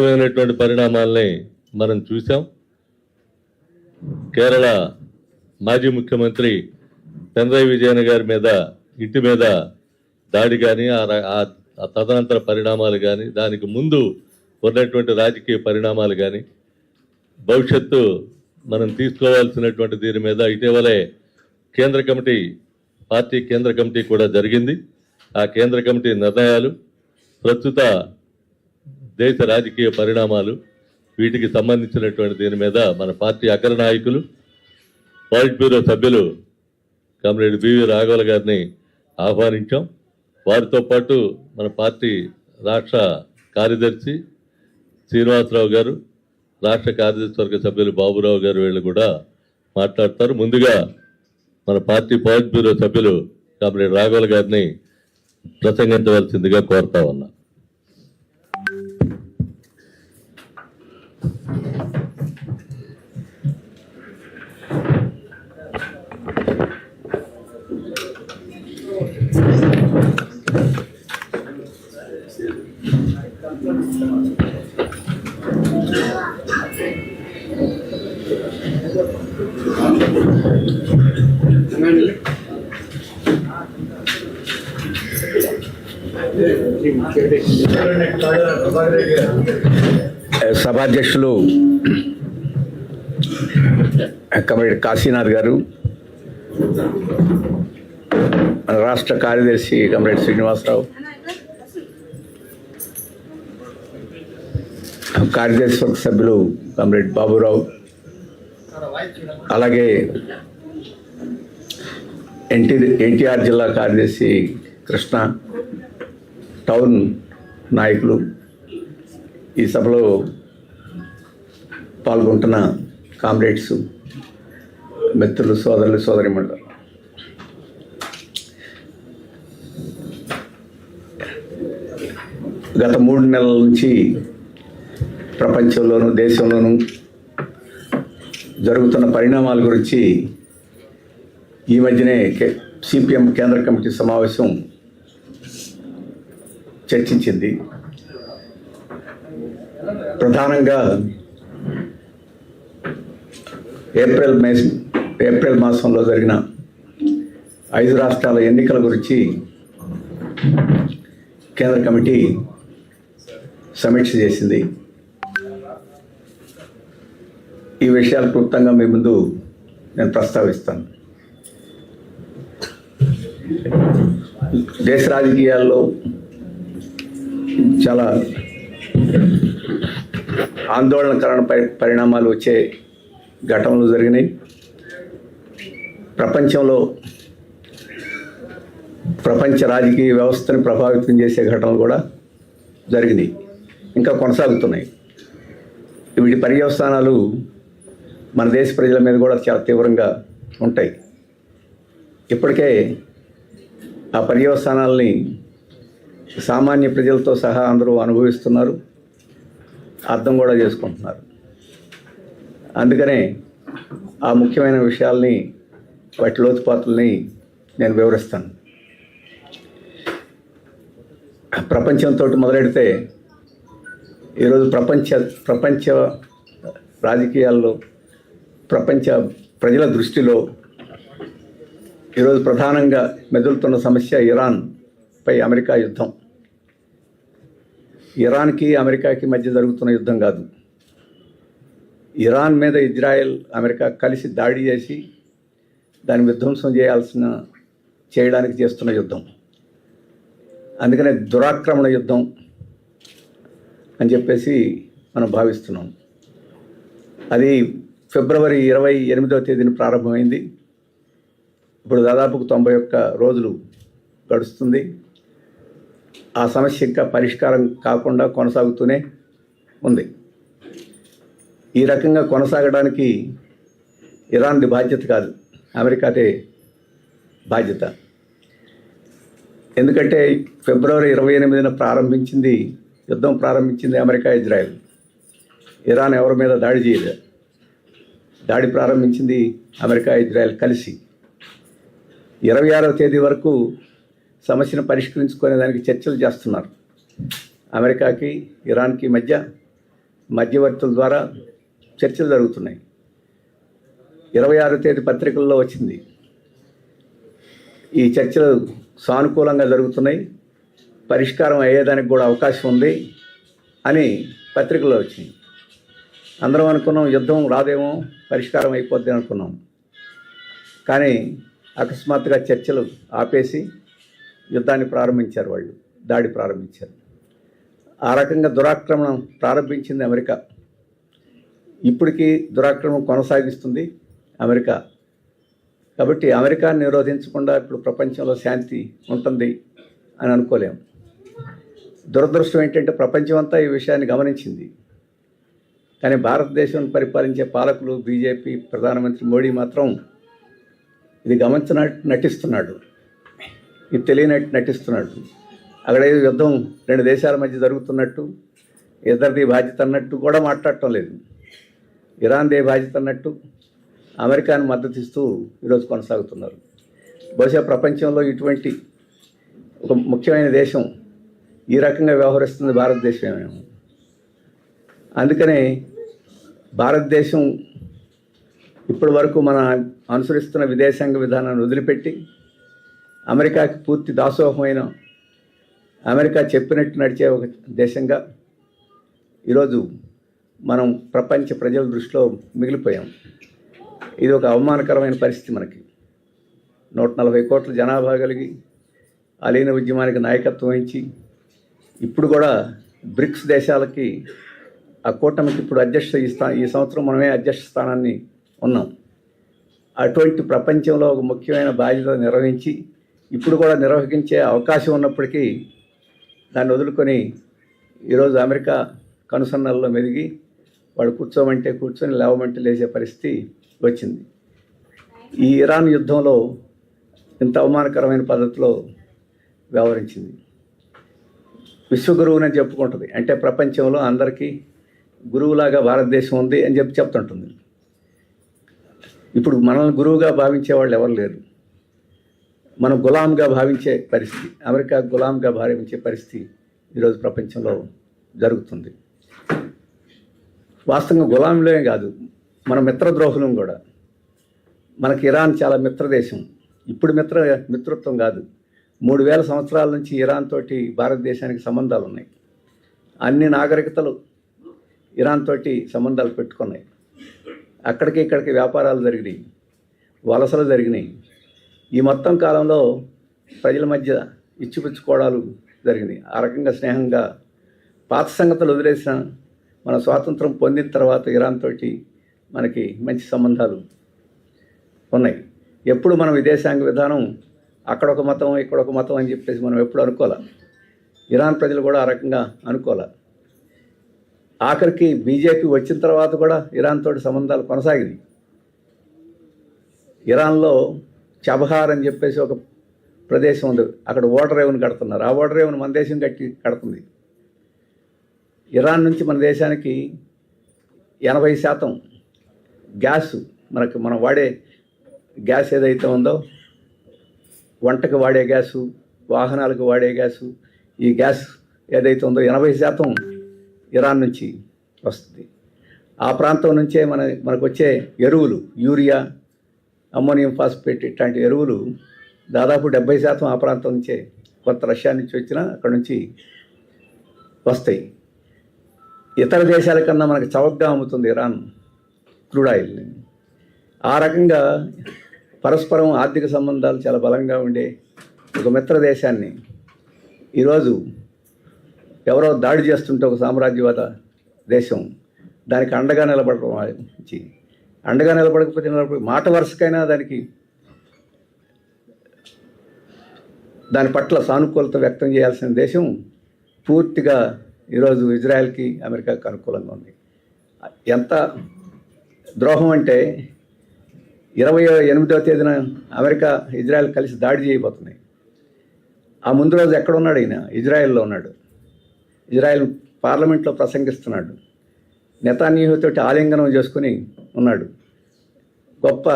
పరిణామాలని మనం చూసాం. కేరళ మాజీ ముఖ్యమంత్రి పినరయి విజయన్ గారి మీద ఇంటి మీద దాడి కానీ ఆ తదనంతర పరిణామాలు కానీ దానికి ముందు ఉన్నటువంటి రాజకీయ పరిణామాలు కానీ భవిష్యత్తు మనం తీసుకోవాల్సినటువంటి దీని మీద ఇటీవలే కేంద్ర కమిటీ పార్టీ కేంద్ర కమిటీ కూడా జరిగింది. ఆ కేంద్ర కమిటీ నిర్ణయాలు ప్రస్తుత దేశ రాజకీయ పరిణామాలు వీటికి సంబంధించినటువంటి దీని మీద మన పార్టీ అగ్ర నాయకులు పాలిట్ బ్యూరో సభ్యులు కామ్రేడ్ బివి రాఘవల్ గారిని ఆహ్వానించాం. వారితో పాటు మన పార్టీ రాష్ట్ర కార్యదర్శి శ్రీనివాసరావు గారు, రాష్ట్ర కార్యదర్శి వర్గ సభ్యులు బాబురావు గారు వీళ్ళు కూడా మాట్లాడతారు. ముందుగా మన పార్టీ పాలిట్ బ్యూరో సభ్యులు కామ్రేడ్ రాఘవల్ గారిని ప్రసంగించవలసిందిగా కోరుతా ఉన్నా. సభాధ్యక్షులు కమ్రేడ్ కాశీనాథ్ గారు, రాష్ట్ర కార్యదర్శి కమ్రేడ్ శ్రీనివాసరావు, కార్యదర్శి వర్గ సభ్యులు కమ్రేడ్ బాబురావు, అలాగే ఎన్టీఆర్ జిల్లా కార్యదర్శి కృష్ణ, టౌన్ నాయకులు, ఈ సభలో పాల్గొంటున్న కామ్రేడ్స్, మిత్రులు, సోదరులు, సోదరిమణులు, గత 3 నెలల నుంచి ప్రపంచంలోనూ దేశంలోనూ జరుగుతున్న పరిణామాల గురించి ఈ మధ్యనే సిపిఎం కేంద్ర కమిటీ సమావేశం చర్చించింది. ప్రధానంగా ఏప్రిల్ మాసంలో జరిగిన 5 రాష్ట్రాల ఎన్నికల గురించి కేంద్ర కమిటీ సమీక్ష చేసింది. ఈ విషయాలు క్లుప్తంగా మీ ముందు నేను ప్రస్తావిస్తాను. దేశ రాజకీయాల్లో చాలా ఆందోళనకరణ పరిణామాలు వచ్చే ఘటనలు జరిగినాయి. ప్రపంచ రాజకీయ వ్యవస్థను ప్రభావితం చేసే ఘటనలు కూడా జరిగినాయి, ఇంకా కొనసాగుతున్నాయి. వీటి పర్యవసానాలు మన దేశ ప్రజల మీద కూడా చాలా తీవ్రంగా ఉంటాయి. ఇప్పటికే ఆ పర్యవసానాలని సామాన్య ప్రజలతో సహా అందరూ అనుభవిస్తున్నారు, అర్థం కూడా చేసుకుంటున్నారు. అందుకనే ఆ ముఖ్యమైన విషయాల్ని, వాటి లోతుపాతుల్ని నేను వివరిస్తాను. ప్రపంచంతో మొదలెడితే ఈరోజు ప్రపంచ రాజకీయాల్లో, ప్రపంచ ప్రజల దృష్టిలో ఈరోజు ప్రధానంగా మెదులుతున్న సమస్య ఇరాన్పై అమెరికా యుద్ధం. ఇరాన్కి అమెరికాకి మధ్య జరుగుతున్న యుద్ధం కాదు, ఇరాన్ మీద ఇజ్రాయెల్, అమెరికా కలిసి దాడి చేసి దాన్ని విధ్వంసం చేయడానికి చేస్తున్న యుద్ధం. అందుకనే దురాక్రమణ యుద్ధం అని చెప్పేసి మనం భావిస్తున్నాం. అది ఫిబ్రవరి 28వ తేదీన ప్రారంభమైంది. ఇప్పుడు దాదాపు 91 రోజులు గడుస్తుంది. ఆ సమస్య ఇంకా పరిష్కారం కాకుండా కొనసాగుతూనే ఉంది. ఈ రకంగా కొనసాగడానికి ఇరాన్ది బాధ్యత కాదు, అమెరికాదే బాధ్యత. ఎందుకంటే ఫిబ్రవరి 28న యుద్ధం ప్రారంభించింది అమెరికా, ఇజ్రాయెల్. ఇరాన్ ఎవరి మీద దాడి చేయలేదు. దాడి ప్రారంభించింది అమెరికా, ఇజ్రాయెల్ కలిసి. 26వ తేదీ వరకు సమస్యను పరిష్కరించుకునే దానికి చర్చలు చేస్తున్నారు. అమెరికాకి, ఇరాన్కి మధ్య మధ్యవర్తుల ద్వారా చర్చలు జరుగుతున్నాయి. 26వ తేదీ పత్రికల్లో వచ్చింది. ఈ చర్చలు సానుకూలంగా జరుగుతున్నాయి, పరిష్కారం అయ్యేదానికి కూడా అవకాశం ఉంది అని పత్రికల్లో వచ్చింది. అందరం అనుకున్నాం యుద్ధం రాదేమో, పరిష్కారం అయిపోద్ది అనుకున్నాం. కానీ అకస్మాత్తుగా చర్చలు ఆపేసి యుద్ధాన్ని ప్రారంభించారు, వాళ్ళు దాడి ప్రారంభించారు. ఆ రకంగా దురాక్రమణం ప్రారంభించింది అమెరికా. ఇప్పటికీ దురాక్రమణం కొనసాగిస్తుంది అమెరికా. కాబట్టి అమెరికాను నిరోధించకుండా ఇప్పుడు ప్రపంచంలో శాంతి ఉంటుంది అని అనుకోలేం. దురదృష్టం ఏంటంటే ప్రపంచం అంతా ఈ విషయాన్ని గమనించింది. కానీ భారతదేశం పరిపాలించే పాలకులు, బీజేపీ ప్రధానమంత్రి మోడీ మాత్రం ఇది గమనించినట్టు నటిస్తున్నాడు, ఇది తెలియనట్టు నటిస్తున్నాడు. అక్కడ ఏదో యుద్ధం 2 దేశాల మధ్య జరుగుతున్నట్టు, ఇద్దరిది బాధ్యత అన్నట్టు కూడా మాట్లాడటం లేదు. ఇరాన్దే బాధ్యత అన్నట్టు అమెరికాను మద్దతిస్తూ ఈరోజు కొనసాగుతున్నారు. బహుశా ప్రపంచంలో ఇటువంటి ఒక ముఖ్యమైన దేశం ఈ రకంగా వ్యవహరిస్తుంది భారతదేశమేమో. అందుకనే భారతదేశం ఇప్పటి వరకు మన అనుసరిస్తున్న విదేశాంగ విధానాన్ని వదిలిపెట్టి అమెరికాకి పూర్తి దాసోహమైన, అమెరికా చెప్పినట్టు నడిచే ఒక దేశంగా ఈరోజు మనం ప్రపంచ ప్రజల దృష్టిలో మిగిలిపోయాం. ఇది ఒక అవమానకరమైన పరిస్థితి. మనకి 140 కోట్ల జనాభా కలిగి అలీన ఉద్యమానికి నాయకత్వం వహించి ఇప్పుడు కూడా బ్రిక్స్ దేశాలకి ఆ కూటమికి ఇప్పుడు ఈ సంవత్సరం మనమే అధ్యక్ష స్థానాన్ని ఉన్నాం. అటువంటి ప్రపంచంలో ఒక ముఖ్యమైన బాధ్యత నిర్వహించి ఇప్పుడు కూడా నిర్వహించే అవకాశం ఉన్నప్పటికీ దాన్ని వదులుకొని ఈరోజు అమెరికా కనుసన్నల్లో మెదిగి వాడు కూర్చోమంటే కూర్చొని, లేవమంటే లేచే పరిస్థితి వచ్చింది. ఈ ఇరాన్ యుద్ధంలో ఇంత అవమానకరమైన పద్ధతిలో వ్యవహరించింది. విశ్వగురువుని చెప్పుకుంటుంది, అంటే ప్రపంచంలో అందరికీ గురువులాగా భారతదేశం ఉంది అని చెప్తుంటుంది. ఇప్పుడు మనల్ని గురువుగా భావించే వాళ్ళు ఎవరు లేరు. మనం గులాంగా భావించే పరిస్థితి, అమెరికా గులాంగా భావించే పరిస్థితి ఈరోజు ప్రపంచంలో జరుగుతుంది. వాస్తవంగా గులాంలే కాదు, మన మిత్రద్రోహులం కూడా. మనకి ఇరాన్ చాలా మిత్రదేశం. ఇప్పుడు మిత్రత్వం కాదు, 3000 సంవత్సరాల నుంచి ఇరాన్ తోటి భారతదేశానికి సంబంధాలు ఉన్నాయి. అన్ని నాగరికతలు ఇరాన్ తోటి సంబంధాలు పెట్టుకున్నాయి. అక్కడికి ఇక్కడికి వ్యాపారాలు జరిగినాయి, వలసలు జరిగినాయి. ఈ మొత్తం కాలంలో ప్రజల మధ్య ఇచ్చిపుచ్చుకోవడాలు జరిగినాయి. ఆ రకంగా స్నేహంగా పాత సంగతులు వదిలేసిన మన స్వాతంత్రం పొందిన తర్వాత ఇరాన్ తోటి మనకి మంచి సంబంధాలు ఉన్నాయి. ఎప్పుడు మనం విదేశాంగ విధానం అక్కడొక మతం ఇక్కడొక మతం అని చెప్పేసి మనం ఎప్పుడు అనుకోలే. ఇరాన్ ప్రజలు కూడా ఆ రకంగా అనుకోలే. ఆఖరికి బీజేపీ వచ్చిన తర్వాత కూడా ఇరాన్ తోటి సంబంధాలు కొనసాగినాయి. ఇరాన్లో చబహార్ అని చెప్పేసి ఒక ప్రదేశం ఉంది, అక్కడ వాటర్ రేవుని కడుతున్నారు. ఆ వాటర్ రేవుని మన దేశం కడుతుంది. ఇరాన్ నుంచి మన దేశానికి 80% గ్యాస్, మనం వాడే గ్యాస్ ఏదైతే ఉందో, వంటకు వాడే గ్యాసు, వాహనాలకు వాడే గ్యాసు, ఈ గ్యాస్ ఏదైతే ఉందో 80% ఇరాన్ నుంచి వస్తుంది. ఆ ప్రాంతం నుంచే మనకు వచ్చే ఎరువులు, యూరియా, అమ్మోనియం ఫాస్ఫేట్ ఇట్లాంటి ఎరువులు దాదాపు 70% ఆ ప్రాంతం నుంచే, కొంత రష్యా నుంచి వచ్చినా అక్కడ నుంచి వస్తాయి. ఇతర దేశాల కన్నా మనకు చవకగా అమ్ముతుంది ఇరాన్ క్రూడ్ ఆయిల్ని. ఆ రకంగా పరస్పరం ఆర్థిక సంబంధాలు చాలా బలంగా ఉండే ఒక మిత్ర దేశాన్ని ఈరోజు ఎవరో దాడి చేస్తుంటే ఒక సామ్రాజ్యవాద దేశం దానికి అండగా నిలబడటం, అండగా నిలబడకపోతే మాట వరుసకైనా దాని పట్ల సానుకూలత వ్యక్తం చేయాల్సిన దేశం పూర్తిగా ఈరోజు ఇజ్రాయెల్కి అమెరికాకి అనుకూలంగా ఉంది. ఎంత ద్రోహం అంటే 28వ తేదీన అమెరికా ఇజ్రాయెల్ కలిసి దాడి చేయబోతున్నాయి. ఆ ముందు రోజు ఎక్కడ ఉన్నాడు ఈయన? ఇజ్రాయెల్లో ఉన్నాడు. ఇజ్రాయెల్ పార్లమెంట్లో ప్రసంగిస్తున్నాడు. నెతన్యాహుతోటి ఆలింగనం చేసుకుని ఉన్నాడు. గొప్ప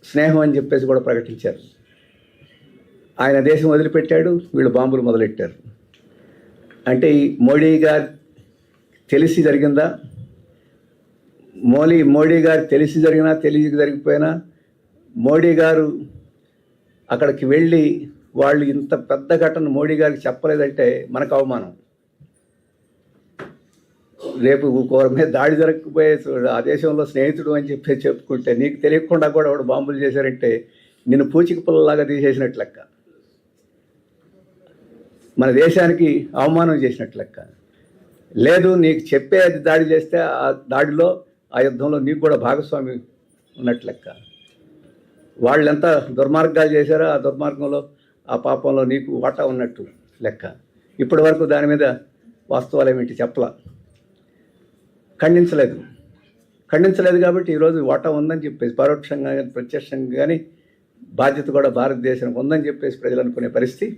స్నేహం అని చెప్పేసి కూడా ప్రకటించారు. ఆయన దేశం వదిలిపెట్టాడు, వీళ్ళు బాంబులు మొదలెట్టారు. అంటే ఈ మోడీ గారి తెలిసి జరిగిందా, మోడీ గారు తెలిసి జరిగినా తెలియక జరిగిపోయినా మోడీ గారు అక్కడికి వెళ్ళి వాళ్ళు ఇంత పెద్ద ఘటన మోడీ గారికి చెప్పలేదంటే మనకు అవమానం. రేపు ఒకరి మీద దాడి జరగకపోయే ఆ దేశంలో స్నేహితుడు అని చెప్పి చెప్పుకుంటే నీకు తెలియకుండా కూడా వాడు బాంబులు చేశారంటే నిన్ను పూచిక పుల్లలాగా తీసేసినట్లు లెక్క, మన దేశానికి అవమానం చేసినట్లు లెక్క. లేదు నీకు చెప్పే అది దాడి చేస్తే ఆ దాడిలో ఆ యుద్ధంలో నీకు కూడా భాగస్వామి ఉన్నట్లు లెక్క. వాళ్ళు ఎంత దుర్మార్గాలు చేశారో ఆ దుర్మార్గంలో ఆ పాపంలో నీకు వాటా ఉన్నట్టు లెక్క. ఇప్పటి వరకు దాని మీద వాస్తవాలు ఏమిటి చెప్పలా, ఖండించలేదు కాబట్టి ఈరోజు వాటా ఉందని చెప్పేసి పరోక్షంగా కానీ ప్రత్యక్షంగా కానీ బాధ్యత కూడా భారతదేశానికి ఉందని చెప్పేసి ప్రజలు అనుకునే పరిస్థితి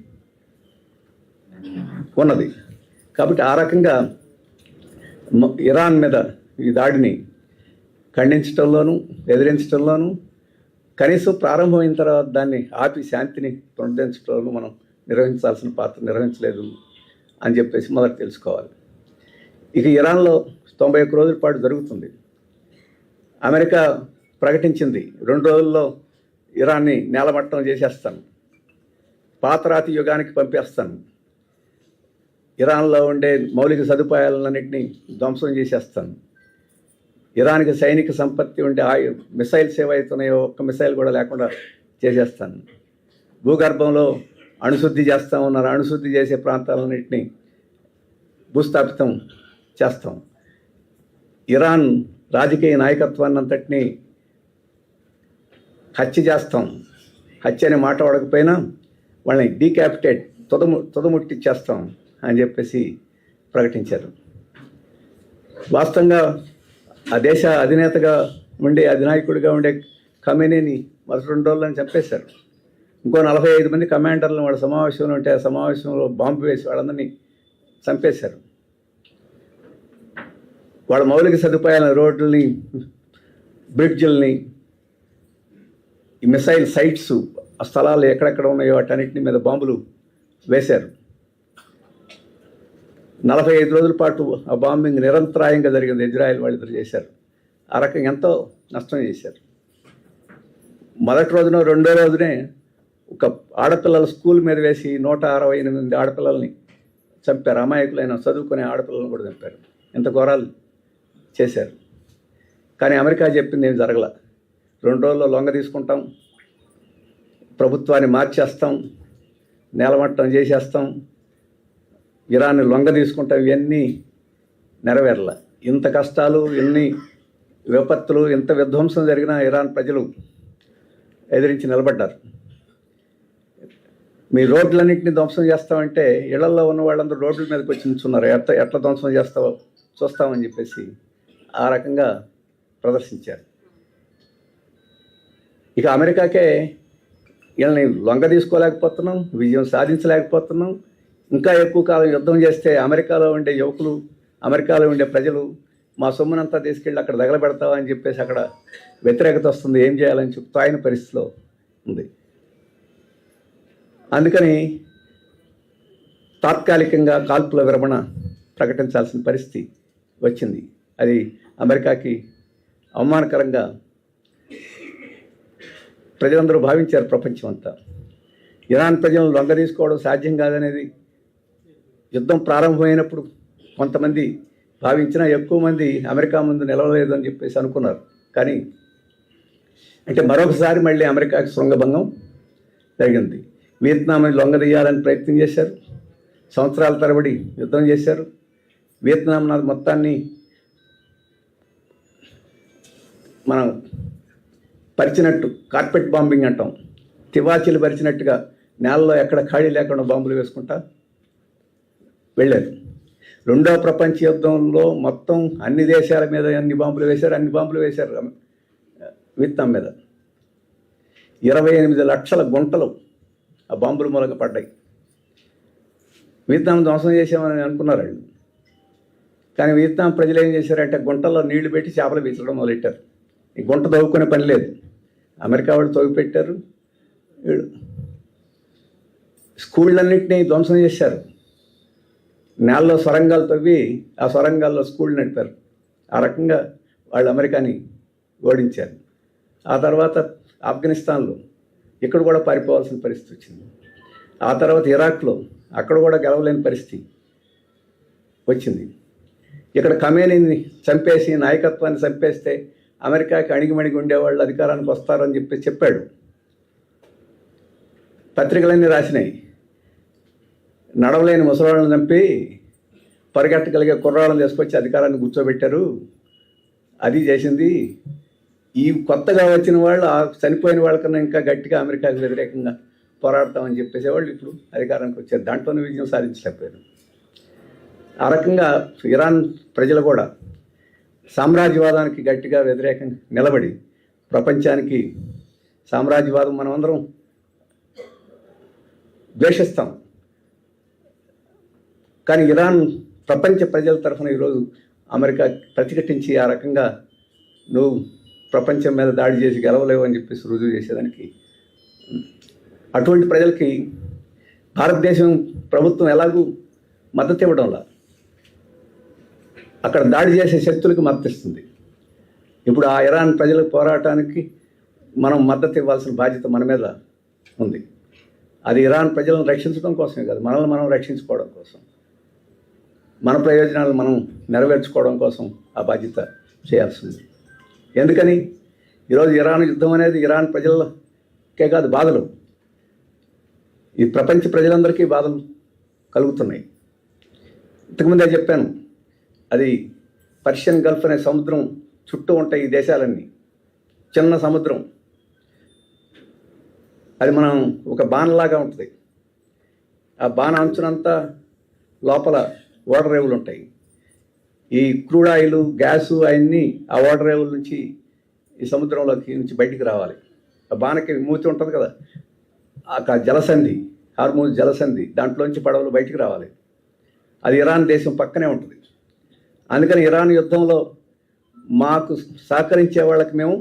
ఉన్నది. కాబట్టి ఆ రకంగా ఇరాన్ మీద ఈ దాడిని ఖండించడంలోనూ ఎదిరించడంలోనూ కనీసం ప్రారంభమైన తర్వాత దాన్ని ఆపి శాంతిని పునరుద్ధరించడంలో మనం నిర్వహించాల్సిన పాత్ర నిర్వహించలేదు అని చెప్పేసి మొదట తెలుసుకోవాలి. ఇక ఇరాన్లో 91 రోజుల పాటు జరుగుతుంది. అమెరికా ప్రకటించింది 2 రోజుల్లో ఇరాన్ని నేలమట్టం చేసేస్తాను, పాతరాతి యుగానికి పంపేస్తాను, ఇరాన్లో ఉండే మౌలిక సదుపాయాలన్నింటినీ ధ్వంసం చేసేస్తాను, ఇరాన్కి సైనిక సంపత్తి ఉండే మిసైల్స్ ఏవైతున్నాయో ఒక్క మిసైల్ కూడా లేకుండా చేసేస్తాను, భూగర్భంలో అణుశుద్ధి చేస్తామన్నారు, అణుశుద్ధి చేసే ప్రాంతాలన్నింటినీ భూస్థాపితం చేస్తాం, ఇరాన్ రాజకీయ నాయకత్వాన్ని అంతటినీ హత్య చేస్తాం, హత్య అనే మాట వాడకపోయినా వాళ్ళని డీక్యాపిటేట్ తుదముట్టిచ్చేస్తాం అని చెప్పేసి ప్రకటించారు. వాస్తవంగా ఆ దేశ అధినేతగా ఉండే అధినాయకుడిగా ఉండే ఖమేనీని మొదటి 2 రోజులను చంపేశారు. ఇంకో 45 మంది కమాండర్లను వాళ్ళ సమావేశంలో ఉంటే ఆ సమావేశంలో బాంబు వేసి వాళ్ళందరినీ చంపేశారు. వాళ్ళ మౌలిక సదుపాయాలను, రోడ్లని, బ్రిడ్జిల్ని, ఈ మిసైల్ సైట్స్, ఆ స్థలాలు ఎక్కడెక్కడ ఉన్నాయో వాటన్నిటిని మీద బాంబులు వేశారు. 45 రోజుల పాటు ఆ బాంబింగ్ నిరంతరాయంగా జరిగింది. ఇజ్రాయెల్ వాళ్ళిద్దరు చేశారు. ఆ రకంగా ఎంతో నష్టం చేశారు. మొదటి రోజున 2వ రోజునే ఒక ఆడపిల్లల స్కూల్ మీద వేసి 168 ఆడపిల్లల్ని చంపారు. అమాయకులైన చదువుకునే ఆడపిల్లలను కూడా చంపారు. ఎంత ఘోరాలు చేశారు. కానీ అమెరికా చెప్పింది ఏం జరగల. 2 రోజుల్లో లొంగ తీసుకుంటాం, ప్రభుత్వాన్ని మార్చేస్తాం, నేలమట్టం చేసేస్తాం, ఇరాన్ని లొంగ తీసుకుంటాం, ఇవన్నీ నెరవేరల. ఇంత కష్టాలు, ఎన్ని విపత్తులు, ఇంత విధ్వంసం జరిగినా ఇరాన్ ప్రజలు ఎదిరించి నిలబడ్డారు. మీ రోడ్లన్నింటినీ ధ్వంసం చేస్తామంటే ఇళ్లలో ఉన్న వాళ్ళందరూ రోడ్ల మీదకి వచ్చి నిల్చున్నారు. ఎట్లా ధ్వంసం చేస్తావో చూస్తామని చెప్పేసి ఆ రకంగా ప్రదర్శించారు. ఇక అమెరికాకే వీళ్ళని లొంగ తీసుకోలేకపోతున్నాం, విజయం సాధించలేకపోతున్నాం. ఇంకా ఎక్కువ కాలం యుద్ధం చేస్తే అమెరికాలో ఉండే యువకులు, అమెరికాలో ఉండే ప్రజలు మా సొమ్మునంతా తీసుకెళ్ళి అక్కడ తగలబెడతామని చెప్పేసి అక్కడ వ్యతిరేకత వస్తుంది, ఏం చేయాలని చెప్తూ ఆయన పరిస్థితిలో ఉంది. అందుకని తాత్కాలికంగా కాల్పుల విరమణ ప్రకటించాల్సిన పరిస్థితి వచ్చింది. అది అమెరికాకి అవమానకరంగా ప్రజలందరూ భావించారు. ప్రపంచం అంతా ఇరాన్ ప్రజలను లొంగ తీసుకోవడం సాధ్యం కాదనేది యుద్ధం ప్రారంభమైనప్పుడు కొంతమంది భావించినా ఎక్కువ మంది అమెరికా ముందు నిలవలేదు అని చెప్పేసి అనుకున్నారు. కానీ అంటే మరొకసారి మళ్ళీ అమెరికాకి శృంగభంగం జరిగింది. వియత్నాంని లొంగ తీయాలని ప్రయత్నం చేశారు. సంవత్సరాల తరబడి యుద్ధం చేశారు. వియత్నాం మొత్తాన్ని మనం పరిచినట్టు, కార్పెట్ బాంబింగ్ అంటాం, తివాచీలు పరిచినట్టుగా నేలలో ఎక్కడ ఖాళీ లేకుండా బాంబులు వేసుకుంటా వెళ్ళారు. 2వ ప్రపంచ యుద్ధంలో మొత్తం అన్ని దేశాల మీద అన్ని బాంబులు వేశారు. వియత్నాం మీద 28 లక్షల గుంటలు ఆ బాంబుల మూలంగా పడ్డాయి. వియత్నాం ధ్వంసం చేసామని అనుకున్నారు వాళ్ళు. కానీ వియత్నాం ప్రజలు ఏం చేశారంటే గుంటల్లో నీళ్లు పెట్టి చేపలు పీల్చడం మొదలెట్టారు. ఈ గుంట తవ్వుకునే పని లేదు. అమెరికా వాళ్ళు తవ్వి పెట్టారు. స్కూళ్ళన్నింటినీ ధ్వంసం చేశారు. నేలలో సొరంగాలు తవ్వి ఆ సొరంగాల్లో స్కూల్ నడిపారు. ఆ రకంగా వాళ్ళు అమెరికాని ఓడించారు. ఆ తర్వాత ఆఫ్ఘనిస్తాన్లో ఇక్కడ కూడా పారిపోవాల్సిన పరిస్థితి వచ్చింది. ఆ తర్వాత ఇరాక్లో అక్కడ కూడా గెలవలేని పరిస్థితి వచ్చింది. ఇక్కడ ఖమేనీని చంపేసి నాయకత్వాన్ని చంపేస్తే అమెరికాకి అణిగిమణిగి ఉండేవాళ్ళు అధికారానికి వస్తారని చెప్పాడు. పత్రికలన్నీ రాసినాయి. నడవలేని ముసలాళ్ళని చంపి పరిగెట్టగలిగే కుర్రాళ్ళని తీసుకొచ్చి అధికారాన్ని కూర్చోబెట్టారు. అది చేసింది. ఈ కొత్తగా వచ్చిన వాళ్ళు ఆ చనిపోయిన వాళ్ళకన్నా ఇంకా గట్టిగా అమెరికాకు వ్యతిరేకంగా పోరాడతామని చెప్పేసేవాళ్ళు ఇప్పుడు అధికారానికి వచ్చారు. దాంట్లోనే విజయం సాధించలేకపోయారు. ఆ రకంగా ఇరాన్ ప్రజలు కూడా సామ్రాజ్యవాదానికి గట్టిగా వ్యతిరేకంగా నిలబడి ప్రపంచానికి సామ్రాజ్యవాదం మనమందరం ద్వేషిస్తాం, కానీ ఇరాన్ ప్రపంచ ప్రజల తరఫున ఈరోజు అమెరికా ప్రతిఘటించి ఆ రకంగా నువ్వు ప్రపంచం మీద దాడి చేసి గెలవలేవు అని చెప్పేసి రుజువు చేసేదానికి అటువంటి ప్రజలకి భారతదేశం ప్రభుత్వం ఎలాగూ మద్దతు ఇవ్వడంలా అక్కడ దాడి చేసే శక్తులకు మద్దతు ఇస్తుంది. ఇప్పుడు ఆ ఇరాన్ ప్రజల పోరాటానికి మనం మద్దతు ఇవ్వాల్సిన బాధ్యత మన మీద ఉంది. అది ఇరాన్ ప్రజలను రక్షించడం కోసమే కాదు, మనల్ని మనం రక్షించుకోవడం కోసం, మన ప్రయోజనాలు మనం నెరవేర్చుకోవడం కోసం ఆ బాధ్యత చేయాల్సింది. ఎందుకని ఈరోజు ఇరాన్ యుద్ధం అనేది ఇరాన్ ప్రజలకే కాదు బాధలు, ఈ ప్రపంచ ప్రజలందరికీ బాధలు కలుగుతున్నాయి. ఇంతకుముందే చెప్పాను, అది పర్షియన్ గల్ఫ్ అనే సముద్రం చుట్టూ ఉంటాయి ఈ దేశాలన్నీ. చిన్న సముద్రం, అది మనం ఒక బాణలాగా ఉంటుంది. ఆ బాణ అంచునంతా లోపల వాటర్ రేవులు ఉంటాయి. ఈ క్రూడ్ ఆయిల్, గ్యాసు అవన్నీ ఆ వాటర్ రేవుల నుంచి ఈ సముద్రంలోకి నుంచి బయటికి రావాలి. ఆ బాణకి మూతి ఉంటుంది కదా, ఆ జలసంధి, హార్మూజ్ జలసంధి, దాంట్లోంచి పడవలు బయటికి రావాలి. అది ఇరాన్ దేశం పక్కనే ఉంటుంది. అందుకని ఇరాన్ యుద్ధంలో మాకు సహకరించే వాళ్ళకి మేము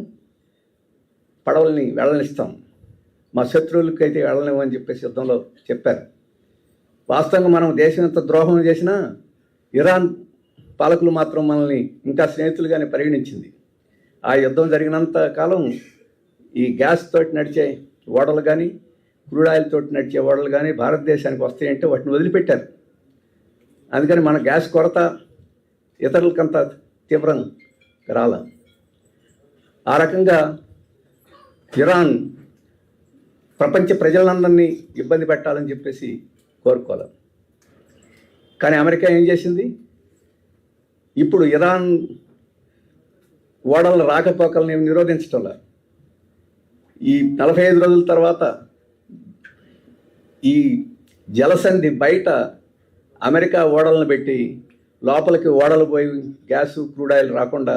పడవల్ని వెళ్ళనిస్తాం, మా శత్రువులకి అయితే వెళ్ళనివ్వని చెప్పేసి యుద్ధంలో చెప్పారు. వాస్తవంగా మనం దేశం ఎంత ద్రోహం చేసినా ఇరాన్ పాలకులు మాత్రం మనల్ని ఇంకా స్నేహితులుగానే పరిగణించింది. ఆ యుద్ధం జరిగినంత కాలం ఈ గ్యాస్ తోటి నడిచే ఓడలు కానీ, క్రూడ్ ఆయిల్ తోటి నడిచే ఓడలు కానీ భారతదేశానికి వస్తాయంటే వాటిని వదిలిపెట్టారు. అందుకని మన గ్యాస్ కొరత ఇతరులకంత తీవ్రం రాల. ఆ రకంగా ఇరాన్ ప్రపంచ ప్రజలందరినీ ఇబ్బంది పెట్టాలని చెప్పేసి కోరుకోవాలి. కానీ అమెరికా ఏం చేసింది? ఇప్పుడు ఇరాన్ ఓడల రాకపోకల్ని నిరోధించటంలా ఈ 45 రోజుల తర్వాత ఈ జలసంధి బయట అమెరికా ఓడలను పెట్టి లోపలికి ఓడలు పోయి గ్యాసు, క్రూడ్ ఆయిల్ రాకుండా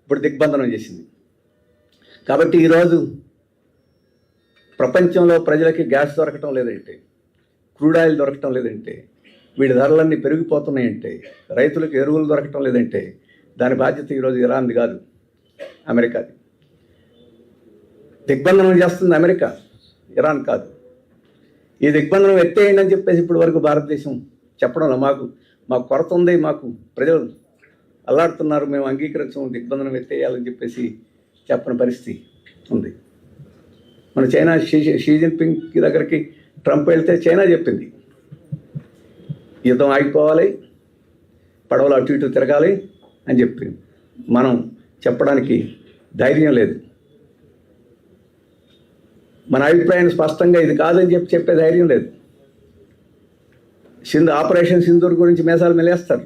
ఇప్పుడు దిగ్బంధనం చేసింది. కాబట్టి ఈరోజు ప్రపంచంలో ప్రజలకి గ్యాస్ దొరకటం లేదంటే, క్రూడ్ ఆయిల్ దొరకటం లేదంటే, వీడి ధరలన్నీ పెరిగిపోతున్నాయంటే, రైతులకు ఎరువులు దొరకటం లేదంటే దాని బాధ్యత ఈరోజు ఇరాన్ది కాదు, అమెరికాది. దిగ్బంధనం చేస్తుంది అమెరికా, ఇరాన్ కాదు. ఈ దిగ్బంధనం ఎత్తేయండి అని చెప్పేసి ఇప్పటి వరకు భారతదేశం చెప్పడంలో మాకు కొరత ఉంది, మాకు ప్రజలు అల్లాడుతున్నారు, మేము అంగీకరించం, దిగ్బంధనం ఎత్తేయాలని చెప్పేసి చెప్పని పరిస్థితి ఉంది. మన చైనా షీ జిన్పింగ్ దగ్గరికి ట్రంప్ వెళ్తే చైనా చెప్పింది యుద్ధం ఆగిపోవాలి, పడవలు అటు ఇటు తిరగాలి అని చెప్పింది. మనం చెప్పడానికి ధైర్యం లేదు. మన అభిప్రాయాన్ని స్పష్టంగా ఇది కాదని చెప్పే ధైర్యం లేదు. ఆపరేషన్ సింధూర్ గురించి మేసాలు మెలేస్తారు.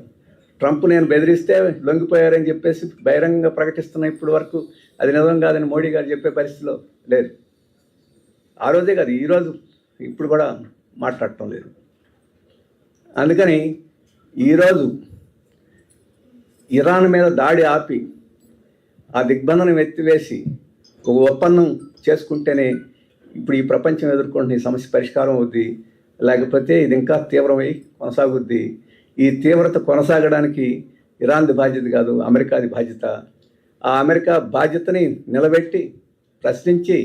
ట్రంప్ నేను బెదిరిస్తే లొంగిపోయారని చెప్పేసి బహిరంగంగా ప్రకటిస్తున్న ఇప్పటి వరకు అది నిజం కాదని మోడీ గారు చెప్పే పరిస్థితిలో లేదు. ఆ రోజే కాదు, ఈరోజు ఇప్పుడు కూడా మాట్లాడటం లేదు. అందుకని ఈరోజు ఇరాన్ మీద దాడి ఆపి ఆ దిగ్బంధనం ఎత్తివేసి ఒక ఒప్పందం చేసుకుంటేనే ఇప్పుడు ఈ ప్రపంచం ఎదుర్కొంటున్న ఈ సమస్య పరిష్కారం అవుద్ది. లేకపోతే ఇది ఇంకా తీవ్రమై కొనసాగుద్ది. ఈ తీవ్రత కొనసాగడానికి ఇరాన్ది బాధ్యత కాదు, అమెరికాది బాధ్యత. ఆ అమెరికా బాధ్యతని నిలబెట్టి ప్రశ్నించి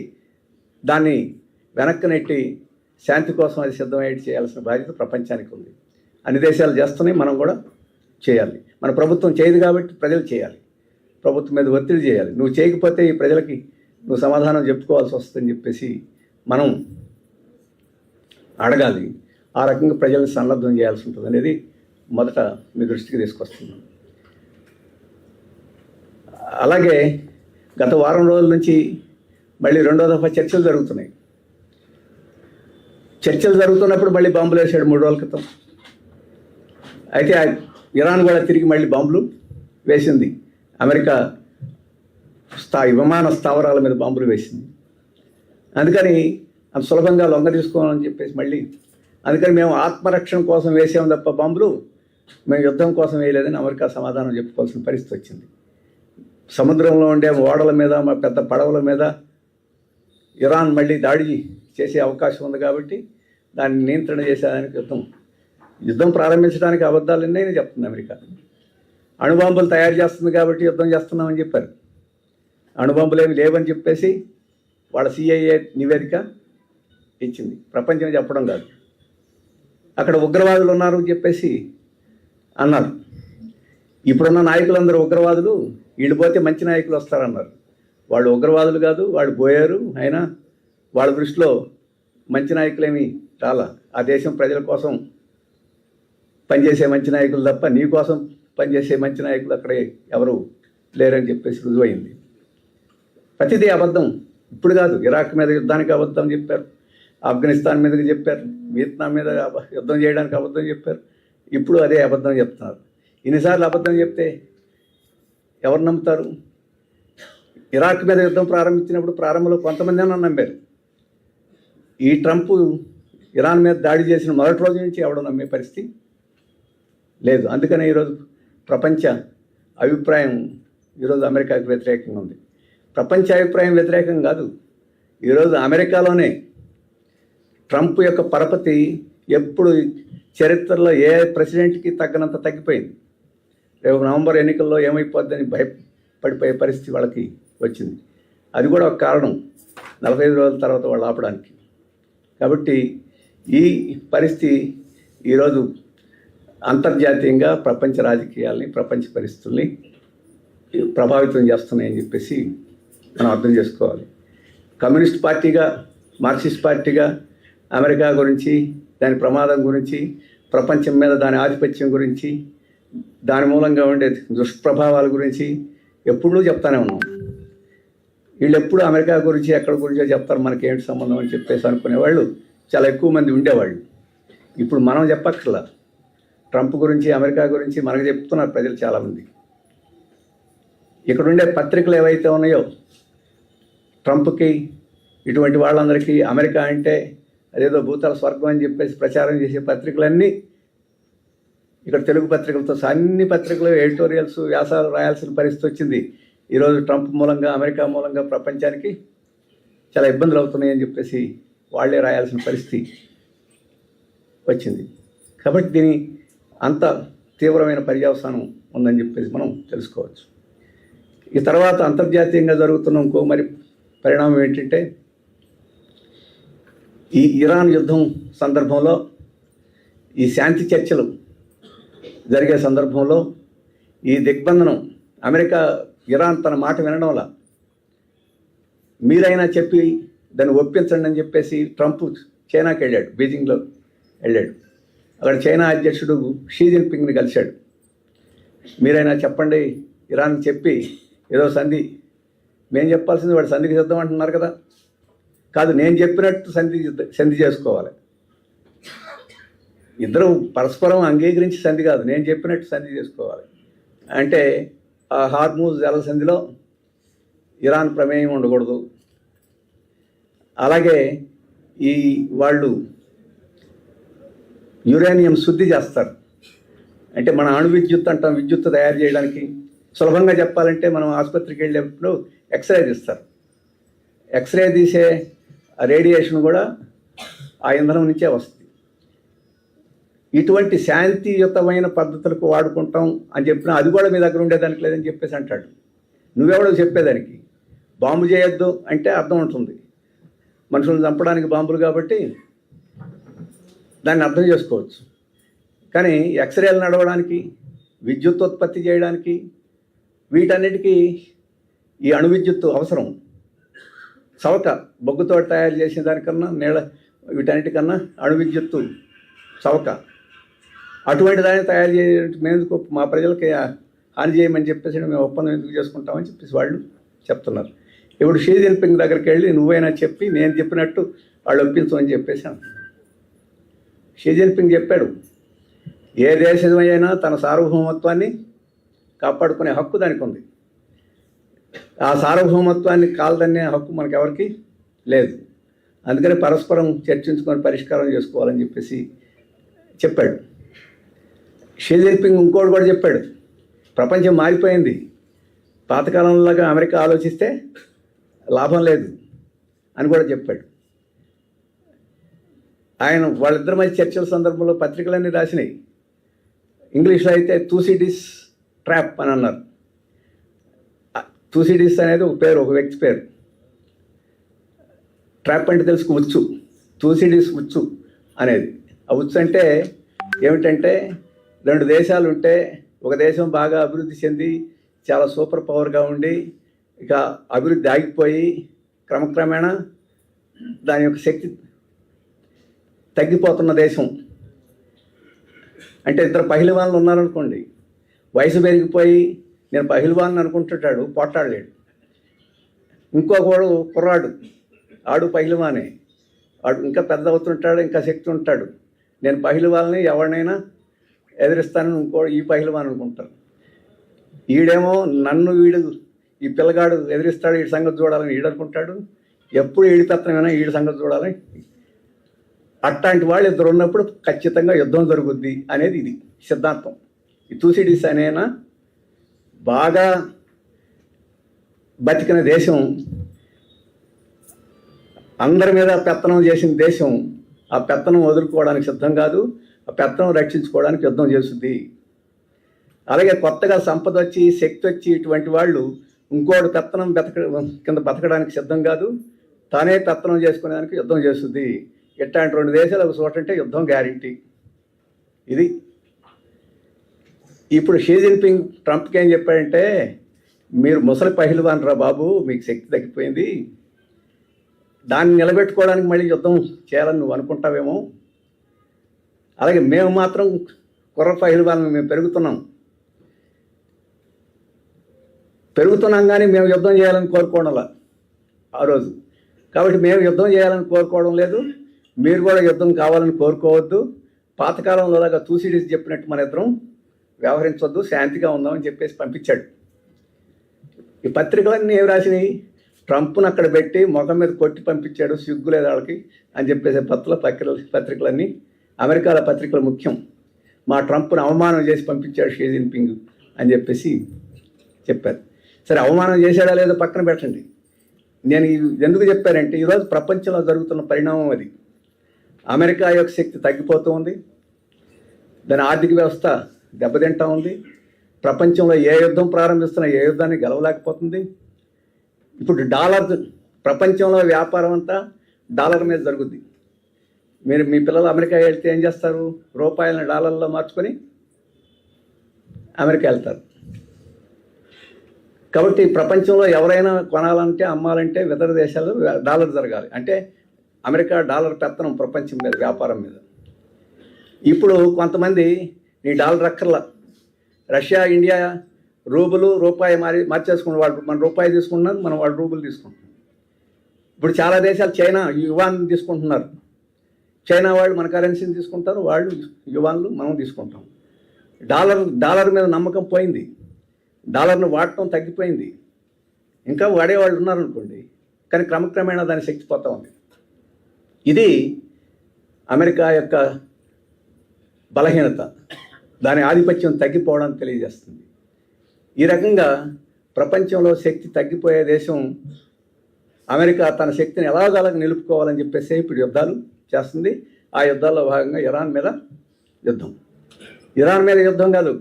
దాన్ని వెనక్కి నెట్టి శాంతి కోసం అది సిద్ధమయ్యేటి చేయాల్సిన బాధ్యత ప్రపంచానికి ఉంది. అన్ని దేశాలు చేస్తున్నాయి, మనం కూడా చేయాలి. మన ప్రభుత్వం చేయదు కాబట్టి ప్రజలు చేయాలి, ప్రభుత్వం మీద ఒత్తిడి చేయాలి. నువ్వు చేయకపోతే ఈ ప్రజలకి నువ్వు సమాధానం చెప్పుకోవాల్సి వస్తుందని చెప్పేసి మనం అడగాలి. ఆ రకంగా ప్రజల్ని సన్నద్ధం చేయాల్సి ఉంటుంది అనేది మొదట మీ దృష్టికి తీసుకొస్తున్నాను. అలాగే గత వారం రోజుల నుంచి మళ్ళీ రెండో దఫా చర్చలు జరుగుతున్నాయి. చర్చలు జరుగుతున్నప్పుడు మళ్ళీ బాంబులు వేసాడు 3 రోజుల క్రితం. అయితే ఇరాన్ కూడా తిరిగి మళ్ళీ బాంబులు వేసింది. అమెరికా విమాన స్థావరాల మీద బాంబులు వేసింది. అందుకని అంత సులభంగా లొంగ తీసుకోవాలని చెప్పేసి మళ్ళీ అందుకని మేము ఆత్మరక్షణ కోసం వేసాము తప్ప బాంబులు మేము యుద్ధం కోసం వేయలేదని అమెరికా సమాధానం చెప్పుకోవాల్సిన పరిస్థితి వచ్చింది. సముద్రంలో ఉండే ఓడల మీద మా పెద్ద పడవల మీద ఇరాన్ మళ్ళీ దాడి చేసే అవకాశం ఉంది కాబట్టి దాన్ని నియంత్రణ చేసేదానికి యుద్ధం ప్రారంభించడానికి అబద్ధాలు నేను చెప్తుంది అమెరికా. అణుబాంబులు తయారు చేస్తుంది కాబట్టి యుద్ధం చేస్తున్నామని చెప్పారు. అణుబాంబులు ఏమి లేవని చెప్పేసి వాళ్ళ CIA నివేదిక ఇచ్చింది, ప్రపంచం చెప్పడం కాదు. అక్కడ ఉగ్రవాదులు ఉన్నారు అని చెప్పేసి అన్నారు. ఇప్పుడున్న నాయకులందరూ ఉగ్రవాదులు, వీళ్ళు పోతే మంచి నాయకులు వస్తారన్నారు. వాళ్ళు ఉగ్రవాదులు కాదు, వాళ్ళు పోయారు. అయినా వాళ్ళ దృష్టిలో మంచి నాయకులేమి చాలా. ఆ దేశం ప్రజల కోసం పనిచేసే మంచి నాయకులు తప్ప నీ కోసం పనిచేసే మంచి నాయకులు అక్కడ ఎవరు లేరని చెప్పేసి రుజువైంది. ప్రతిదీ అబద్ధం. ఇప్పుడు కాదు, ఇరాక్ మీద యుద్ధానికి అబద్ధం చెప్పారు, ఆఫ్ఘనిస్తాన్ మీదకి చెప్పారు, వియత్నాం మీద యుద్ధం చేయడానికి అబద్ధం చెప్పారు. ఇప్పుడు అదే అబద్ధం చెప్తున్నారు. ఇన్నిసార్లు అబద్ధం చెప్తే ఎవరు నమ్ముతారు? ఇరాక్ మీద యుద్ధం ప్రారంభించినప్పుడు ప్రారంభంలో కొంతమంది అని నమ్మారు. ఈ ట్రంప్ ఇరాన్ మీద దాడి చేసిన మొదటి రోజు నుంచి ఎవడో నమ్మే పరిస్థితి లేదు. అందుకనే ఈరోజు ప్రపంచ అభిప్రాయం ఈరోజు అమెరికాకు వ్యతిరేకంగా ఉంది. ప్రపంచ అభిప్రాయం వ్యతిరేకం కాదు, ఈరోజు అమెరికాలోనే ట్రంప్ యొక్క పరపతి ఎప్పుడు చరిత్రలో ఏ ప్రెసిడెంట్కి తగ్గనంత తగ్గిపోయింది. రేపు నవంబర్ ఎన్నికల్లో ఏమైపోద్దని భయపడిపోయే పరిస్థితి వాళ్ళకి వచ్చింది. అది కూడా ఒక కారణం 45 రోజుల తర్వాత వాళ్ళు ఆపడానికి. కాబట్టి ఈ పరిస్థితి ఈరోజు అంతర్జాతీయంగా ప్రపంచ రాజకీయాల్ని, ప్రపంచ పరిస్థితుల్ని ప్రభావితం చేస్తున్నాయని చెప్పేసి మనం అర్థం చేసుకోవాలి. కమ్యూనిస్ట్ పార్టీగా, మార్క్సిస్ట్ పార్టీగా అమెరికా గురించి, దాని ప్రమాదం గురించి, ప్రపంచం మీద దాని ఆధిపత్యం గురించి, దాని మూలంగా ఉండే దుష్ప్రభావాల గురించి ఎప్పుడూ చెప్తానే ఉన్నాం. వీళ్ళు ఎప్పుడు అమెరికా గురించి ఎక్కడ గురించో చెప్తారు, మనకేంటి సంబంధం అని చెప్పేసి అనుకునేవాళ్ళు చాలా ఎక్కువ మంది ఉండేవాళ్ళు. ఇప్పుడు మనం చెప్పక్కర్లా, ట్రంప్ గురించి, అమెరికా గురించి మనకు చెప్తున్నారు ప్రజలు చాలామంది. ఇక్కడ ఉండే పత్రికలు ఏవైతే ఉన్నాయో ట్రంప్కి, ఇటువంటి వాళ్ళందరికీ అమెరికా అంటే అదేదో భూతల స్వర్గం అని చెప్పేసి ప్రచారం చేసే పత్రికలన్నీ, ఇక్కడ తెలుగు పత్రికలతో అన్ని పత్రికలు ఎడిటోరియల్స్, వ్యాసాలు రాయాల్సిన పరిస్థితి వచ్చింది. ఈరోజు ట్రంప్ మూలంగా, అమెరికా మూలంగా ప్రపంచానికి చాలా ఇబ్బందులు అవుతున్నాయని చెప్పేసి వాళ్ళే రాయాల్సిన పరిస్థితి వచ్చింది. కాబట్టి దీని అంత తీవ్రమైన పర్యవసానం ఉందని చెప్పేసి మనం తెలుసుకోవచ్చు. ఈ తర్వాత అంతర్జాతీయంగా జరుగుతున్న ఇంకో మరి పరిణామం ఏంటంటే, ఈ ఇరాన్ యుద్ధం సందర్భంలో, ఈ శాంతి చర్చలు జరిగే సందర్భంలో ఈ దిగ్బంధనం అమెరికా, ఇరాన్ తన మాట వినడంలా మీరైనా చెప్పి దాన్ని ఒప్పించండి అని చెప్పేసి ట్రంప్ చైనాకి వెళ్ళాడు, బీజింగ్లో వెళ్ళాడు. అక్కడ చైనా అధ్యక్షుడు షీ జిన్పింగ్ని కలిశాడు. మీరైనా చెప్పండి, ఇరాన్ చెప్పి ఏదో సంధి, మేము చెప్పాల్సింది వాడు సంధికి సిద్ధం అంటున్నారు కదా, కాదు నేను చెప్పినట్టు సంధి చేసుకోవాలి. ఇద్దరు పరస్పరం అంగీకరించి సంధి కాదు, నేను చెప్పినట్టు సంధి చేసుకోవాలి. అంటే ఆ హార్మూజ్ జలసంధిలో ఇరాన్ ప్రమేయం ఉండకూడదు. అలాగే ఈ వాళ్ళు యురేనియం శుద్ధి చేస్తారు. అంటే మన అణు విద్యుత్ అంటాం, విద్యుత్ తయారు చేయడానికి సులభంగా చెప్పాలంటే మనం ఆసుపత్రికి వెళ్ళేప్పుడు ఎక్స్రే తీస్తారు. ఎక్స్రే తీసే రేడియేషన్ కూడా ఆ ఇంధనం నుంచే వస్తుంది. ఇటువంటి శాంతియుతమైన పద్ధతులకు వాడుకుంటాం అని చెప్పినా అది కూడా మీ దగ్గర ఉండేదానికి లేదని చెప్పేసి అంటాడు. నువ్వెవడో చెప్పేదానికి? బాంబు చేయొద్దు అంటే అర్థం ఉంటుంది, మనుషులను చంపడానికి బాంబులు కాబట్టి దాన్ని అర్థం చేసుకోవచ్చు. కానీ ఎక్స్రేలు నడవడానికి, విద్యుత్ ఉత్పత్తి చేయడానికి, వీటన్నిటికీ ఈ అణు విద్యుత్తు అవసరం. చవక బొగ్గుతో తయారు చేసిన దానికన్నా వీటన్నిటికన్నా అణు విద్యుత్తు చవక. అటువంటి దాన్ని తయారు మేము మా ప్రజలకి హాని చేయమని చెప్పేసి మేము ఒప్పందం ఎందుకు చేసుకుంటామని చెప్పేసి వాళ్ళు చెప్తున్నారు. ఇప్పుడు షీ జిన్పింగ్ దగ్గరికి వెళ్ళి నువ్వైనా చెప్పి నేను చెప్పినట్టు వాళ్ళు ఒప్పించమని చెప్పేసి షీ జిన్పింగ్ చెప్పాడు, ఏ దేశమైనా తన సార్వభౌమత్వాన్ని కాపాడుకునే హక్కు దానికి ఉంది. ఆ సార్వభౌమత్వాన్ని కాలదన్నే హక్కు మనకెవరికి లేదు. అందుకని పరస్పరం చర్చించుకొని పరిష్కారం చేసుకోవాలని చెప్పేసి చెప్పాడు. షీ జిన్పింగ్ ఇంకోటి కూడా చెప్పాడు, ప్రపంచం మారిపోయింది, పాతకాలంలాగా అమెరికా ఆలోచిస్తే లాభం లేదు అని కూడా చెప్పాడు. ఆయన వాళ్ళిద్దరి మధ్య చర్చల సందర్భంలో పత్రికలన్నీ రాసినాయి. ఇంగ్లీష్లో అయితే థూసిడిస్ ట్రాప్ అని అన్నారు. థూసిడిస్ అనేది ఒక పేరు, ఒక వ్యక్తి పేరు. ట్రాప్ అంటే తెలుసుకు ఉచ్చు, థూసిడిస్ ఉచ్చు అనేది. ఆ ఉచ్చు అంటే ఏమిటంటే, రెండు దేశాలు ఉంటే ఒక దేశం బాగా అభివృద్ధి చెంది చాలా సూపర్ పవర్గా ఉండి ఇక అభివృద్ధి ఆగిపోయి క్రమక్రమేణా దాని యొక్క శక్తి తగ్గిపోతున్న దేశం. అంటే ఇద్దరు పహిల్వాన్లు ఉన్నారనుకోండి, వయసు పెరిగిపోయి నేను పహిల్వాన్ అనుకుంటుంటాడు, పోట్లాడలేడు. ఇంకొకడు కుర్రాడు, ఆడు పహిల్వానే, వాడు ఇంకా పెద్ద అవుతుంటాడు, ఇంకా శక్తి ఉంటాడు, నేను పహిల్వాన్ని ఎవరినైనా ఎదిరిస్తానని ఇంకో ఈ పహిల్వాన్ అనుకుంటారు. ఈడేమో వీడు ఈ పిల్లగాడు ఎదిరిస్తాడు, వీడి సంగతి చూడాలని ఈడు అనుకుంటాడు. ఎప్పుడు ఈడి పెత్తనమైనా ఈడి సంగతి చూడాలని. అట్లాంటి వాళ్ళు ఇద్దరు ఉన్నప్పుడు ఖచ్చితంగా యుద్ధం జరుగుద్ది అనేది ఇది సిద్ధాంతం. ఈ థూసిడిస్ అనేనా బాగా బతికిన దేశం, అందరి మీద పెత్తనం చేసిన దేశం ఆ పెత్తనం వదులుకోవడానికి సిద్ధం కాదు, ఆ పెత్తనం రక్షించుకోవడానికి యుద్ధం చేస్తుంది. అలాగే కొత్తగా సంపద వచ్చి శక్తి వచ్చి ఇటువంటి వాళ్ళు ఇంకోటి పెత్తనం కింద బతకడానికి సిద్ధం కాదు, తానే పెత్తనం చేసుకునేదానికి యుద్ధం చేస్తుంది. ఇట్లాంటి రెండు దేశాలు ఒక చోట అంటే యుద్ధం గ్యారంటీ. ఇది ఇప్పుడు షీ జిన్పింగ్ ట్రంప్కి ఏం చెప్పాడంటే, మీరు ముసలి పహిల్వాన్ రా బాబు, మీకు శక్తి తగ్గిపోయింది, దాన్ని నిలబెట్టుకోవడానికి మళ్ళీ యుద్ధం చేయాలని నువ్వు అనుకుంటావేమో, అలాగే మేము మాత్రం కుర్ర పహిల్వాన్ మేము పెరుగుతున్నాం కానీ మేము యుద్ధం చేయాలని కోరుకోవడంలా ఆ రోజు. కాబట్టి మేము యుద్ధం చేయాలని కోరుకోవడం లేదు, మీరు కూడా యుద్ధం కావాలని కోరుకోవద్దు, పాతకాలంలో లాగా థూసిడిస్ చెప్పినట్టు మన ఇద్దరం వ్యవహరించవద్దు, శాంతిగా ఉందామని చెప్పేసి పంపించాడు. ఈ పత్రికలన్నీ ఏమి రాసినాయి, ట్రంప్ను అక్కడ పెట్టి ముఖం మీద కొట్టి పంపించాడు, సిగ్గులేదు వాళ్ళకి అని చెప్పేసి పత్రికలన్నీ అమెరికాల పత్రికలు ముఖ్యం. మా ట్రంప్ను అవమానం చేసి పంపించాడు షీ జిన్పింగ్ అని చెప్పేసి చెప్పారు. సరే, అవమానం చేశాడా లేదో పక్కన పెట్టండి. నేను ఎందుకు చెప్పానంటే, ఈరోజు ప్రపంచంలో జరుగుతున్న పరిణామం అది. అమెరికా యొక్క శక్తి తగ్గిపోతూ ఉంది, దాని ఆర్థిక వ్యవస్థ దెబ్బతింటా ఉంది. ప్రపంచంలో ఏ యుద్ధం ప్రారంభిస్తున్నా ఏ యుద్ధాన్ని గెలవలేకపోతుంది. ఇప్పుడు ప్రపంచంలో వ్యాపారం అంతా డాలర్ మీద జరుగుద్ది. మీరు మీ పిల్లలు అమెరికా వెళ్తే ఏం చేస్తారు, రూపాయలను డాలర్లో మార్చుకొని అమెరికా వెళ్తారు. కాబట్టి ప్రపంచంలో ఎవరైనా కొనాలంటే అమ్మాలంటే ఇతర దేశాలు డాలర్ జరగాలి. అంటే అమెరికా డాలర్ పెత్తనం ప్రపంచం మీద, వ్యాపారం మీద. ఇప్పుడు కొంతమంది నీ డాలర్ అక్కర్లా, రష్యా ఇండియా రూబులు రూపాయి మార్చేసుకున్న వాళ్ళు, మన రూపాయి తీసుకుంటున్నారు, మనం వాళ్ళు రూబులు తీసుకుంటున్నాం. ఇప్పుడు చాలా దేశాలు చైనా యువాన్ తీసుకుంటున్నారు, చైనా వాళ్ళు మన కరెన్సీని తీసుకుంటారు, వాళ్ళు యువాన్లు మనం తీసుకుంటాం. డాలర్ మీద నమ్మకం పోయింది, డాలర్ను వాడటం తగ్గిపోయింది. ఇంకా వాడేవాళ్ళు ఉన్నారనుకోండి, కానీ క్రమక్రమేణా దాని శక్తి పోతా ఉంది. ఇది అమెరికా యొక్క బలహీనత, దాని ఆధిపత్యం తగ్గిపోవడానికి తెలియజేస్తుంది. ఈ రకంగా ప్రపంచంలో శక్తి తగ్గిపోయే దేశం అమెరికా తన శక్తిని ఎలాగోలాగా నిలుపుకోవాలని చెప్పేసి ఇప్పుడు యుద్ధాలు చేస్తుంది. ఆ యుద్ధాల్లో భాగంగా ఇరాన్ మీద యుద్ధం కాదు,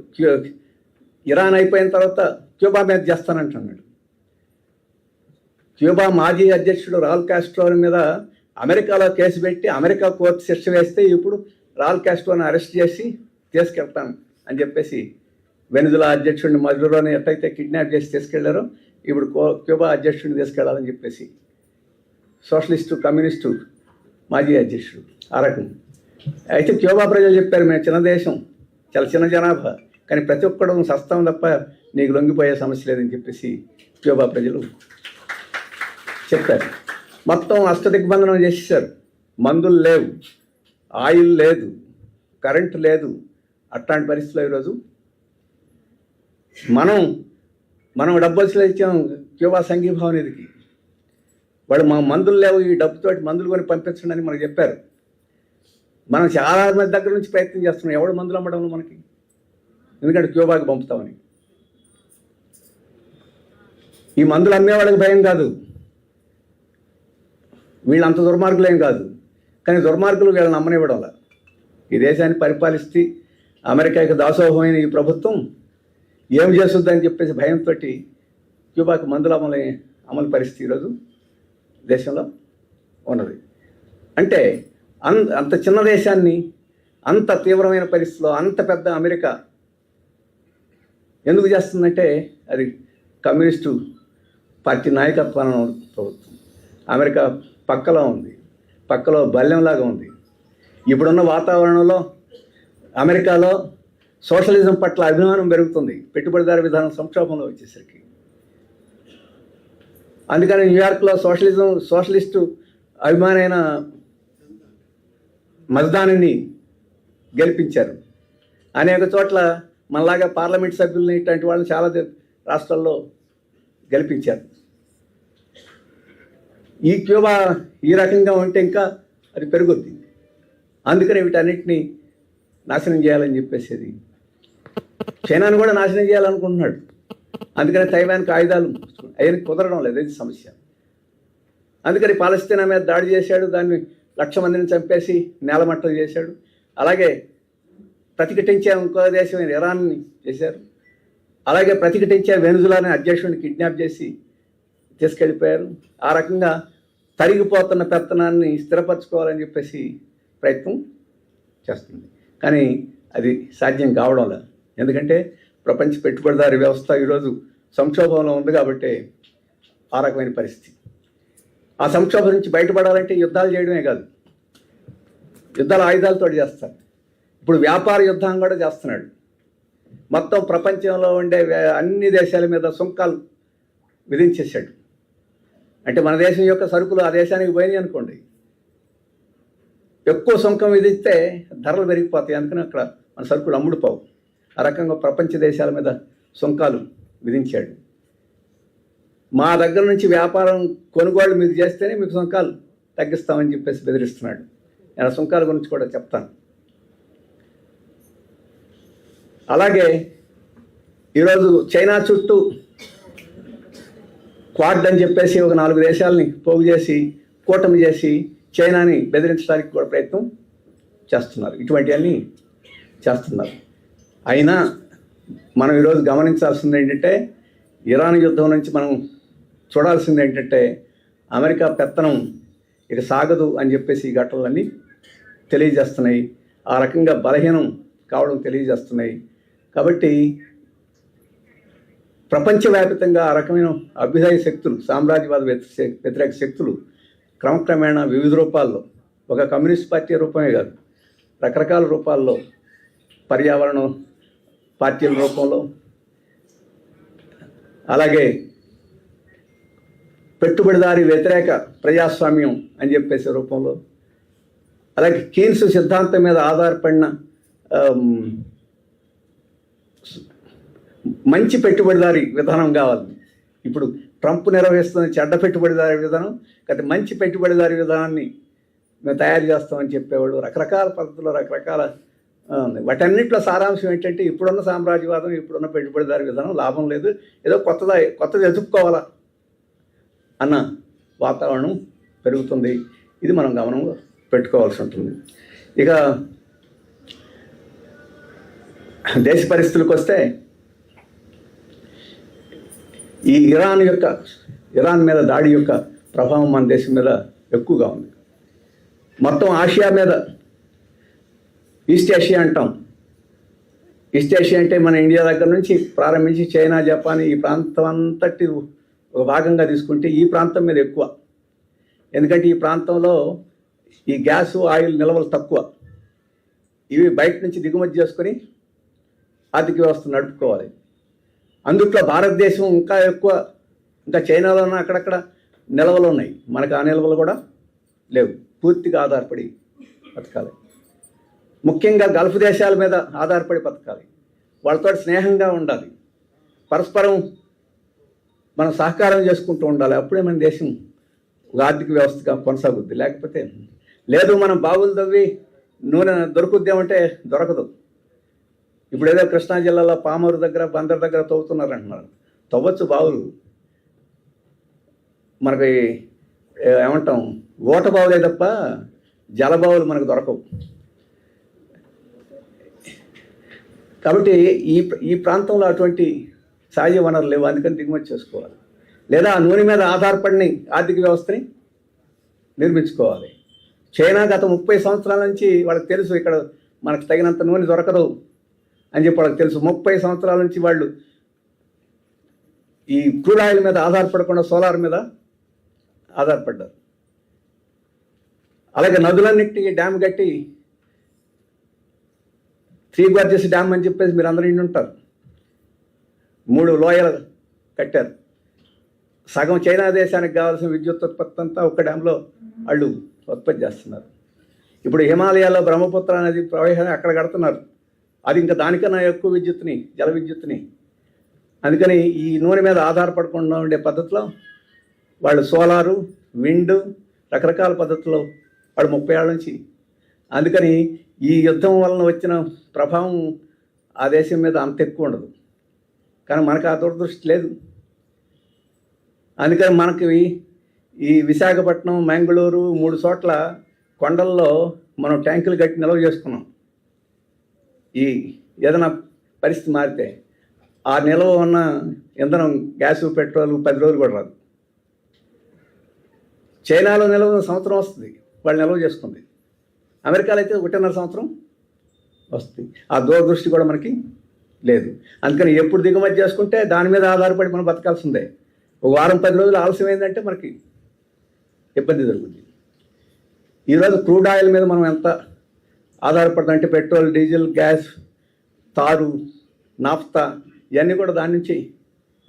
ఇరాన్ అయిపోయిన తర్వాత క్యూబా మీద చేస్తానంటున్నాడు. క్యూబా మాజీ అధ్యక్షుడు రాల్ కాస్ట్రో మీద అమెరికాలో కేసు పెట్టి అమెరికా కోర్టు శిక్ష వేస్తే ఇప్పుడు రాల్ కాస్ట్రోని అరెస్ట్ చేసి తీసుకెళ్తాను అని చెప్పేసి వెనిజులా అధ్యక్షుడిని మధురలోని ఎట్టయితే కిడ్నాప్ చేసి తీసుకెళ్లారో ఇప్పుడు క్యూబా అధ్యక్షుడిని తీసుకెళ్లాలని చెప్పేసి సోషలిస్టు కమ్యూనిస్టు మాజీ అధ్యక్షుడు ఆ రకం. అయితే క్యూబా ప్రజలు చెప్పారు, మేము చిన్న దేశం, చాలా చిన్న జనాభా, కానీ ప్రతి ఒక్కడు సస్తాం తప్ప నీకు లొంగిపోయే సమస్య లేదని చెప్పేసి క్యూబా ప్రజలు చెప్పారు. మొత్తం అష్టదిగ్బంధనం చేసేసారు. మందులు లేవు, ఆయిల్ లేదు, కరెంటు లేదు. అట్లాంటి పరిస్థితుల్లో ఈరోజు మనం డబ్బులు ఇచ్చాం క్యూబా సంఘీభావ నిధికి. వాళ్ళు మా మందులు లేవు, ఈ డబ్బుతోటి మందులు కొని పంపించండి అని మనకు చెప్పారు. మనం చాలా మంది దగ్గర నుంచి ప్రయత్నం చేస్తున్నాం, ఎవడు మందులు అమ్మడంలో మనకి, ఎందుకంటే క్యూబాకి పంపుతామని. ఈ మందులు అమ్మే వాళ్ళకి భయం కాదు, వీళ్ళు అంత దుర్మార్గులేం కాదు, కానీ దుర్మార్గులు వీళ్ళని అమ్మనివ్వడం వల్ల ఈ దేశాన్ని పరిపాలిస్తే అమెరికాకి దాసోహమైన ఈ ప్రభుత్వం ఏం చేస్తుందని చెప్పేసి భయంతో క్యూబాకి మందులు అమలు పరిస్థితి ఈరోజు దేశంలో ఉన్నది. అంటే అంత చిన్న దేశాన్ని అంత తీవ్రమైన పరిస్థితిలో అంత పెద్ద అమెరికా ఎందుకు చేస్తుందంటే అది కమ్యూనిస్టు పార్టీ నాయకత్వాన్ని ప్రభుత్వం. అమెరికా పక్కలో ఉంది, పక్కలో బల్యంలాగా ఉంది. ఇప్పుడున్న వాతావరణంలో అమెరికాలో సోషలిజం పట్ల అభిమానం పెరుగుతుంది, పెట్టుబడిదారు విధానం సంక్షోభంలో వచ్చేసరికి. అందుకని న్యూయార్క్లో సోషలిస్టు అభిమానైన మజ్దానిని గెలిపించారు. అనేక చోట్ల మనలాగా పార్లమెంట్ సభ్యుల్ని ఇట్లాంటి వాళ్ళని చాలా రాష్ట్రాల్లో గెలిపించారు. ఈ క్యూబా ఈ రకంగా ఉంటే ఇంకా అది పెరుగుద్ది. అందుకని వీటన్నిటిని నాశనం చేయాలని చెప్పేసేది. చైనాను కూడా నాశనం చేయాలనుకుంటున్నాడు. అందుకని తైవాన్కి ఆయుధాలు అవన్నీ కుదరడం లేదు, ఇది సమస్య. అందుకని పాలస్తీనా మీద దాడి చేశాడు, దాన్ని 1,00,000 మందిని చంపేసి నేలమట్టం చేశాడు. అలాగే ప్రతిఘటించే ఇంకో దేశమైన ఇరాన్ని చేశారు. అలాగే ప్రతిఘటించే వెనిజులాని అధ్యక్షుడిని కిడ్నాప్ చేసి తీసుకెళ్ళిపోయారు. ఆ రకంగా తరిగిపోతున్న పెత్తనాన్ని స్థిరపరచుకోవాలని చెప్పేసి ప్రయత్నం చేస్తుంది. కానీ అది సాధ్యం కావడం లేదు. ఎందుకంటే ప్రపంచ పెట్టుబడిదారీ వ్యవస్థ ఈరోజు సంక్షోభంలో ఉంది కాబట్టి ఆ రకమైన పరిస్థితి. ఆ సంక్షోభం నుంచి బయటపడాలంటే యుద్ధాలు చేయడమే కాదు, యుద్ధాలు ఆయుధాలతో చేస్తారు. ఇప్పుడు వ్యాపార యుద్ధం కూడా చేస్తున్నాడు. మొత్తం ప్రపంచంలో ఉండే అన్ని దేశాల మీద సుంకాలు విధించేశాడు. అంటే మన దేశం యొక్క సరుకులు ఆ దేశానికి పోయినాయి అనుకోండి, ఎక్కువ సుంకం విధిస్తే ధరలు పెరిగిపోతాయి. అందుకని అక్కడ మన సరుకులు అమ్ముడుపోవు. ఆ రకంగా ప్రపంచ దేశాల మీద సుంకాలు విధించాడు. మా దగ్గర నుంచి వ్యాపారం కొనుగోళ్ళు మీరు చేస్తేనే మీకు సుంకాలు తగ్గిస్తామని చెప్పేసి బెదిరిస్తున్నాడు. నేను ఆ సుంకాల గురించి కూడా చెప్తాను. అలాగే ఈరోజు చైనా చుట్టూ క్వాడ్ అని చెప్పేసి ఒక 4 దేశాలని పోగు చేసి కూటమి చేసి చైనాని బెదిరించడానికి కూడా ప్రయత్నం చేస్తున్నారు. ఇటువంటివన్నీ చేస్తున్నారు. అయినా మనం ఈరోజు గమనించాల్సింది ఏంటంటే, ఇరాన్ యుద్ధం నుంచి మనం చూడాల్సింది ఏంటంటే, అమెరికా పెత్తనం ఇక సాగదు అని చెప్పేసి ఈ ఘటనలన్నీ తెలియజేస్తున్నాయి. ఆ రకంగా బలహీనం కావడం తెలియజేస్తున్నాయి. కాబట్టి ప్రపంచవ్యాప్తంగా ఆ రకమైన అభ్యుదయ శక్తులు, సామ్రాజ్యవాద వ్యతిరేక శక్తులు క్రమక్రమేణా వివిధ రూపాల్లో, ఒక కమ్యూనిస్ట్ పార్టీ రూపమే కాదు, రకరకాల రూపాల్లో, పర్యావరణం పార్టీల రూపంలో, అలాగే పెట్టుబడిదారీ వ్యతిరేక ప్రజాస్వామ్యం అని చెప్పేసే రూపంలో, అలాగే కీన్స్ సిద్ధాంతం మీద ఆధారపడిన మంచి పెట్టుబడిదారీ విధానం కావాలి. ఇప్పుడు ట్రంప్ నిర్వహిస్తున్న చెడ్డ పెట్టుబడిదారీ విధానం, కాబట్టి మంచి పెట్టుబడిదారీ విధానాన్ని మేము తయారు చేస్తామని చెప్పేవాడు. రకరకాల పద్ధతుల్లో రకరకాల వాటన్నింటిలో సారాంశం ఏంటంటే, ఇప్పుడున్న సామ్రాజ్యవాదం, ఇప్పుడున్న పెట్టుబడిదారీ విధానం లాభం లేదు, ఏదో కొత్తది ఎదుర్కోవాలా అన్న వాతావరణం పెరుగుతుంది. ఇది మనం గమనంలో పెట్టుకోవాల్సి ఉంటుంది. ఇక దేశ పరిస్థితులకు వస్తే, ఈ ఇరాన్ మీద దాడి యొక్క ప్రభావం మన దేశం మీద ఎక్కువగా ఉంది. మొత్తం ఆసియా మీద, ఈస్ట్ ఏషియా అంటాం, ఈస్ట్ ఏషియా అంటే మన ఇండియా దగ్గర నుంచి ప్రారంభించి చైనా, జపాన్ ఈ ప్రాంతం అంతటి ఒక భాగంగా తీసుకుంటే ఈ ప్రాంతం మీద ఎక్కువ. ఎందుకంటే ఈ ప్రాంతంలో ఈ గ్యాసు, ఆయిల్ నిల్వలు తక్కువ. ఇవి బయట నుంచి దిగుమతి చేసుకొని ఆర్థిక వ్యవస్థ నడుపుకోవాలి. అందుట్లో భారతదేశం ఇంకా ఎక్కువ, ఇంకా చైనాలోనే అక్కడక్కడ నిల్వలు ఉన్నాయి. మనకు ఆ నిల్వలు కూడా లేవు. పూర్తిగా ఆధారపడి బతకాలి. ముఖ్యంగా గల్ఫ్ దేశాల మీద ఆధారపడి బతకాలి. వాళ్ళతో స్నేహంగా ఉండాలి. పరస్పరం మనం సహకారం చేసుకుంటూ ఉండాలి. అప్పుడే మన దేశం ఒక ఆర్థిక వ్యవస్థగా కొనసాగుద్ది. లేకపోతే లేదు, మనం బావులు తవ్వి నూనె దొరుకుద్దామంటే దొరకదు. ఇప్పుడు ఏదో కృష్ణా జిల్లాలో పామూరు దగ్గర, బందర్ దగ్గర తవ్వుతున్నారు అంటున్నారు. తవ్వచ్చు బావులు, మనకి ఏమంటాం ఓట బావులే తప్ప జలబావులు మనకు దొరకవు. కాబట్టి ఈ ప్రాంతంలో అటువంటి సహజ వనరులు లేవు. అందుకని దిగుమతి చేసుకోవాలి. లేదా ఆ నూనె మీద ఆధారపడిన ఆర్థిక వ్యవస్థని నిర్మించుకోవాలి. చైనా గత 30 సంవత్సరాల నుంచి వాళ్ళకి తెలుసు ఇక్కడ మనకు తగినంత నూనె దొరకదు అని చెప్పి వాళ్ళకి తెలుసు. 30 సంవత్సరాల నుంచి వాళ్ళు ఈ క్రూడ్ ఆయిల్ మీద ఆధారపడకుండా సోలార్ మీద ఆధారపడ్డారు. అలాగే నదులన్నిటికీ డ్యామ్ కట్టి 3 గోర్జెస్ డ్యామ్ అని చెప్పేసి మీరు అందరూ ఇండి ఉంటారు. 3 లోయలు కట్టారు. సగం చైనా దేశానికి కావాల్సిన విద్యుత్ ఉత్పత్తి అంతా ఒక్క డ్యాంలో వాళ్ళు ఉత్పత్తి చేస్తున్నారు. ఇప్పుడు హిమాలయాల్లో బ్రహ్మపుత్ర నది ప్రవాహాన్ని అక్కడ కడుతున్నారు. అది ఇంకా దానికన్నా ఎక్కువ విద్యుత్ని, జల విద్యుత్ని. అందుకని ఈ నూనె మీద ఆధారపడకుండా ఉండే పద్ధతిలో వాళ్ళు సోలారు, విండ్, రకరకాల పద్ధతుల్లో వాళ్ళు 30 ఏళ్ళ నుంచి. అందుకని ఈ యుద్ధం వలన వచ్చిన ప్రభావం ఆ దేశం మీద అంత ఎక్కువ ఉండదు. కానీ మనకు ఆ దురదృష్టి లేదు. అందుకని మనకి ఈ విశాఖపట్నం, మ్యాంగళూరు 3 చోట్ల కొండల్లో మనం ట్యాంకులు కట్టి నిల్వ చేసుకున్నాం. ఈ ఏదైనా పరిస్థితి మారితే ఆ నిల్వ ఉన్న ఇంధనం, గ్యాసు, పెట్రోల్ 10 రోజులు కూడా రాదు. చైనాలో నిల్వ సంవత్సరం వస్తుంది, వాళ్ళు నిల్వ చేసుకుంది. అమెరికాలో అయితే 1.5 సంవత్సరం వస్తుంది. ఆ దూరదృష్టి కూడా మనకి లేదు. అందుకని ఎప్పుడు దిగుమతి చేసుకుంటే దాని మీద ఆధారపడి మనం బతకాల్సిందే. ఒక వారం 10 రోజులు ఆలస్యమైందంటే మనకి ఇబ్బంది జరుగుతుంది. ఈరోజు క్రూడ్ ఆయిల్ మీద మనం ఎంత ఆధారపడదంటే పెట్రోల్, డీజిల్, గ్యాస్, తారు, నాఫ్తా ఇవన్నీ కూడా దాని నుంచి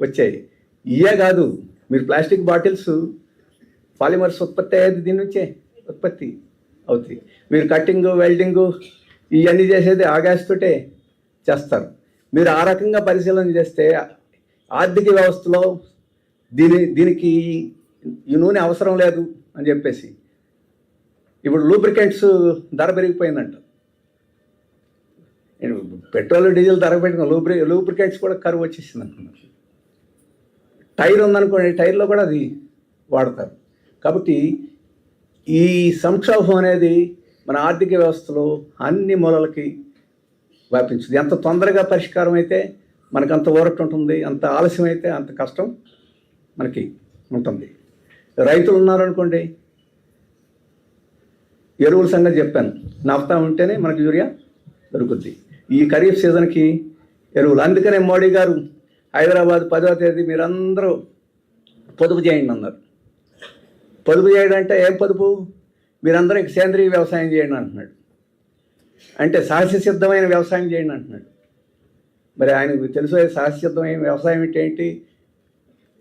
వచ్చాయి. ఇవే కాదు, మీరు ప్లాస్టిక్ బాటిల్స్, పాలిమర్స్ ఉత్పత్తి అయ్యేది దీని నుంచే ఉత్పత్తి అవుతాయి. మీరు కట్టింగు, వెల్డింగు ఇవన్నీ చేసేది ఆ గ్యాస్ తోటే చేస్తారు. మీరు ఆ రకంగా పరిశీలన చేస్తే ఆర్థిక వ్యవస్థలో దీనికి ఈ నూనె అవసరం లేదు అని చెప్పేసి ఇప్పుడు లూబ్రికెంట్స్ ధర పెరిగిపోయిందంట. పెట్రోల్, డీజిల్ ధర పెరిగిన లూబ్రికెంట్స్ కూడా కరువు వచ్చేసింది అనుకున్నారు. టైర్ ఉందనుకోండి, టైర్లో కూడా అది వాడతారు. కాబట్టి ఈ సంక్షోభం అనేది మన ఆర్థిక వ్యవస్థలో అన్ని మూలలకి వ్యాపించింది. ఎంత తొందరగా పరిష్కారం అయితే మనకు అంత ఊరట ఉంటుంది, అంత ఆలస్యం అయితే అంత కష్టం మనకి ఉంటుంది. రైతులు ఉన్నారనుకోండి, ఎరువుల సంగతి చెప్పాను. నాఫ్తా ఉంటేనే మనకు యూరియా దొరుకుద్ది. ఈ ఖరీఫ్ సీజన్కి ఎరువులు. అందుకనే మోడీ గారు హైదరాబాద్ 10వ తేదీ మీరందరూ పొదుపు చేయండి అన్నారు. పొదుపు చేయడం అంటే ఏం పొదుపు? మీరందరూ సేంద్రీయ వ్యవసాయం చేయండి అంటున్నాడు. అంటే సహజసిద్ధమైన వ్యవసాయం చేయండి అంటున్నాడు. మరి ఆయనకు తెలుసు సహజసిద్ధమైన వ్యవసాయం అంటే ఏంటి?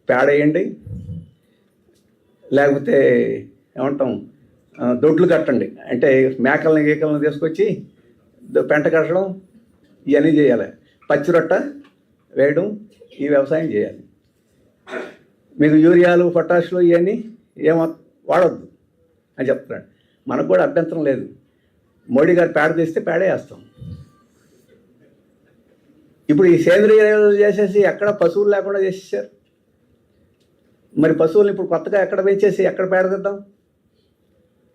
పేడ వేయండి, లేకపోతే ఏమంటాం దొడ్లు కట్టండి. అంటే మేకల్ని గీకలను తీసుకొచ్చి పెంట కట్టడం ఇవన్నీ చేయాలి. పచ్చి రొట్ట వేయడం, ఈ వ్యవసాయం చేయాలి. మీకు యూరియాలు, పొటాషులు ఇవన్నీ ఏమో వాడొద్దు అని చెప్తున్నాడు. మనకు కూడా అభ్యంతరం లేదు. మోడీ గారు పేడ తీస్తే పేడే వేస్తాం. ఇప్పుడు ఈ సేంద్రియ చేసేసి ఎక్కడ పశువులు లేకుండా చేసేసారు. మరి పశువులను ఇప్పుడు కొత్తగా ఎక్కడ పెంచేసి ఎక్కడ పేడ తిద్దాం?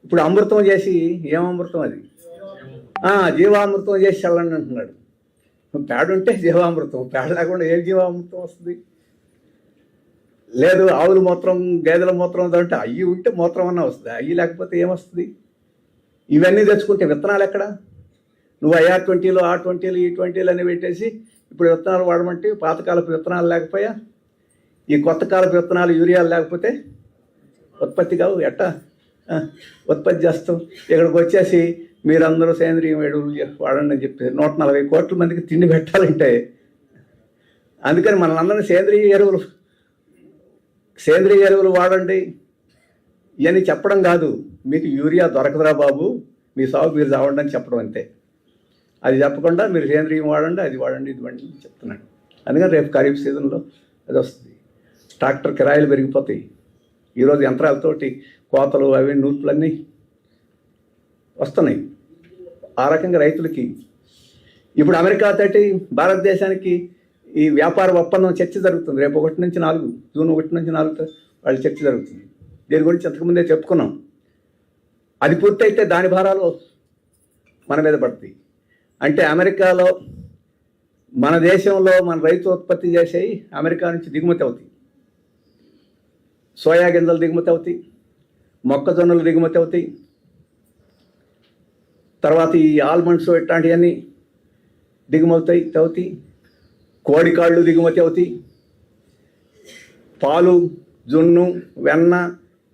ఇప్పుడు అమృతం చేసి, ఏం అమృతం అది? జీవామృతం చేసి చల్లండి అంటున్నాడు. పేడ ఉంటే జీవామృతం, పేడ లేకుండా ఏం జీవామృతం వస్తుంది? లేదు, ఆవుల మూత్రం, గేదెల మూత్రం అంటే అయ్యి ఉంటే మూత్రం అన్నా వస్తుంది, అయ్యి లేకపోతే ఏమొస్తుంది? ఇవన్నీ తెచ్చుకుంటే విత్తనాలు ఎక్కడ? నువ్వు IR-20లో R-20లు E-20లు అని పెట్టేసి ఇప్పుడు విత్తనాలు వాడమంటే పాతకాలపు విత్తనాలు లేకపోయా, ఈ కొత్త కాలపు విత్తనాలు యూరియాలు లేకపోతే ఉత్పత్తి కావు. ఎట్టా ఉత్పత్తి చేస్తాం? ఇక్కడికి వచ్చేసి మీరందరూ సేంద్రియ ఎరువులు వాడండి అని చెప్పి 140 కోట్ల మందికి తిండి పెట్టాలంటే, అందుకని మనందరినీ సేంద్రియ ఎరువులు వాడండి ఇవన్నీ చెప్పడం కాదు. మీకు యూరియా దొరకదురా బాబు, మీ సాగు మీరు చావండి అని చెప్పడం అంతే. అది చెప్పకుండా మీరు సేంద్రియం వాడండి, అది వాడండి, ఇది వాడండి అని చెప్తున్నాడు. అందుకని రేపు ఖరీఫ్ సీజన్లో అది వస్తుంది. ట్రాక్టర్ కిరాయిలు పెరిగిపోతాయి. ఈరోజు యంత్రాలతోటి కోతలు అవి నూర్పులన్నీ వస్తున్నాయి. ఆ రకంగా రైతులకి ఇప్పుడు అమెరికా తోటి భారతదేశానికి ఈ వ్యాపార ఒప్పందం చర్చ జరుగుతుంది. రేపు 1 నుంచి 4 జూన్ 1 నుంచి 4 వాళ్ళ చర్చ జరుగుతుంది. దీని గురించి ఇంతకుముందే చెప్పుకున్నాం. అది పూర్తయితే దాని భారాలు మన మీద పడతాయి. అంటే అమెరికాలో మన దేశంలో మన రైతు ఉత్పత్తి చేసేవి అమెరికా నుంచి దిగుమతి అవుతాయి. సోయా గింజలు దిగుమతి అవుతాయి, మొక్కజొన్నలు దిగుమతి అవుతాయి, తర్వాత ఈ ఆల్మండ్స్ ఇట్లాంటివన్నీ దిగుమతి అవుతాయి, కోడికాళ్ళు దిగుమతి అవుతాయి, పాలు, జున్ను, వెన్న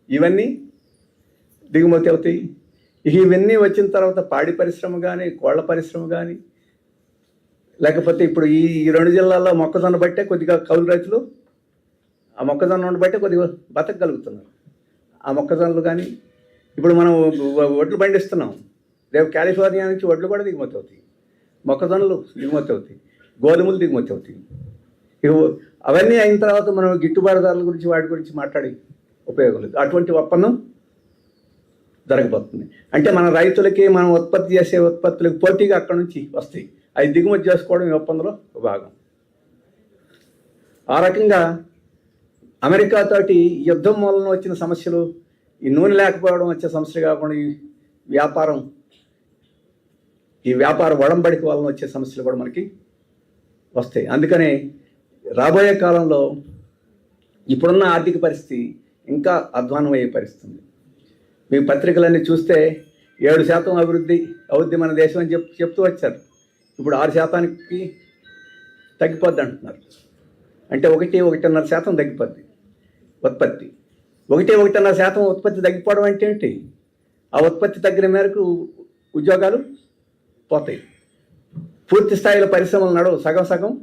ఇవన్నీ దిగుమతి అవుతాయి. ఇవన్నీ వచ్చిన తర్వాత పాడి పరిశ్రమ కానీ, కోళ్ళ పరిశ్రమ కానీ, లేకపోతే ఇప్పుడు ఈ 2 జిల్లాల్లో మొక్కజొన్న బట్టే కొద్దిగా కౌలు రైతులు ఆ మొక్కజొన్న బట్టే కొద్దిగా బతకగలుగుతున్నారు. ఆ మొక్కజొన్నలు కానీ ఇప్పుడు మనం వడ్లు పండిస్తున్నాం. రేపు కాలిఫోర్నియా నుంచి వడ్లు కూడా దిగుమతి అవుతాయి, మొక్కజొన్నలు దిగుమతి అవుతాయి, గోధుమలు దిగుమతి అవుతాయి. ఇక అవన్నీ అయిన తర్వాత మనం గిట్టుబాటు ధరల గురించి వాటి గురించి మాట్లాడి ఉపయోగం లేదు. అటువంటి ఒప్పందం జరగబోతుంది. అంటే మన రైతులకి మనం ఉత్పత్తి చేసే ఉత్పత్తులకు పోటీగా అక్కడ నుంచి వస్తాయి. అవి దిగుమతి చేసుకోవడం ఈ ఒప్పందంలో భాగం. ఆ రకంగా అమెరికాతోటి యుద్ధం మూలన వచ్చిన సమస్యలు, ఈ నూనె లేకపోవడం వచ్చే సమస్యలు కాకుండా ఈ వ్యాపార ఒడంబడిక వలన వచ్చే సమస్యలు కూడా మనకి వస్తాయి. అందుకనే రాబోయే కాలంలో ఇప్పుడున్న ఆర్థిక పరిస్థితి ఇంకా అధ్వానం అయ్యే పరిస్థితి. మీ పత్రికలన్నీ చూస్తే 7% అభివృద్ధి అవుద్ది మన దేశం అని చెప్తూ వచ్చారు. ఇప్పుడు 6%కి తగ్గిపోద్ది అంటున్నారు. అంటే 1-1.5% తగ్గిపోద్ది ఉత్పత్తి. 1-1.5% ఉత్పత్తి తగ్గిపోవడం అంటే ఏంటి? ఆ ఉత్పత్తి తగ్గిన మేరకు ఉద్యోగాలు పోతాయి. పూర్తి స్థాయిలో పరిశ్రమలు నడవు, సగం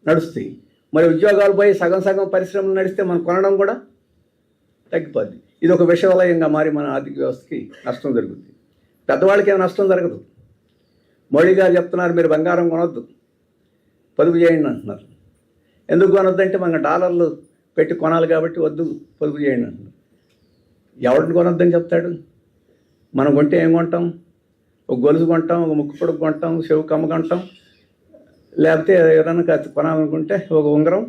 నడుస్తాయి. మరి ఉద్యోగాలు పోయి సగం పరిశ్రమలు నడిస్తే మనం కొనడం కూడా తగ్గిపోద్ది. ఇది ఒక విషవలయంగా మారి మన ఆర్థిక వ్యవస్థకి నష్టం జరుగుతుంది. పెద్దవాళ్ళకి ఏమైనా నష్టం జరగదు. మోడీ గారు చెప్తున్నారు మీరు బంగారం కొనొద్దు, పొదుపు చేయండి అంటున్నారు. ఎందుకు కొనొద్దంటే మన డాలర్లు పెట్టి కొనాలి కాబట్టి వద్దు, పొదుపు చేయండి అంటున్నారు. ఎవరిని కొనొద్దని చెప్తాడు? మనం కొంటే ఏం కొంటాం? ఒక గొలుసు కొంటాం, ఒక ముక్కు పొడుగు కొంటాం, చెవు కమ్మ కొంటాం, లేకపోతే ఏదైనా కొనాలనుకుంటే ఒక ఉంగరం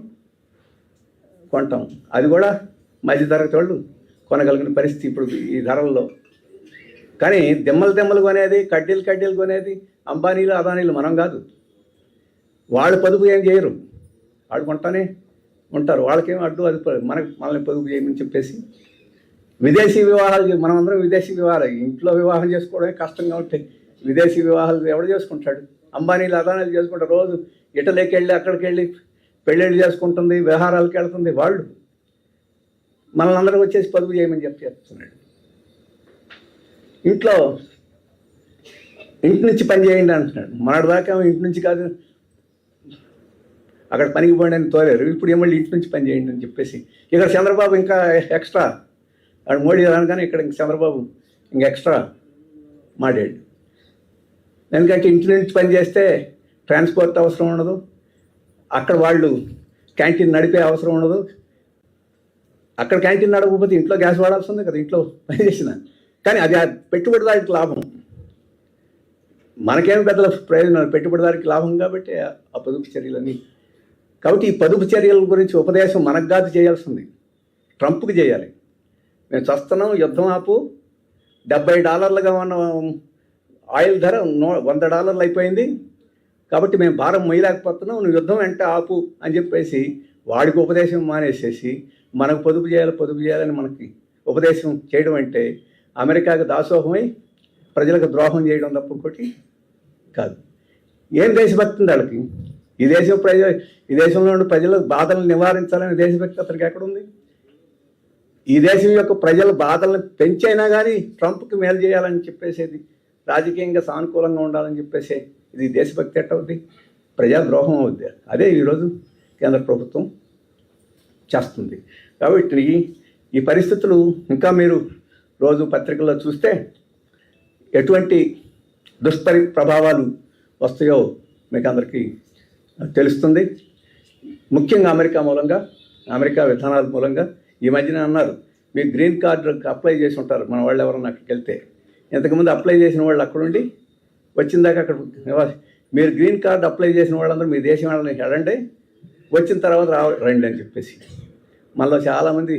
కొంటాం. అది కూడా మధ్యతరగతి వాళ్ళు కొనగలిగిన పరిస్థితి ఇప్పుడు ఈ ధరల్లో. కానీ దెమ్మలు కొనేది, కడ్డీలు కొనేది అంబానీలు, అదానీలు మనం కాదు. వాళ్ళు పొదుపు ఏం చేయరు, వాళ్ళు కొంటానే ఉంటారు. వాళ్ళకేం అడ్డు అది మనల్ని పొదుపు చేయమని చెప్పేసి విదేశీ వివాహాలు, మనమందరం విదేశీ వివాహాలు, ఇంట్లో వివాహం చేసుకోవడమే కష్టంగా ఉంటాయి. విదేశీ వివాహాలు ఎవడు చేసుకుంటాడు? అంబానీలు, అదానీలు చేసుకుంటారు. రోజు ఇటలీకి వెళ్ళి అక్కడికి వెళ్ళి పెళ్ళిళ్ళు చేసుకుంటుంది, వ్యవహారాలకు వెళ్తుంది. వాళ్ళు మనల్ని అందరూ వచ్చేసి పొదుపు చేయమని చెప్తున్నాడు. ఇంటి నుంచి పని చేయండి అంటున్నాడు. మనటి దాకా ఇంటి నుంచి కాదు, అక్కడ పనికి పోండి అని తోలేరు. ఇప్పుడు ఏమో ఇంటి నుంచి పని చేయండి అని చెప్పేసి ఇక్కడ చంద్రబాబు ఇంకా ఎక్స్ట్రా, అక్కడ మోడీ రాగానే ఇక్కడ ఇంక చంద్రబాబు ఇంకా ఎక్స్ట్రా మాడాడు. ఎందుకంటే ఇంటి నుంచి పని చేస్తే ట్రాన్స్పోర్ట్ అవసరం ఉండదు, అక్కడ వాళ్ళు క్యాంటీన్ నడిపే అవసరం ఉండదు. అక్కడ క్యాంటీన్ నడవకపోతే ఇంట్లో గ్యాస్ వాడాల్సి ఉంది కదా, ఇంట్లో పని చేసిన. కానీ అది పెట్టుబడిదారికి లాభం, మనకేమి పెద్ద ప్రయోజనం, పెట్టుబడిదారికి లాభం కాబట్టి ఆ పొదుపు చర్యలన్నీ. కాబట్టి ఈ పొదుపు చర్యల గురించి ఉపదేశం మనకు కాదు చేయాల్సింది, ట్రంప్కి చేయాలి. మేము చస్తున్నాం, యుద్ధం ఆపు, $70గా ఉన్న ఆయిల్ ధర $100 అయిపోయింది, కాబట్టి మేము భారం మొయ్యలేకపోతున్నాం, నువ్వు యుద్ధం వెంట ఆపు అని చెప్పేసి వాడికి ఉపదేశం మానేసేసి మనకు పొదుపు చేయాలని మనకి ఉపదేశం చేయడం అంటే అమెరికాకు దాసోహమై ప్రజలకు ద్రోహం చేయడం తప్ప ఒకటి కాదు. ఏం దేశభక్తి ఉంది వాళ్ళకి? ఈ దేశంలో ఉన్న ప్రజల బాధలను నివారించాలని దేశభక్తి అతనికి ఎక్కడుంది? ఈ దేశం యొక్క ప్రజల బాధలను పెంచైనా కానీ ట్రంప్కి మేలు చేయాలని చెప్పేసేది, రాజకీయంగా సానుకూలంగా ఉండాలని చెప్పేసి ఇది దేశభక్తి ఎట్ట అవుద్ది? ప్రజాద్రోహం అవుద్ది. అదే ఈరోజు కేంద్ర ప్రభుత్వం చేస్తుంది. కాబట్టి ఈ పరిస్థితులు ఇంకా మీరు రోజు పత్రికల్లో చూస్తే ఎటువంటి ప్రభావాలు వస్తాయో మీకు అందరికీ తెలుస్తుంది. ముఖ్యంగా అమెరికా విధానాల మూలంగా ఈ మధ్యన అన్నారు, మీరు గ్రీన్ కార్డు అప్లై చేసి ఉంటారు మన వాళ్ళు ఎవరన్నా అక్కడికి వెళ్తే. ఇంతకుముందు అప్లై చేసిన వాళ్ళు అక్కడుండి వచ్చిందాక అక్కడ మీరు గ్రీన్ కార్డు అప్లై చేసిన వాళ్ళందరూ మీ దేశం వాళ్ళని వెళ్ళండి, వచ్చిన తర్వాత రండి అని చెప్పేసి మళ్ళీ చాలామంది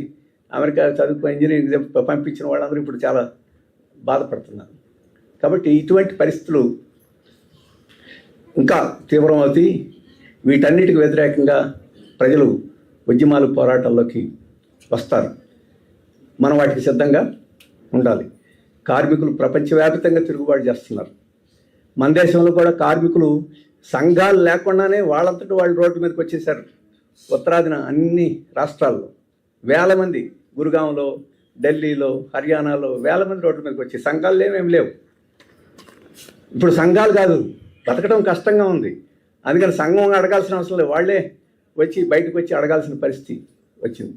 అమెరికా చదువుకు ఇంజనీరింగ్ పంపించిన వాళ్ళందరూ ఇప్పుడు చాలా బాధపడుతున్నారు. కాబట్టి ఇటువంటి పరిస్థితులు ఇంకా తీవ్రమవుతాయి. వీటన్నిటికి వ్యతిరేకంగా ప్రజలు ఉద్యమాలు పోరాటాల్లోకి వస్తారు. మనం వాటికి సిద్ధంగా ఉండాలి. కార్మికులు ప్రపంచవ్యాప్తంగా తిరుగుబాటు చేస్తున్నారు. మన దేశంలో కూడా కార్మికులు సంఘాలు లేకుండానే వాళ్ళంతటా వాళ్ళు రోడ్డు మీదకి వచ్చేసారు. ఉత్తరాదిన అన్ని రాష్ట్రాల్లో వేల మంది, గురుగాంలో, ఢిల్లీలో, హర్యానాలో వేల మంది రోడ్డు మీదకి వచ్చి సంఘాలు ఏమేమి లేవు. ఇప్పుడు సంఘాలు కాదు, బతకడం కష్టంగా ఉంది. అందుకని సంఘం అడగాల్సిన అవసరం లేదు, వాళ్ళే వచ్చి బయటకు వచ్చి అడగాల్సిన పరిస్థితి వచ్చింది.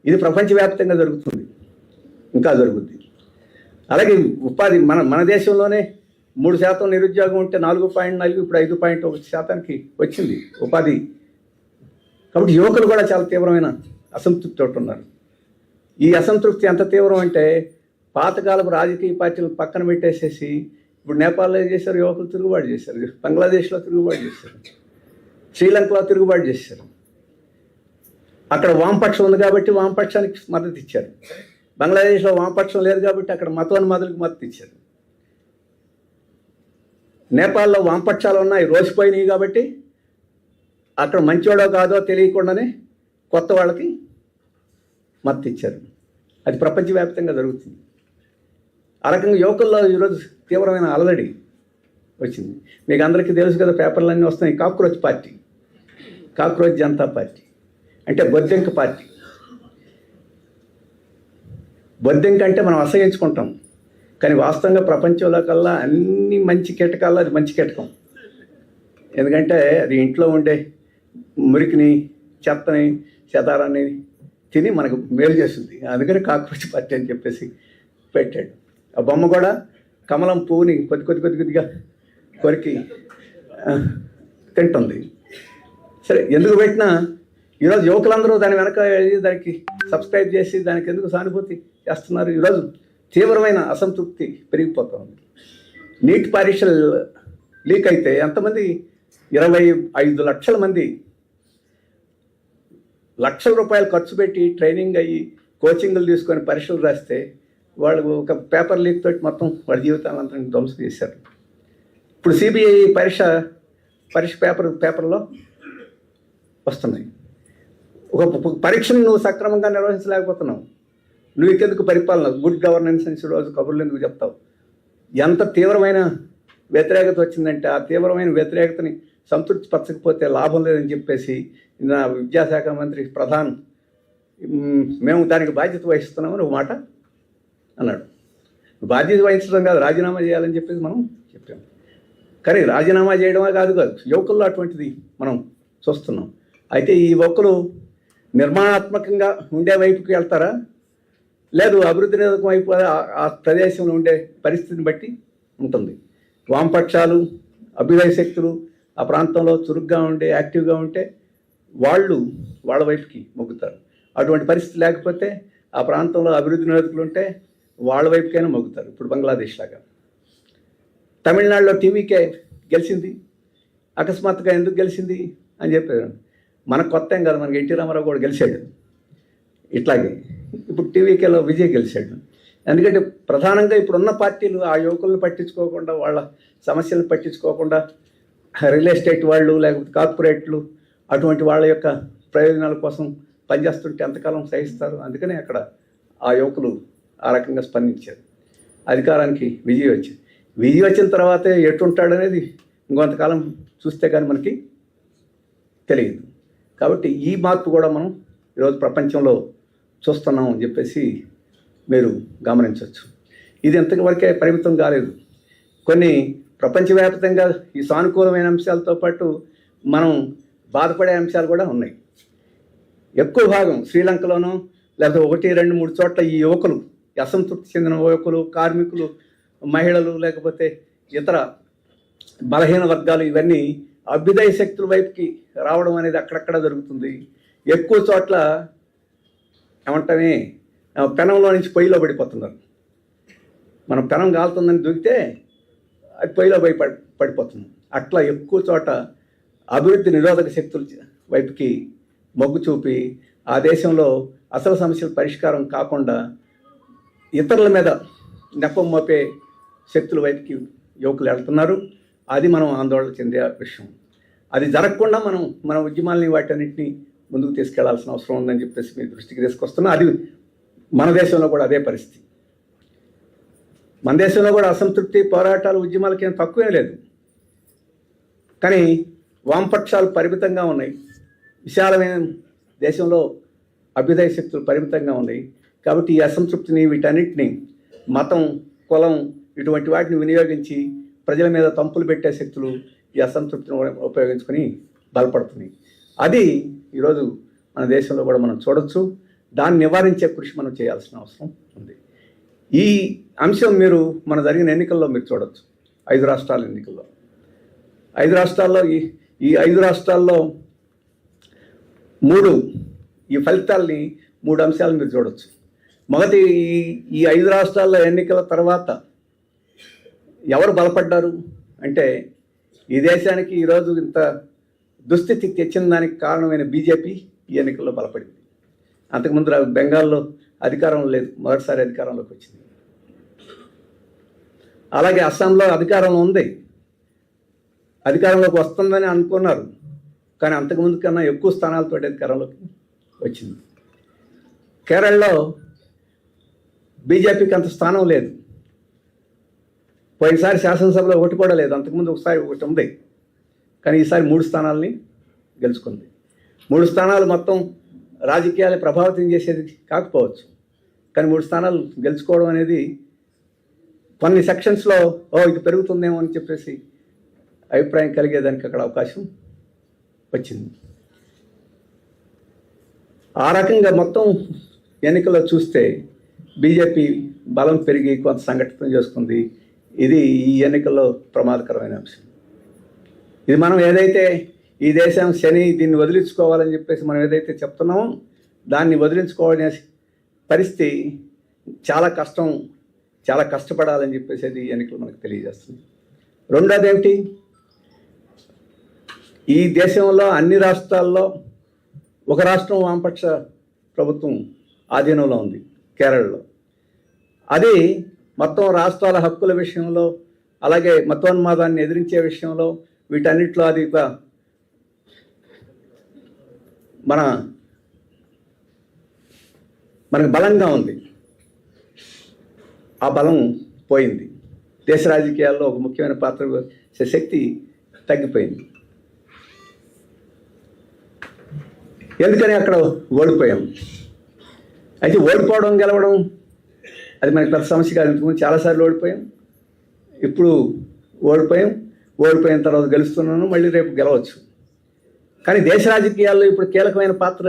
ఇది ప్రపంచవ్యాప్తంగా జరుగుతుంది, ఇంకా జరుగుద్ది. అలాగే ఉపాధి మన దేశంలోనే 3% నిరుద్యోగం ఉంటే 4.4 ఇప్పుడు 5.1% వచ్చింది ఉపాధి. కాబట్టి యువకులు కూడా చాలా తీవ్రమైన అసంతృప్తి ఉన్నారు. ఈ అసంతృప్తి ఎంత తీవ్రం అంటే పాతకాలపు రాజకీయ పార్టీలను పక్కన పెట్టేసేసి ఇప్పుడు నేపాల్లో చేశారు, యువకులు తిరుగుబాటు చేశారు, బంగ్లాదేశ్లో తిరుగుబాటు చేశారు, శ్రీలంకలో తిరుగుబాటు చేశారు. అక్కడ వామపక్షం ఉంది కాబట్టి వామపక్షానికి మద్దతు ఇచ్చారు. బంగ్లాదేశ్లో వామపక్షం లేదు కాబట్టి అక్కడ మతోన్మాదులకు మద్దతు ఇచ్చారు. నేపాల్లో వామపక్షాలు ఉన్నాయి, రోసిపోయినాయి కాబట్టి అక్కడ మంచివాడో కాదో తెలియకుండానే కొత్త వాళ్ళకి మద్దతు ఇచ్చారు. అది ప్రపంచవ్యాప్తంగా జరుగుతుంది. ఆ రకంగా యువకుల్లో ఈరోజు తీవ్రమైన అలజడి వచ్చింది. మీకు అందరికీ తెలుసు కదా, పేపర్లన్నీ వస్తున్నాయి. కాక్రోచ్ జనతా పార్టీ అంటే బొద్దింక పార్టీ. బొద్దింక అంటే మనం అసహించుకుంటాం, కానీ వాస్తవంగా ప్రపంచంలో కల్లా అన్ని మంచి కీటకాల్లో అది మంచి కీటకం. ఎందుకంటే అది ఇంట్లో ఉండే మురికిని, చెత్తని, చెదారాన్ని తిని మనకు మేలు చేస్తుంది. అందుకని కాక్రోచ్ పార్టీ అని చెప్పేసి పెట్టాడు. ఆ బొమ్మ కూడా కమలం పువ్వుని కొద్దిగా కొరికి తింటుంది. సరే, ఎందుకు పెట్టినా ఈరోజు యువకులందరూ దాని వెనక దానికి సబ్స్క్రైబ్ చేసి దానికి ఎందుకు సానుభూతి చేస్తున్నారు. ఈరోజు తీవ్రమైన అసంతృప్తి పెరిగిపోతుంది. నీట్ పరీక్షలు లీక్ అయితే ఎంతమంది 25 లక్షల మంది లక్షల రూపాయలు ఖర్చు పెట్టి ట్రైనింగ్ అయ్యి కోచింగ్లు తీసుకొని పరీక్షలు రాస్తే వాళ్ళు ఒక పేపర్ లీక్ తోటి మొత్తం వాళ్ళ జీవితాలంతా ధ్వంసం చేశారు. ఇప్పుడు సిబిఐ పరీక్ష పేపర్లో వస్తున్నాయి. ఒక పరీక్షను నువ్వు సక్రమంగా నిర్వహించలేకపోతున్నావు, నువ్వు ఇంకెందుకు పరిపాలన, గుడ్ గవర్నెన్స్ అని రోజు కబుర్లు ఎందుకు చెప్తావు? ఎంత తీవ్రమైన వ్యతిరేకత వచ్చిందంటే ఆ తీవ్రమైన వ్యతిరేకతని సంతృప్తి పరచకపోతే లాభం లేదని చెప్పేసి నా విద్యాశాఖ మంత్రి ప్రధాన్ మేము దానికి బాధ్యత వహిస్తున్నామని ఒక మాట అన్నాడు. బాధ్యత వహించడం కాదు, రాజీనామా చేయాలని చెప్పేసి మనం చెప్పాము. కానీ రాజీనామా చేయడమే కాదు యువకుల్లో అటువంటిది మనం చూస్తున్నాం. అయితే ఈ యువకులు నిర్మాణాత్మకంగా ఉండే వైపుకి వెళ్తారా, లేదు అభివృద్ధి నిరోధకం వైపు ఆ ప్రదేశంలో ఉండే పరిస్థితిని బట్టి ఉంటుంది. వామపక్షాలు, అభ్యుదయ శక్తులు ఆ ప్రాంతంలో చురుగ్గా ఉండే, యాక్టివ్గా ఉంటే వాళ్ళ వైపుకి మొగ్గుతారు. అటువంటి పరిస్థితి లేకపోతే ఆ ప్రాంతంలో అభివృద్ధి నిరోధకులు ఉంటే వాళ్ళ వైపుకైనా మొగ్గుతారు. ఇప్పుడు బంగ్లాదేశ్ లాగా తమిళనాడులో టీవీకే గెలిచింది, అకస్మాత్తుగా ఎందుకు గెలిచింది అని చెప్పారు. మనకు కొత్త ఏం కాదు, మనకి ఎన్టీ రామారావు కూడా గెలిచాడు. ఇట్లాగే ఇప్పుడు టీవీకేలో విజయ్ గెలిచాడు. ఎందుకంటే ప్రధానంగా ఇప్పుడున్న పార్టీలు ఆ యువకులను పట్టించుకోకుండా, వాళ్ళ సమస్యలను పట్టించుకోకుండా, రియల్ ఎస్టేట్ వాళ్ళు లేకపోతే కార్పొరేట్లు అటువంటి వాళ్ళ యొక్క ప్రయోజనాల కోసం పనిచేస్తుంటే ఎంతకాలం సహిస్తారు. అందుకనే అక్కడ ఆ యువకులు ఆ రకంగా స్పందించారు. అధికారానికి విజయ్ వచ్చింది. విజయ్ వచ్చిన తర్వాతే ఎటుంటాడనేది ఇంకొంతకాలం చూస్తే కానీ మనకి తెలియదు. కాబట్టి ఈ మార్పు కూడా మనం ఈరోజు ప్రపంచంలో చూస్తున్నాం అని చెప్పేసి మీరు గమనించవచ్చు. ఇది ఎంతవరకే పరిమితం కాలేదు. కొన్ని ప్రపంచవ్యాప్తంగా ఈ సానుకూలమైన అంశాలతో పాటు మనం బాధపడే అంశాలు కూడా ఉన్నాయి. ఎక్కువ భాగం శ్రీలంకలోనూ లేకపోతే 1, 2, 3 చోట్ల ఈ యువకులు, అసంతృప్తి చెందిన యువకులు, కార్మికులు, మహిళలు, లేకపోతే ఇతర బలహీన వర్గాలు ఇవన్నీ అభ్యుదయ శక్తుల వైపుకి రావడం అనేది అక్కడక్కడ జరుగుతుంది. ఎక్కువ చోట్ల ఏమంటామే పెనంలో నుంచి పొయ్యిలో పడిపోతున్నారు. మనం పెనం కాలుతుందని దూకితే అది పొయ్యిలో పడిపోతుంది. అట్లా ఎక్కువ చోట అభివృద్ధి నిరోధక శక్తుల వైపుకి మొగ్గు చూపి ఆ దేశంలో అసలు సమస్యల పరిష్కారం కాకుండా ఇతరుల మీద నెపం మోపే శక్తుల వైపుకి యువకులు వెళ్తున్నారు. అది మనం ఆందోళన చెందే విషయం. అది జరగకుండా మనం మన ఉద్యమాలని వాటన్నిటిని ముందుకు తీసుకెళ్లాల్సిన అవసరం ఉందని చెప్పేసి మీ దృష్టికి తీసుకొస్తున్నా. అది మన దేశంలో కూడా అదే పరిస్థితి. మన దేశంలో కూడా అసంతృప్తి, పోరాటాలు, ఉద్యమాలకి ఏం తక్కువే లేదు. కానీ వామపక్షాలు పరిమితంగా ఉన్నాయి. విశాలమైన దేశంలో అభ్యుదయ శక్తులు పరిమితంగా ఉన్నాయి. కాబట్టి ఈ అసంతృప్తిని, వీటన్నిటిని మతం, కులం ఇటువంటి వాటిని వినియోగించి ప్రజల మీద తంపులు పెట్టే శక్తులు ఈ అసంతృప్తిని ఉపయోగించుకొని బలపడుతున్నాయి. అది ఈరోజు మన దేశంలో కూడా మనం చూడొచ్చు. దాన్ని నివారించే కృషి మనం చేయాల్సిన అవసరం ఉంది. ఈ అంశం మీరు మన జరిగిన ఎన్నికల్లో మీరు చూడొచ్చు. 5 రాష్ట్రాల ఎన్నికల్లో 5 రాష్ట్రాల్లో ఈ 5 రాష్ట్రాల్లో 3 ఈ ఫలితాలని 3 అంశాలను మీరు చూడొచ్చు. మొదటి ఈ 5 రాష్ట్రాల్లో ఎన్నికల తర్వాత ఎవరు బలపడ్డారు అంటే ఈ దేశానికి ఈరోజు ఇంత దుస్థితి తెచ్చిన దానికి కారణమైన బీజేపీ ఈ ఎన్నికల్లో బలపడింది. అంతకుముందు బెంగాల్లో అధికారం లేదు, మొదటిసారి అధికారంలోకి వచ్చింది. అలాగే అస్సాంలో అధికారంలో ఉంది, అధికారంలోకి వస్తుందని అనుకున్నారు. కానీ అంతకుముందు కన్నా ఎక్కువ స్థానాలతో అధికారంలోకి వచ్చింది. కేరళలో బీజేపీకి అంత స్థానం లేదు. పోయినసారి శాసనసభలో ఒకటి కూడా లేదు, అంతకుముందు ఒకసారి ఒకటి ఉంది. కానీ ఈసారి 3 స్థానాలని గెలుచుకుంది. 3 స్థానాలు మొత్తం రాజకీయాలు ప్రభావితం చేసేది కాకపోవచ్చు, కానీ 3 స్థానాలు గెలుచుకోవడం అనేది కొన్ని సెక్షన్స్లో ఇది పెరుగుతుందేమో అని చెప్పేసి అభిప్రాయం కలిగేదానికి అక్కడ అవకాశం వచ్చింది. ఆ రకంగా మొత్తం ఎన్నికల్లో చూస్తే బీజేపీ బలం పెరిగి కొంత సంఘటితం చేసుకుంది. ఇది ఈ ఎన్నికల్లో ప్రమాదకరమైన అంశం. ఇది మనం ఏదైతే ఈ దేశం శని దీన్ని వదిలించుకోవాలని చెప్పేసి మనం ఏదైతే చెప్తున్నామో దాన్ని వదిలించుకోవాలనే పరిస్థితి చాలా కష్టం, చాలా కష్టపడాలని చెప్పేసి అది ఎన్నికలు మనకు తెలియజేస్తుంది. రెండోది ఏమిటి, ఈ దేశంలో అన్ని రాష్ట్రాల్లో ఒక రాష్ట్రం వామపక్ష ప్రభుత్వం ఆధీనంలో ఉంది, కేరళలో. అది మొత్తం రాష్ట్రాల హక్కుల విషయంలో, అలాగే మతోన్మాదాన్ని ఎదిరించే విషయంలో, వీటన్నిటిలో అది మనకు బలంగా ఉంది. ఆ బలం పోయింది. దేశ రాజకీయాల్లో ఒక ముఖ్యమైన పాత్ర వేసే శక్తి తగ్గిపోయింది. ఎందుకని అక్కడ ఓడిపోయాం. అయితే ఓడిపోవడం, గెలవడం అది మనకి పెద్ద సమస్య కాదు. ఇంతకుముందు చాలాసార్లు ఓడిపోయాం, ఇప్పుడు ఓడిపోయిన తర్వాత గెలుస్తున్నాను, మళ్ళీ రేపు గెలవచ్చు. కానీ దేశ రాజకీయాల్లో ఇప్పుడు కీలకమైన పాత్ర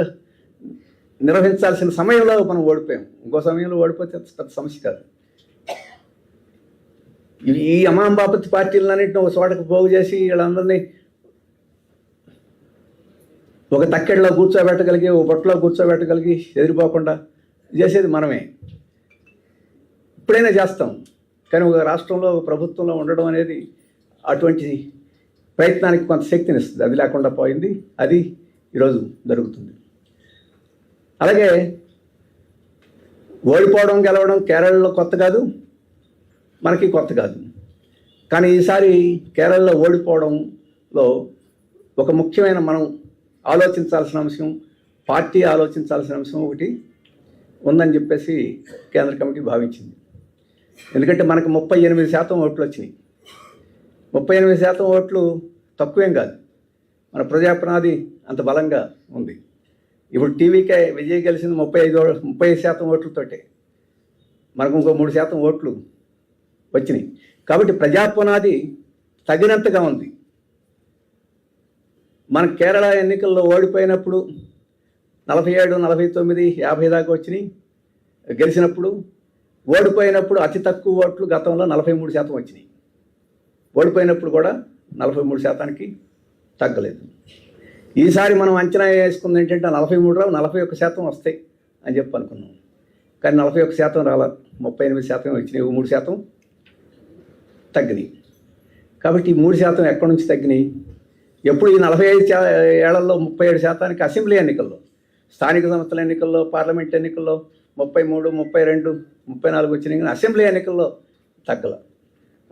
నిర్వహించాల్సిన సమయంలో మనం ఓడిపోయాం. ఇంకో సమయంలో ఓడిపోతే పెద్ద సమస్య కాదు. ఈ అమాంబాపతి పార్టీలన్నింటినీ ఒక చోటకు పోగు చేసి వీళ్ళందరినీ ఒక తక్కెడలో కూర్చోబెట్టగలిగి, ఒక బొట్టలో కూర్చోబెట్టగలిగి ఎదిరిపోకుండా చేసేది మనమే. ఇప్పుడైనా చేస్తాం, కానీ ఒక రాష్ట్రంలో, ఒక ప్రభుత్వంలో ఉండడం అనేది అటువంటి ప్రయత్నానికి కొంత శక్తిని ఇస్తుంది. అది లేకుండా పోయింది. అది ఈరోజు జరుగుతుంది. అలాగే ఓడిపోవడం, గెలవడం కేరళలో కొత్త కాదు, మనకి కొత్త కాదు. కానీ ఈసారి కేరళలో ఓడిపోవడంలో ఒక ముఖ్యమైన మనం ఆలోచించాల్సిన అంశం, పార్టీ ఆలోచించాల్సిన అంశం ఒకటి ఉందని చెప్పేసి కేంద్ర కమిటీ భావించింది. ఎందుకంటే మనకు 38% ఓట్లు వచ్చినాయి. 38% ఓట్లు తక్కువేం కాదు. మన ప్రజాప్రనాది అంత బలంగా ఉంది. ఇప్పుడు టీవీకే విజయ్ గెలిచింది 30% ఓట్లతోటే. మనకు ఇంకో 3% ఓట్లు వచ్చినాయి. కాబట్టి ప్రజాపునాది తగినంతగా ఉంది. మన కేరళ ఎన్నికల్లో ఓడిపోయినప్పుడు 47, 49, 50 దాకా వచ్చినాయి. గెలిచినప్పుడు ఓడిపోయినప్పుడు అతి తక్కువ ఓట్లు గతంలో 43% వచ్చినాయి. ఓడిపోయినప్పుడు కూడా 43%కి తగ్గలేదు. ఈసారి మనం అంచనా వేసుకుంది ఏంటంటే 43, 41% వస్తాయి అని చెప్పి అనుకున్నాం. కానీ 41% రాల, 38% వచ్చినాయి. 3% తగ్గినాయి. కాబట్టి ఈ 3% ఎక్కడి నుంచి తగ్గినాయి? ఎప్పుడు ఈ 45 ఏళ్లలో 37%కి అసెంబ్లీ ఎన్నికల్లో, స్థానిక సంస్థల ఎన్నికల్లో, పార్లమెంట్ ఎన్నికల్లో 33, 32, 34 వచ్చినాయి. కానీ అసెంబ్లీ ఎన్నికల్లో తగ్గల.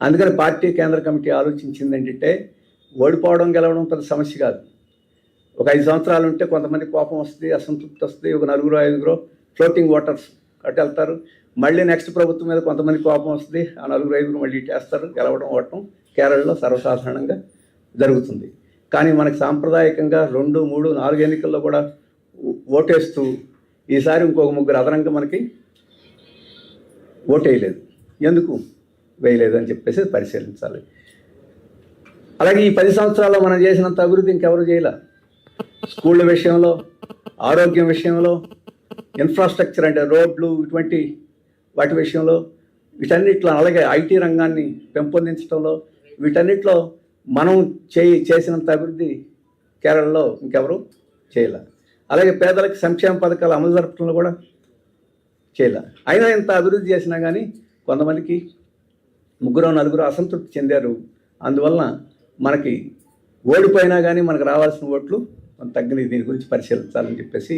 అందుకని పార్టీ కేంద్ర కమిటీ ఆలోచించింది ఏంటంటే ఓడిపోవడం గెలవడం పెద్ద సమస్య కాదు. ఒక 5 సంవత్సరాలు ఉంటే కొంతమంది కోపం వస్తుంది, అసంతృప్తి వస్తుంది. ఒక 4, 5 ఫ్లోటింగ్ ఓటర్స్ అటు వెళ్తారు. మళ్ళీ నెక్స్ట్ ప్రభుత్వం మీద కొంతమంది కోపం వస్తుంది. ఆ 4, 5 మళ్ళీ ఇటు వేస్తారు. గెలవడం ఓటం కేరళలో సర్వసాధారణంగా జరుగుతుంది. కానీ మనకి సాంప్రదాయకంగా 2, 3, 4 ఎన్నికల్లో కూడా ఓటేస్తూ ఈసారి ఇంకొక 3 అదనంగా మనకి ఓటేయలేదు. ఎందుకు వేయలేదు అని చెప్పేసి పరిశీలించాలి. అలాగే ఈ 10 సంవత్సరాల్లో మనం చేసినంత అభివృద్ధి ఇంకెవరు చేయలే. స్కూళ్ళ విషయంలో, ఆరోగ్యం విషయంలో, ఇన్ఫ్రాస్ట్రక్చర్ అంటే రోడ్లు, ఇటువంటి వాటి విషయంలో, వీటన్నిటిలో, అలాగే ఐటీ రంగాన్ని పెంపొందించడంలో, వీటన్నిటిలో మనం చేసినంత అభివృద్ధి కేరళలో ఇంకెవరు చేయలే. అలాగే పేదలకు సంక్షేమ పథకాలు అమలు జరపడంలో కూడా చేయలే. అయినా ఇంత అభివృద్ధి చేసినా కానీ కొంతమందికి 3, 4 అసంతృప్తి చెందారు. అందువలన మనకి ఓడిపోయినా కానీ మనకు రావాల్సిన ఓట్లు తగ్గినాయి. దీని గురించి పరిశీలించాలని చెప్పేసి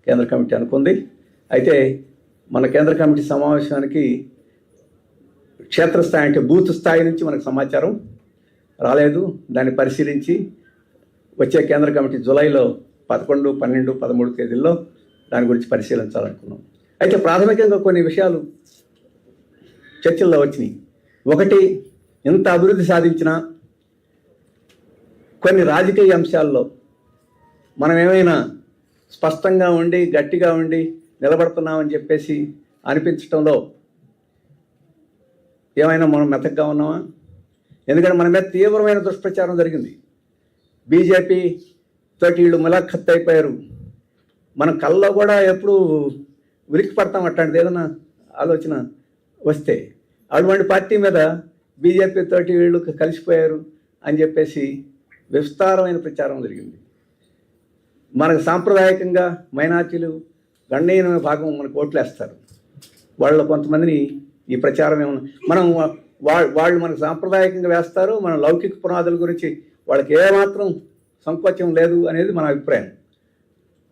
కేంద్ర కమిటీ అనుకుంది. అయితే మన కేంద్ర కమిటీ సమావేశానికి క్షేత్రస్థాయి అంటే బూత్ స్థాయి నుంచి మనకు సమాచారం రాలేదు. దాన్ని పరిశీలించి వచ్చే కేంద్ర కమిటీ జూలైలో 11, 12, 13 తేదీల్లో దాని గురించి పరిశీలించాలనుకున్నాం. అయితే ప్రాథమికంగా కొన్ని విషయాలు చర్చల్లో వచ్చినాయి. ఒకటి, ఇంత అభివృద్ధి సాధించిన కొన్ని రాజకీయ అంశాల్లో మనం ఏమైనా స్పష్టంగా ఉండి గట్టిగా ఉండి నిలబడుతున్నామని చెప్పేసి అనిపించడంలో ఏమైనా మనం మెతగ్గా ఉన్నామా? ఎందుకంటే మన మీద తీవ్రమైన దుష్ప్రచారం జరిగింది. బీజేపీ తోటి వీళ్ళు ములాఖత్ అయిపోయారు. మన కళ్ళలో కూడా ఎప్పుడు ఉరికి పడతాం అట్లాంటిది ఏదైనా ఆలోచన వస్తే. అటువంటి పార్టీ మీద బీజేపీ తోటి వీళ్ళు కలిసిపోయారు అని చెప్పేసి విస్తారమైన ప్రచారం జరిగింది. మనకు సాంప్రదాయకంగా మైనార్టీలు గణనీయమైన భాగం మనకు ఓట్లేస్తారు. వాళ్ళు కొంతమందిని ఈ ప్రచారం ఏమన్నా వాళ్ళు మనకు సాంప్రదాయకంగా వేస్తారు. మన లౌకిక పునాదుల గురించి వాళ్ళకి ఏమాత్రం సంకోచం లేదు అనేది మన అభిప్రాయం.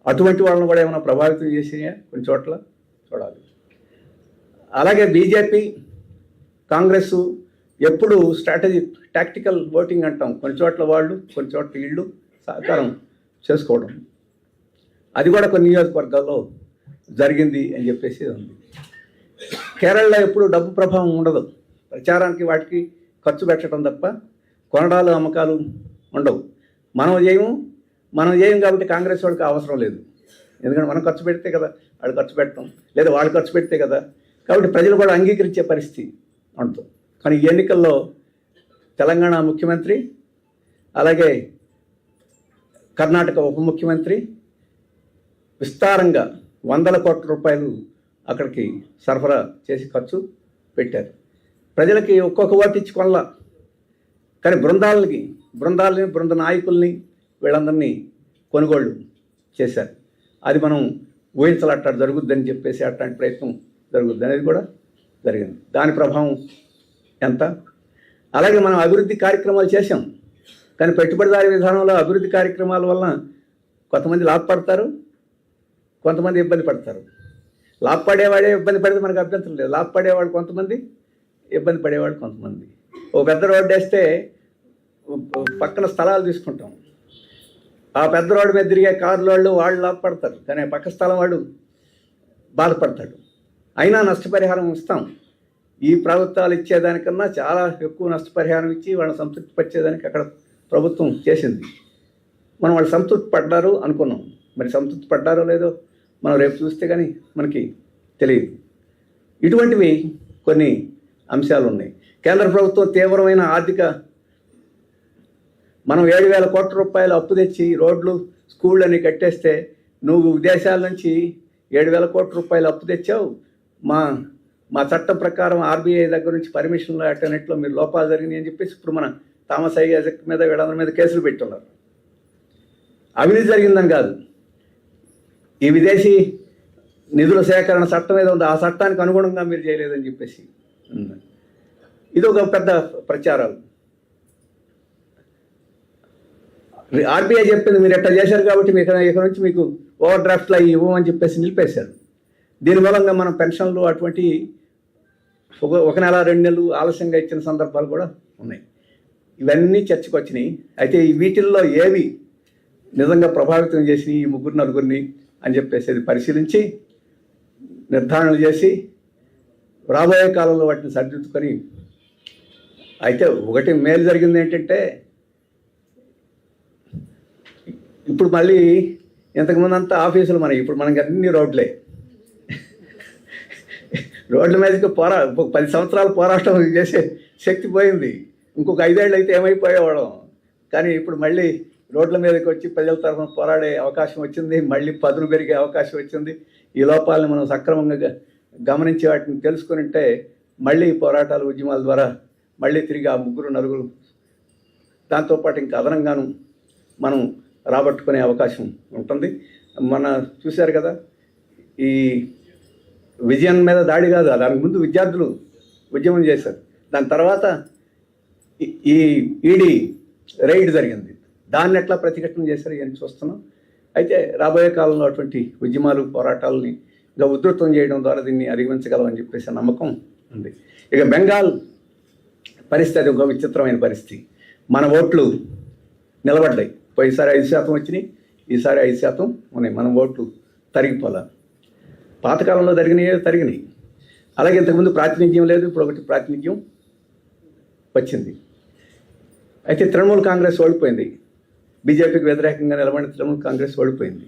అటువంటి వాళ్ళని కూడా ఏమైనా ప్రభావితం చేసినాయా కొన్ని చోట్ల చూడాలి. అలాగే బీజేపీ, కాంగ్రెస్ ఎప్పుడు టాక్టికల్ ఓటింగ్ అంటాం. కొన్ని చోట్ల వాళ్ళు, కొన్ని చోట్ల వీళ్ళు సహకారం చేసుకోవడం, అది కూడా కొన్ని నియోజకవర్గాల్లో జరిగింది అని చెప్పేసి ఉంది. కేరళలో ఎప్పుడు డబ్బు ప్రభావం ఉండదు. ప్రచారానికి వాటికి ఖర్చు పెట్టడం తప్ప కొనడాలు, అమ్మకాలు ఉండవు. మనం చేయం కాబట్టి కాంగ్రెస్ వాళ్ళకి అవసరం లేదు. ఎందుకంటే మనం ఖర్చు పెడితే కదా వాళ్ళు ఖర్చు పెట్టడం, లేదా వాళ్ళు ఖర్చు పెడితే కదా. కాబట్టి ప్రజలు కూడా అంగీకరించే పరిస్థితి ఉంటుంది. కానీ ఈ ఎన్నికల్లో తెలంగాణ ముఖ్యమంత్రి, అలాగే కర్ణాటక ఉప ముఖ్యమంత్రి విస్తారంగా 100 కోట్ల రూపాయలు అక్కడికి సరఫరా చేసి ఖర్చు పెట్టారు. ప్రజలకి ఒక్కొక్క ఓటు ఇచ్చి కొనలా, కానీ బృంద నాయకుల్ని వీళ్ళందరినీ కొనుగోళ్ళు చేశారు. అది మనం ఊహించాలి. అట్లా జరుగుద్దని చెప్పేసి అట్లాంటి ప్రయత్నం జరుగుద్ది అనేది కూడా జరిగింది. దాని ప్రభావం ఎంత? అలాగే మనం అభివృద్ధి కార్యక్రమాలు చేసాం, కానీ పెట్టుబడిదారీ విధానంలో అభివృద్ధి కార్యక్రమాల వలన కొంతమంది లాభపడతారు, కొంతమంది ఇబ్బంది పడతారు. లాభపడేవాడే ఇబ్బంది పడితే మనకు అభ్యంతరం లేదు. లాభపడేవాడు కొంతమంది, ఇబ్బంది పడేవాడు కొంతమంది. ఓ పెద్ద రోడ్డు వేస్తే పక్కన స్థలాలు తీసుకుంటాం. ఆ పెద్ద రోడ్డు మీద తిరిగే కార్ల వాళ్ళు లాభపడతారు, కానీ పక్క స్థలం వాడు బాధపడతాడు. అయినా నష్టపరిహారం ఇస్తాం. ఈ ప్రభుత్వాలు ఇచ్చేదానికన్నా చాలా ఎక్కువ నష్టపరిహారం ఇచ్చి వాళ్ళని సంతృప్తి పరిచేదానికి అక్కడ ప్రభుత్వం చేసింది. మనం వాళ్ళు సంతృప్తి పడ్డారు అనుకున్నాం. మరి సంతృప్తి పడ్డారో లేదో మనం రేపు చూస్తే కానీ మనకి తెలియదు. ఇటువంటివి కొన్ని అంశాలు ఉన్నాయి. కేంద్ర ప్రభుత్వం తీవ్రమైన ఆర్థిక, మనం 7,000 కోట్ల రూపాయలు అప్పు తెచ్చి రోడ్లు, స్కూళ్ళు అని కట్టేస్తే నువ్వు విదేశాల నుంచి 7,000 కోట్ల రూపాయలు అప్పు తెచ్చావు, మా చట్టం ప్రకారం ఆర్బీఐ దగ్గర నుంచి పర్మిషన్లు అటన్నిట్లో మీరు లోపాలు జరిగినాయి అని చెప్పేసి ఇప్పుడు మన థామస్ ఐజాక్ మీద వీళ్ళందరి మీద కేసులు పెట్టున్నారు. అవినీతి జరిగిందని కాదు, ఈ విదేశీ నిధుల సేకరణ చట్టం ఏదో ఉంది, ఆ చట్టానికి అనుగుణంగా మీరు చేయలేదని చెప్పేసి ఇది ఒక పెద్ద ప్రచారాలు. ఆర్బీఐ చెప్పింది మీరు ఎట్లా చేశారు కాబట్టి మీకు ఇక్కడ నుంచి మీకు ఓవర్ డ్రాఫ్ట్లు అవి ఇవ్వమని చెప్పేసి నిలిపేశారు. దీని మూలంగా మనం పెన్షన్లు అటువంటి 1 నెల 2 నెలలు ఆలస్యంగా ఇచ్చిన సందర్భాలు కూడా ఉన్నాయి. ఇవన్నీ చర్చకు వచ్చినాయి. అయితే వీటిల్లో ఏవి నిజంగా ప్రభావితం చేసి ఈ 3-4 అని చెప్పేసి అది పరిశీలించి నిర్ధారణ చేసి రాబోయే కాలంలో వాటిని సరిదిద్దుకొని, అయితే ఒకటి మేలు జరిగింది ఏంటంటే ఇప్పుడు మళ్ళీ ఇంతకుముందు అంతా ఆఫీసులు ఇప్పుడు మనకి అన్ని రోడ్లే. రోడ్ల మీదకి 10 సంవత్సరాలు పోరాటం చేసే శక్తి పోయింది. ఇంకొక 5 ఏళ్ళు అయితే ఏమైపోయేవాళ్ళం. కానీ ఇప్పుడు మళ్ళీ రోడ్ల మీదకి వచ్చి ప్రజల తరఫున పోరాడే అవకాశం వచ్చింది. మళ్ళీ పదును పెరిగే అవకాశం వచ్చింది. ఈ లోపాలను మనం సక్రమంగా గమనించి వాటిని తెలుసుకుని ఉంటే మళ్ళీ పోరాటాలు, ఉద్యమాల ద్వారా మళ్ళీ తిరిగి ఆ 3-4 దాంతోపాటు ఇంకా అదనంగాను మనం రాబట్టుకునే అవకాశం ఉంటుంది. చూశారు కదా, ఈ విజయం మీద దాడి కాదు, దానికి ముందు విద్యార్థులు ఉద్యమం చేశారు. దాని తర్వాత ఈ ఈడీ రైడ్ జరిగింది. దాన్ని ఎట్లా ప్రతిఘటన చేశారు ఇవన్నీ చూస్తున్నాం. అయితే రాబోయే కాలంలో అటువంటి ఉద్యమాలు, పోరాటాలని ఇంకా ఉధృతం చేయడం ద్వారా దీన్ని అధిగమించగలమని చెప్పేసి నమ్మకం ఉంది. ఇక బెంగాల్ పరిస్థితి ఒక విచిత్రమైన పరిస్థితి. మన ఓట్లు నిలబడ్డాయి. పోయినసారి 5% వచ్చినాయి, ఈసారి 5% ఉన్నాయి. మన ఓట్లు తరిగిపోలే. పాతకాలంలో తరిగినాయి. అలాగే ఇంతకుముందు ప్రాతినిధ్యం లేదు, ఇప్పుడు ఒకటి ప్రాతినిధ్యం వచ్చింది. అయితే తృణమూల్ కాంగ్రెస్ ఓడిపోయింది. బీజేపీకి వ్యతిరేకంగా నిలబడిన తృణమూల్ కాంగ్రెస్ ఓడిపోయింది.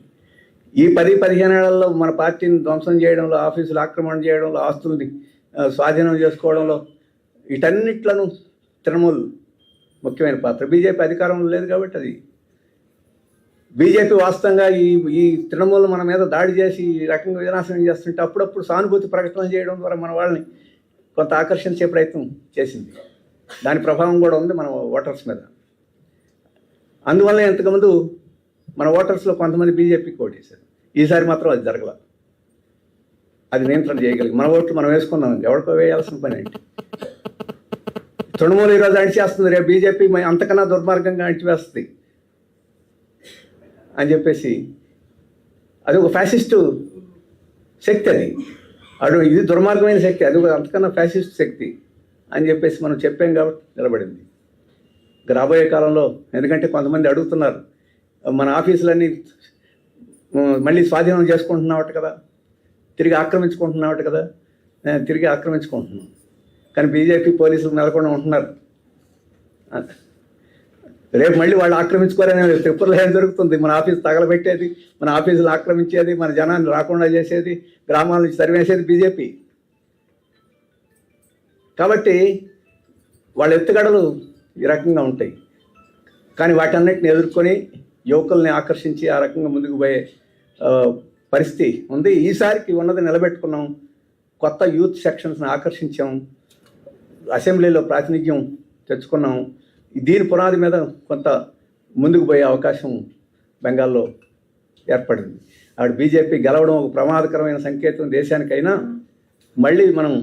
ఈ 10-15 ఏళ్లలో మన పార్టీని ధ్వంసం చేయడంలో, ఆఫీసులు ఆక్రమణ చేయడంలో, ఆస్తుల్ని స్వాధీనం చేసుకోవడంలో, వీటన్నిట్లను తృణమూల్ ముఖ్యమైన పాత్ర. బీజేపీ అధికారంలో లేదు కాబట్టి అది బీజేపీ వాస్తవంగా ఈ తృణమూల్ మన మీద దాడి చేసి ఈ రకంగా వినాశనం చేస్తుంటే అప్పుడప్పుడు సానుభూతి ప్రకటనలు చేయడం ద్వారా మన వాళ్ళని కొంత ఆకర్షించే ప్రయత్నం చేసింది. దాని ప్రభావం కూడా ఉంది మన ఓటర్స్ మీద. అందువల్ల ఇంతకుముందు మన ఓటర్స్లో కొంతమంది బీజేపీకి ఓటేశారు. ఈసారి మాత్రం అది జరగల. అది నియంత్రణ చేయగలిగి మన ఓట్లు మనం వేసుకున్నాం. ఎవరికో వేయాల్సిన పని ఏంటి? తృణమూల్ ఈరోజు అణిచేస్తుంది, రేపు బీజేపీ అంతకన్నా దుర్మార్గంగా అణిచివేస్తుంది అని చెప్పేసి అది ఒక ఫ్యాసిస్టు శక్తి. ఇది దుర్మార్గమైన శక్తి, అది అంతకన్నా ఫ్యాసిస్ట్ శక్తి అని చెప్పేసి మనం చెప్పాం కాబట్టి నిలబడింది. రాబోయే కాలంలో ఎందుకంటే కొంతమంది అడుగుతున్నారు, మన ఆఫీసులన్నీ మళ్ళీ స్వాధీనం చేసుకుంటున్నావట కదా, తిరిగి ఆక్రమించుకుంటున్నావట కదా. తిరిగి ఆక్రమించుకుంటున్నాం, కానీ బీజేపీ పోలీసులు నెలకొండ ఉంటున్నారు. రేపు మళ్ళీ వాళ్ళు ఆక్రమించుకోరనే త్రిపురలో ఏం జరుగుతుంది? మన ఆఫీసు తగలబెట్టేది, మన ఆఫీసులు ఆక్రమించేది, మన జనాన్ని రాకుండా చేసేది, గ్రామాల నుంచి తరివేసేది బీజేపీ. కాబట్టి వాళ్ళ ఎత్తుగడలు ఈ రకంగా ఉంటాయి. కానీ వాటన్నిటిని ఎదుర్కొని యువకుల్ని ఆకర్షించి ఆ రకంగా ముందుకు పోయే పరిస్థితి ఉంది. ఈసారికి ఉన్నది నిలబెట్టుకున్నాం. కొత్త యూత్ సెక్షన్స్ని ఆకర్షించాం, అసెంబ్లీలో ప్రాతినిధ్యం తెచ్చుకున్నాం. దీని పునాది మీద కొంత ముందుకు పోయే అవకాశం బెంగాల్లో ఏర్పడింది. అక్కడ బీజేపీ గెలవడం ఒక ప్రమాదకరమైన సంకేతం దేశానికైనా. మళ్ళీ మనం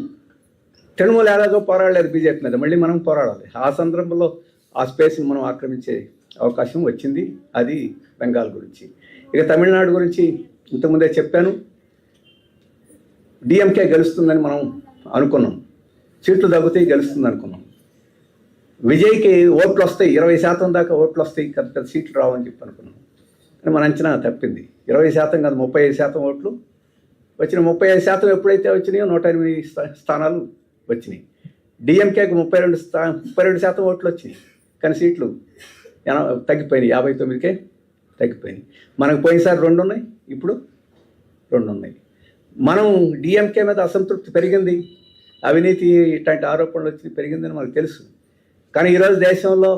తృణమూల్ ఎలాగో పోరాడలేదు బీజేపీ మీద, మళ్ళీ మనం పోరాడాలి. ఆ సందర్భంలో ఆ స్పేస్ని మనం ఆక్రమించే అవకాశం వచ్చింది. అది బెంగాల్ గురించి. ఇక తమిళనాడు గురించి ఇంతకుముందే చెప్పాను. డిఎంకే గెలుస్తుందని మనం అనుకున్నాం, సీట్లు తగ్గుతాయి, గెలుస్తుంది అనుకున్నాం. విజయ్కి ఓట్లు వస్తాయి, 20% దాకా ఓట్లు వస్తాయి, పెద్ద సీట్లు రావని చెప్పి అనుకున్నాం. కానీ మన అంచనా తప్పింది. 20% కాదు, 35% ఓట్లు వచ్చిన. 35% ఎప్పుడైతే వచ్చినాయో 108 స్థానాలు వచ్చినాయి. డిఎంకేకి 32% ఓట్లు వచ్చినాయి, కానీ సీట్లు తగ్గిపోయినాయి, 59కే తగ్గిపోయినాయి. మనకు పోయినసారి 2 ఉన్నాయి, ఇప్పుడు 2 ఉన్నాయి. మనం డిఎంకే మీద అసంతృప్తి పెరిగింది, అవినీతి ఇట్లాంటి ఆరోపణలు వచ్చి పెరిగిందని మనకు తెలుసు. కానీ ఈరోజు దేశంలో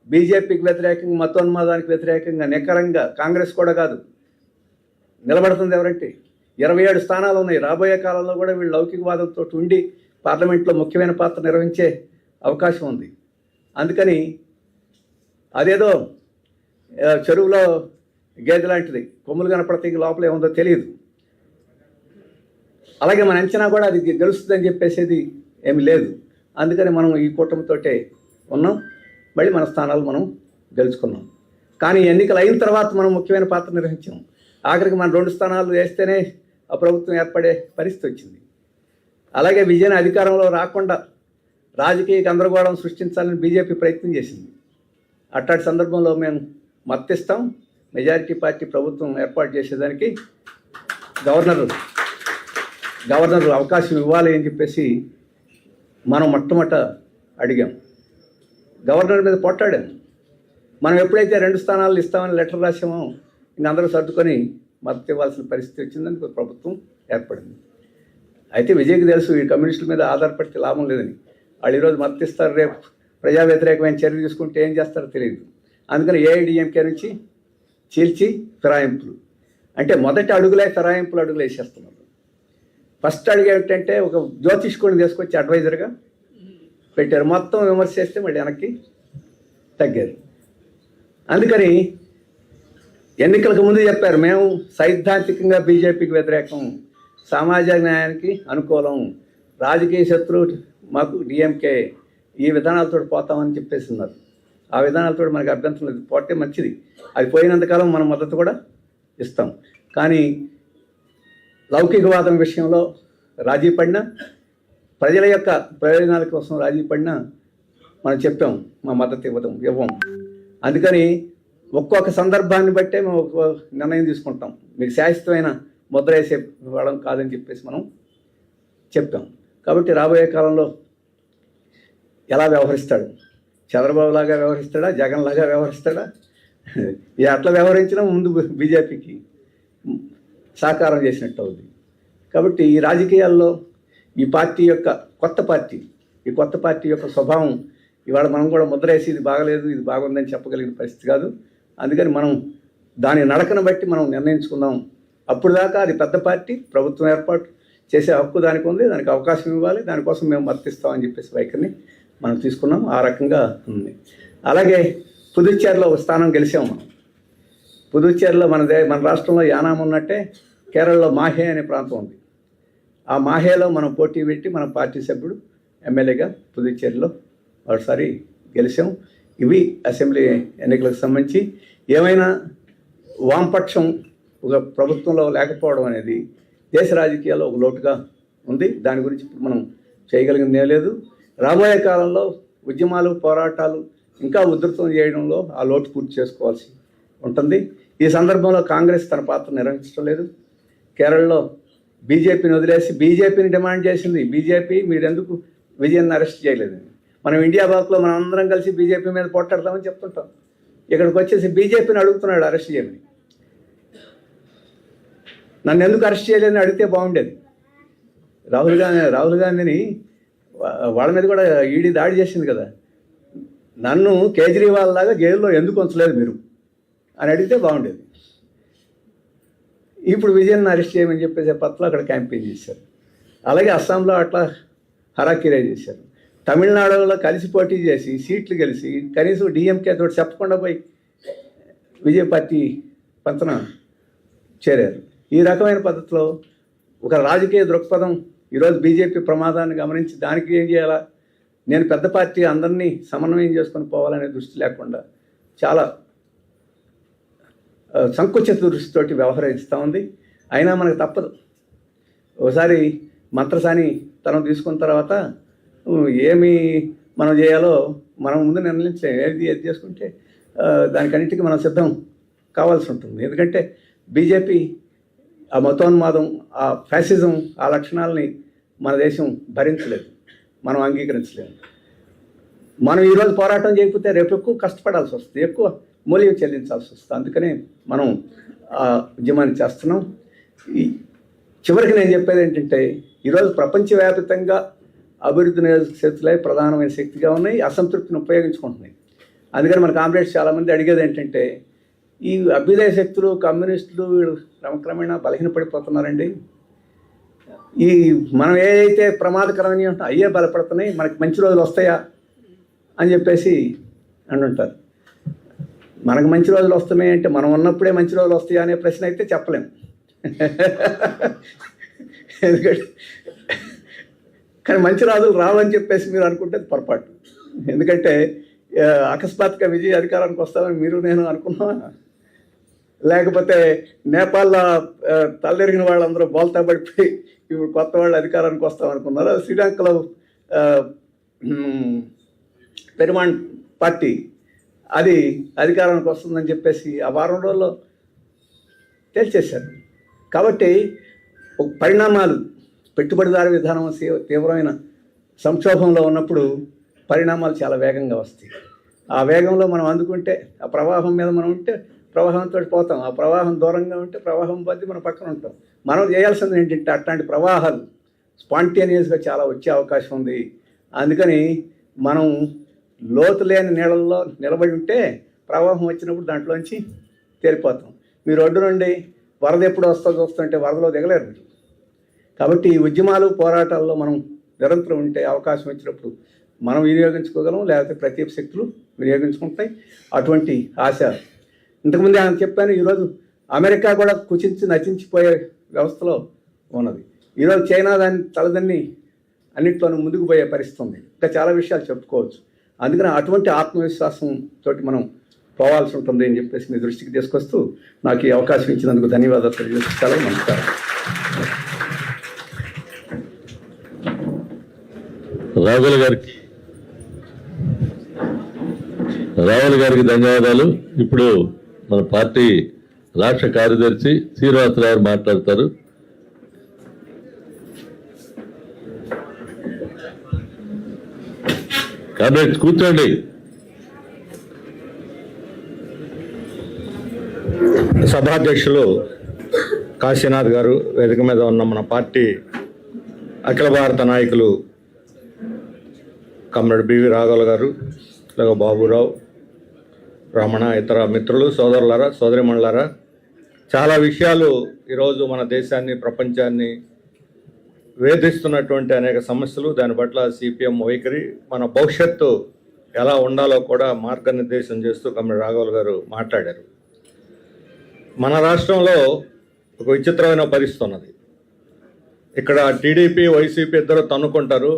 బీజేపీకి వ్యతిరేకంగా, మతోన్మాదానికి వ్యతిరేకంగా నికరంగా కాంగ్రెస్ కూడా కాదు నిలబడుతుంది. ఎవరంటే 27 స్థానాలు ఉన్నాయి. రాబోయే కాలంలో కూడా వీళ్ళు లౌకికవాదంతో ఉండి పార్లమెంట్లో ముఖ్యమైన పాత్ర నిర్వహించే అవకాశం ఉంది. అందుకని అదేదో చెరువులో గేదె లాంటిది, కొమ్ములు కనపడితే లోపల ఏముందో తెలియదు. అలాగే మన అంచనా కూడా అది గెలుస్తుందని చెప్పేసేది ఏమి లేదు. అందుకని మనం ఈ కూటమితోటే ఉన్నాం, మళ్ళీ మన స్థానాలు మనం గెలుచుకున్నాం. కానీ ఎన్నికలు అయిన తర్వాత మనం ముఖ్యమైన పాత్ర నిర్వహించాం. ఆఖరికి మనం 2 స్థానాలు వేస్తేనే ఆ ప్రభుత్వం ఏర్పడే పరిస్థితి వచ్చింది. అలాగే విజయన అధికారంలో రాకుండా రాజకీయ గందరగోళం సృష్టించాలని బీజేపీ ప్రయత్నం చేసింది. అట్లాంటి సందర్భంలో మేము మద్దతిస్తాం. మెజారిటీ పార్టీ ప్రభుత్వం ఏర్పాటు చేసేదానికి గవర్నర్ అవకాశం ఇవ్వాలి అని చెప్పేసి మనం మొట్టమొదట అడిగాం. గవర్నర్ మీద పోట్లాడాం. మనం ఎప్పుడైతే 2 స్థానాలు ఇస్తామని లెటర్ రాసామో ఇంక అందరూ సర్దుకొని మద్దతు ఇవ్వాల్సిన పరిస్థితి వచ్చిందని ప్రభుత్వం ఏర్పడింది. అయితే విజయ్కి తెలుసు ఈ కమ్యూనిస్టుల మీద ఆధారపడితే లాభం లేదని. వాళ్ళు ఈరోజు మద్దతు ఇస్తారు, రేపు ప్రజా వ్యతిరేకమైన చర్య తీసుకుంటే ఏం చేస్తారో తెలియదు. అందుకని ఏఐడిఎంకే నుంచి చీల్చి ఫిరాయింపులు, అంటే మొదటి అడుగులే ఫిరాయింపులు అడుగులు వేసేస్తున్నారు. ఫస్ట్ అడుగు ఏమిటంటే ఒక జ్యోతిష్కుడిని తీసుకొచ్చి అడ్వైజర్గా పెట్టారు. మొత్తం విమర్శ చేస్తే మళ్ళీ వెనక్కి తగ్గారు. అందుకని ఎన్నికలకు ముందు చెప్పారు, మేము సైద్ధాంతికంగా బీజేపీకి వ్యతిరేకం, సామాజిక న్యాయానికి అనుకూలం, రాజకీయ శత్రువు మాకు డిఎంకే, ఈ విధానాలతో పోతామని చెప్పేసి ఉన్నారు. ఆ విధానాలతో మనకు అభ్యంతరం లేదు, పోతే మంచిది. అది పోయినంతకాలం మనం మద్దతు కూడా ఇస్తాం. కానీ లౌకికవాదం విషయంలో రాజీ పడినా, ప్రజల యొక్క ప్రయోజనాల కోసం రాజీ పడినా మనం చెప్పాం మా మద్దతు ఇవ్వం. అందుకని ఒక్కొక్క సందర్భాన్ని బట్టే మేము ఒక నిర్ణయం తీసుకుంటాం. మీకు శాశ్వతమైన ముద్ర వేసే వాళ్ళం కాదని చెప్పేసి మనం చెప్పాం. కాబట్టి రాబోయే కాలంలో ఎలా వ్యవహరిస్తాడు, చంద్రబాబు లాగా వ్యవహరిస్తాడా, జగన్ లాగా వ్యవహరిస్తాడా, అట్లా వ్యవహరించినా ముందు బీజేపీకి సహకారం చేసినట్టు అవుతుంది. కాబట్టి ఈ రాజకీయాల్లో ఈ పార్టీ యొక్క కొత్త పార్టీ యొక్క స్వభావం ఇవాళ మనం కూడా ముద్ర వేసి ఇది బాగలేదు ఇది బాగుందని చెప్పగలిగిన పరిస్థితి కాదు. అందుకని మనం దాని నడకను బట్టి మనం నిర్ణయించుకుందాం. అప్పుడు దాకా అది పెద్ద పార్టీ, ప్రభుత్వం ఏర్పాటు చేసే హక్కు దానికి ఉంది, దానికి అవకాశం ఇవ్వాలి, దానికోసం మేము మద్దతిస్తామని చెప్పేసి వైఖరిని మనం తీసుకున్నాం. ఆ రకంగా ఉంది. అలాగే పుదుచ్చేరిలో ఒక స్థానం గెలిచాం మనం. పుదుచ్చేరిలో మన రాష్ట్రంలో యానాం ఉన్నట్టే కేరళలో మాహే అనే ప్రాంతం ఉంది. ఆ మాహేలో మనం పోటీ పెట్టి మన పార్టీ సభ్యుడు ఎమ్మెల్యేగా పుదుచ్చేరిలో ఒకసారి గెలిచాం. ఇవి అసెంబ్లీ ఎన్నికలకు సంబంధించి. ఏమైనా వామపక్షం ఒక ప్రభుత్వంలో లేకపోవడం అనేది దేశ రాజకీయాల్లో ఒక లోటుగా ఉంది. దాని గురించి మనం చేయగలిగిందే లేదు. రాబోయే కాలంలో ఉద్యమాలు, పోరాటాలు ఇంకా ఉధృతం చేయడంలో ఆ లోటు పూర్తి చేసుకోవాల్సి ఉంటుంది. ఈ సందర్భంలో కాంగ్రెస్ తన పాత్ర నిర్వహించడం లేదు. కేరళలో బీజేపీని వదిలేసి బీజేపీని డిమాండ్ చేసింది. బీజేపీ మీరెందుకు విజయాన్ని అరెస్ట్ చేయలేదని. మనం ఇండియా బ్లాక్లో మనం అందరం కలిసి బీజేపీ మీద పోట్లాడతామని చెప్తుంటాం. ఇక్కడికి వచ్చేసి బీజేపీని అడుగుతున్నాడు అరెస్ట్ చేయమని. నన్ను ఎందుకు అరెస్ట్ చేయలేదని అడిగితే బాగుండేది. రాహుల్ గాంధీని వాళ్ళ మీద కూడా ఈడీ దాడి చేసింది కదా, నన్ను కేజ్రీవాల్ లాగా జైల్లో ఎందుకు ఉంచలేదు మీరు అని అడిగితే బాగుండేది. ఇప్పుడు విజయన్ని అరెస్ట్ చేయమని చెప్పేసి పట్ల అక్కడ క్యాంపెయిన్ చేశారు. అలాగే అస్సాంలో అట్లా హరాకిరే చేశారు. తమిళనాడులో కలిసి పోటీ చేసి సీట్లు గెలిచి కనీసం డిఎంకే తోటి చెప్పకుండా పోయి విజయ పార్టీ పంతన చేరారు. ఈ రకమైన పద్ధతిలో ఒక రాజకీయ దృక్పథం ఈరోజు బీజేపీ ప్రమాదాన్ని గమనించి దానికి ఏం చేయాలా, నేను పెద్ద పార్టీ అందరినీ సమన్వయం చేసుకొని పోవాలనే దృష్టి లేకుండా చాలా సంకుచిత దృష్టితోటి వ్యవహరిస్తూ ఉంది. అయినా మనకు తప్పదు. ఒకసారి మంత్రసాని తనం తీసుకున్న తర్వాత ఏమి మనం చేయాలో మనం ముందు నిర్ణయించే ఏది చేసుకుంటే దానికన్నిటికీ మనం సిద్ధం కావాల్సి ఉంటుంది. ఎందుకంటే బీజేపీ ఆ మతోన్మాదం, ఆ ఫ్యాసిజం, ఆ లక్షణాలని మన దేశం భరించలేదు. మనం అంగీకరించలేము. మనం ఈరోజు పోరాటం చేయకపోతే రేపు ఎక్కువ కష్టపడాల్సి వస్తుంది, ఎక్కువ మూల్యం చెల్లించాల్సి వస్తుంది. అందుకనే మనం ఆ ఉద్యమాన్ని చేస్తున్నాం. చివరికి నేను చెప్పేది ఏంటంటే, ఈరోజు ప్రపంచవ్యాప్తంగా అభివృద్ధి నిరోధక శక్తులే ప్రధానమైన శక్తిగా ఉన్నాయి, అసంతృప్తిని ఉపయోగించుకుంటున్నాయి. అందుకని మన కామ్రేడ్స్ చాలామంది అడిగేది ఏంటంటే, ఈ అభ్యుదయ శక్తులు కమ్యూనిస్టులు వీళ్ళు క్రమక్రమేణా బలహీనపడిపోతున్నారండి. ఈ మనం ఏదైతే ప్రమాదకరమని ఉంటున్నా అయ్యే బలపడుతున్నాయి, మనకి మంచి రోజులు వస్తాయా అని చెప్పేసి అంటుంటారు. మనకు మంచి రోజులు వస్తున్నాయి అంటే మనం ఉన్నప్పుడే మంచి రోజులు వస్తాయా అనే ప్రశ్న అయితే చెప్పలేము. ఎందుకంటే కానీ మంచి రోజులు రావని చెప్పేసి మీరు అనుకుంటే పొరపాటు. ఎందుకంటే అకస్మాత్తుగా విజయ్ అధికారానికి వస్తామని మీరు నేను అనుకున్నా, లేకపోతే నేపాల్లో తల్లెరిగిన వాళ్ళందరూ బోల్తా పడిపోయి ఇప్పుడు కొత్త వాళ్ళు అధికారానికి వస్తామనుకున్నారు. శ్రీలంకలో పెరుమాణ్ పార్టీ అది అధికారానికి వస్తుందని చెప్పేసి ఆ వారం రోజుల్లో తేల్చేశారు. కాబట్టి పరిణామాలు, పెట్టుబడిదారు విధానం తీవ్రమైన సంక్షోభంలో ఉన్నప్పుడు పరిణామాలు చాలా వేగంగా వస్తాయి. ఆ వేగంలో మనం అందుకుంటే, ఆ ప్రవాహం మీద మనం ఉంటే ప్రవాహంతో పోతాం, ఆ ప్రవాహం దూరంగా ఉంటే ప్రవాహం బద్ది మనం పక్కన ఉంటాం. మనం చేయాల్సింది ఏంటంటే అట్లాంటి ప్రవాహాలు స్పాంటేనియస్గా చాలా వచ్చే అవకాశం ఉంది. అందుకని మనం లోతు లేని నీళ్ళల్లో నిలబడి ఉంటే ప్రవాహం వచ్చినప్పుడు దాంట్లోంచి తేలిపోతాం. మీరు ఒడ్డు నుండి వరద ఎప్పుడు చూస్తుంటే వరదలో దిగలేరు మీరు. కాబట్టి ఈ ఉద్యమాలు పోరాటాల్లో మనం నిరంతరం ఉంటే అవకాశం వచ్చినప్పుడు మనం వినియోగించుకోగలం, లేకపోతే ప్రత్యేక శక్తులు వినియోగించుకుంటాయి. అటువంటి ఆశ ఇంతకుముందే ఆయన చెప్పాను. ఈరోజు అమెరికా కూడా కుచించి నచించిపోయే వ్యవస్థలో ఉన్నది. ఈరోజు చైనా దాన్ని తలదన్ని అన్నింటిలోనూ ముందుకు పోయే పరిస్థితి ఉంది. ఇంకా చాలా విషయాలు చెప్పుకోవచ్చు. అందుకని అటువంటి ఆత్మవిశ్వాసంతో మనం పోవాల్సి ఉంటుంది అని చెప్పేసి మీ దృష్టికి తీసుకొస్తూ నాకు ఈ అవకాశం ఇచ్చినందుకు ధన్యవాదాలు తెలియజేస్తాను. నమస్కారం. రావుల గారికి ధన్యవాదాలు. ఇప్పుడు మన పార్టీ రాష్ట్ర కార్యదర్శి శ్రీనివాసరావు మాట్లాడతారు. కాబట్టి కూర్చోండి. సభాధ్యక్షులు కాశీనాథ్ గారు, వేదిక మీద ఉన్న మన పార్టీ అఖిల భారత నాయకులు కమ్రేడ్ బివి రాఘవులు గారు, అలాగే బాబురావు, రమణ, ఇతర మిత్రులు, సోదరులారా, సోదరిమణులారా, చాలా విషయాలు ఈరోజు మన దేశాన్ని, ప్రపంచాన్ని వేధిస్తున్నటువంటి అనేక సమస్యలు, దాని పట్ల సిపిఎం వైఖరి, మన భవిష్యత్తు ఎలా ఉండాలో కూడా మార్గనిర్దేశం చేస్తూ కమ్రేడ్ రాఘవులు గారు మాట్లాడారు. మన రాష్ట్రంలో ఒక విచిత్రమైన పరిస్థితి ఉన్నది. ఇక్కడ టీడీపీ, వైసీపీ ఇద్దరు తన్నుకుంటారు,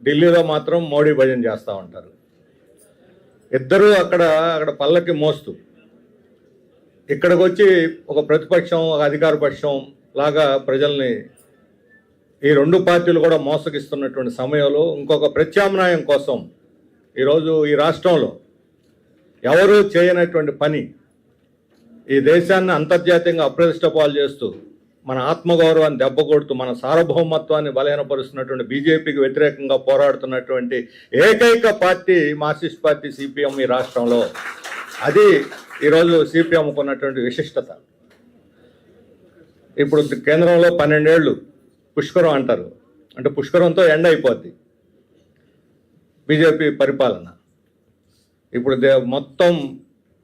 ఢిల్లీలో మాత్రం మోడీ భజన చేస్తూ ఉంటారు. ఇద్దరూ అక్కడ పల్లకి మోస్తూ ఇక్కడికి వచ్చి ఒక ప్రతిపక్షం, ఒక అధికార పక్షం లాగా ప్రజల్ని ఈ రెండు పార్టీలు కూడా మోసగిస్తున్నటువంటి సమయంలో ఇంకొక ప్రత్యామ్నాయం కోసం ఈరోజు ఈ రాష్ట్రంలో ఎవరూ చేయనటువంటి పని, ఈ దేశాన్ని అంతర్జాతీయంగా అప్రతిష్ట పాలు చేస్తూ మన ఆత్మగౌరవాన్ని దెబ్బకొడుతూ మన సార్వభౌమత్వాన్ని బలహీనపరుస్తున్నటువంటి బీజేపీకి వ్యతిరేకంగా పోరాడుతున్నటువంటి ఏకైక పార్టీ మార్క్సిస్ట్ పార్టీ సిపిఎం ఈ రాష్ట్రంలో. అది ఈరోజు సిపిఎంకు ఉన్నటువంటి విశిష్టత. ఇప్పుడు కేంద్రంలో 12 ఏళ్ళు పుష్కరం అంటారు, అంటే పుష్కరంతో ఎండ్ అయిపోద్ది బీజేపీ పరిపాలన. ఇప్పుడు మొత్తం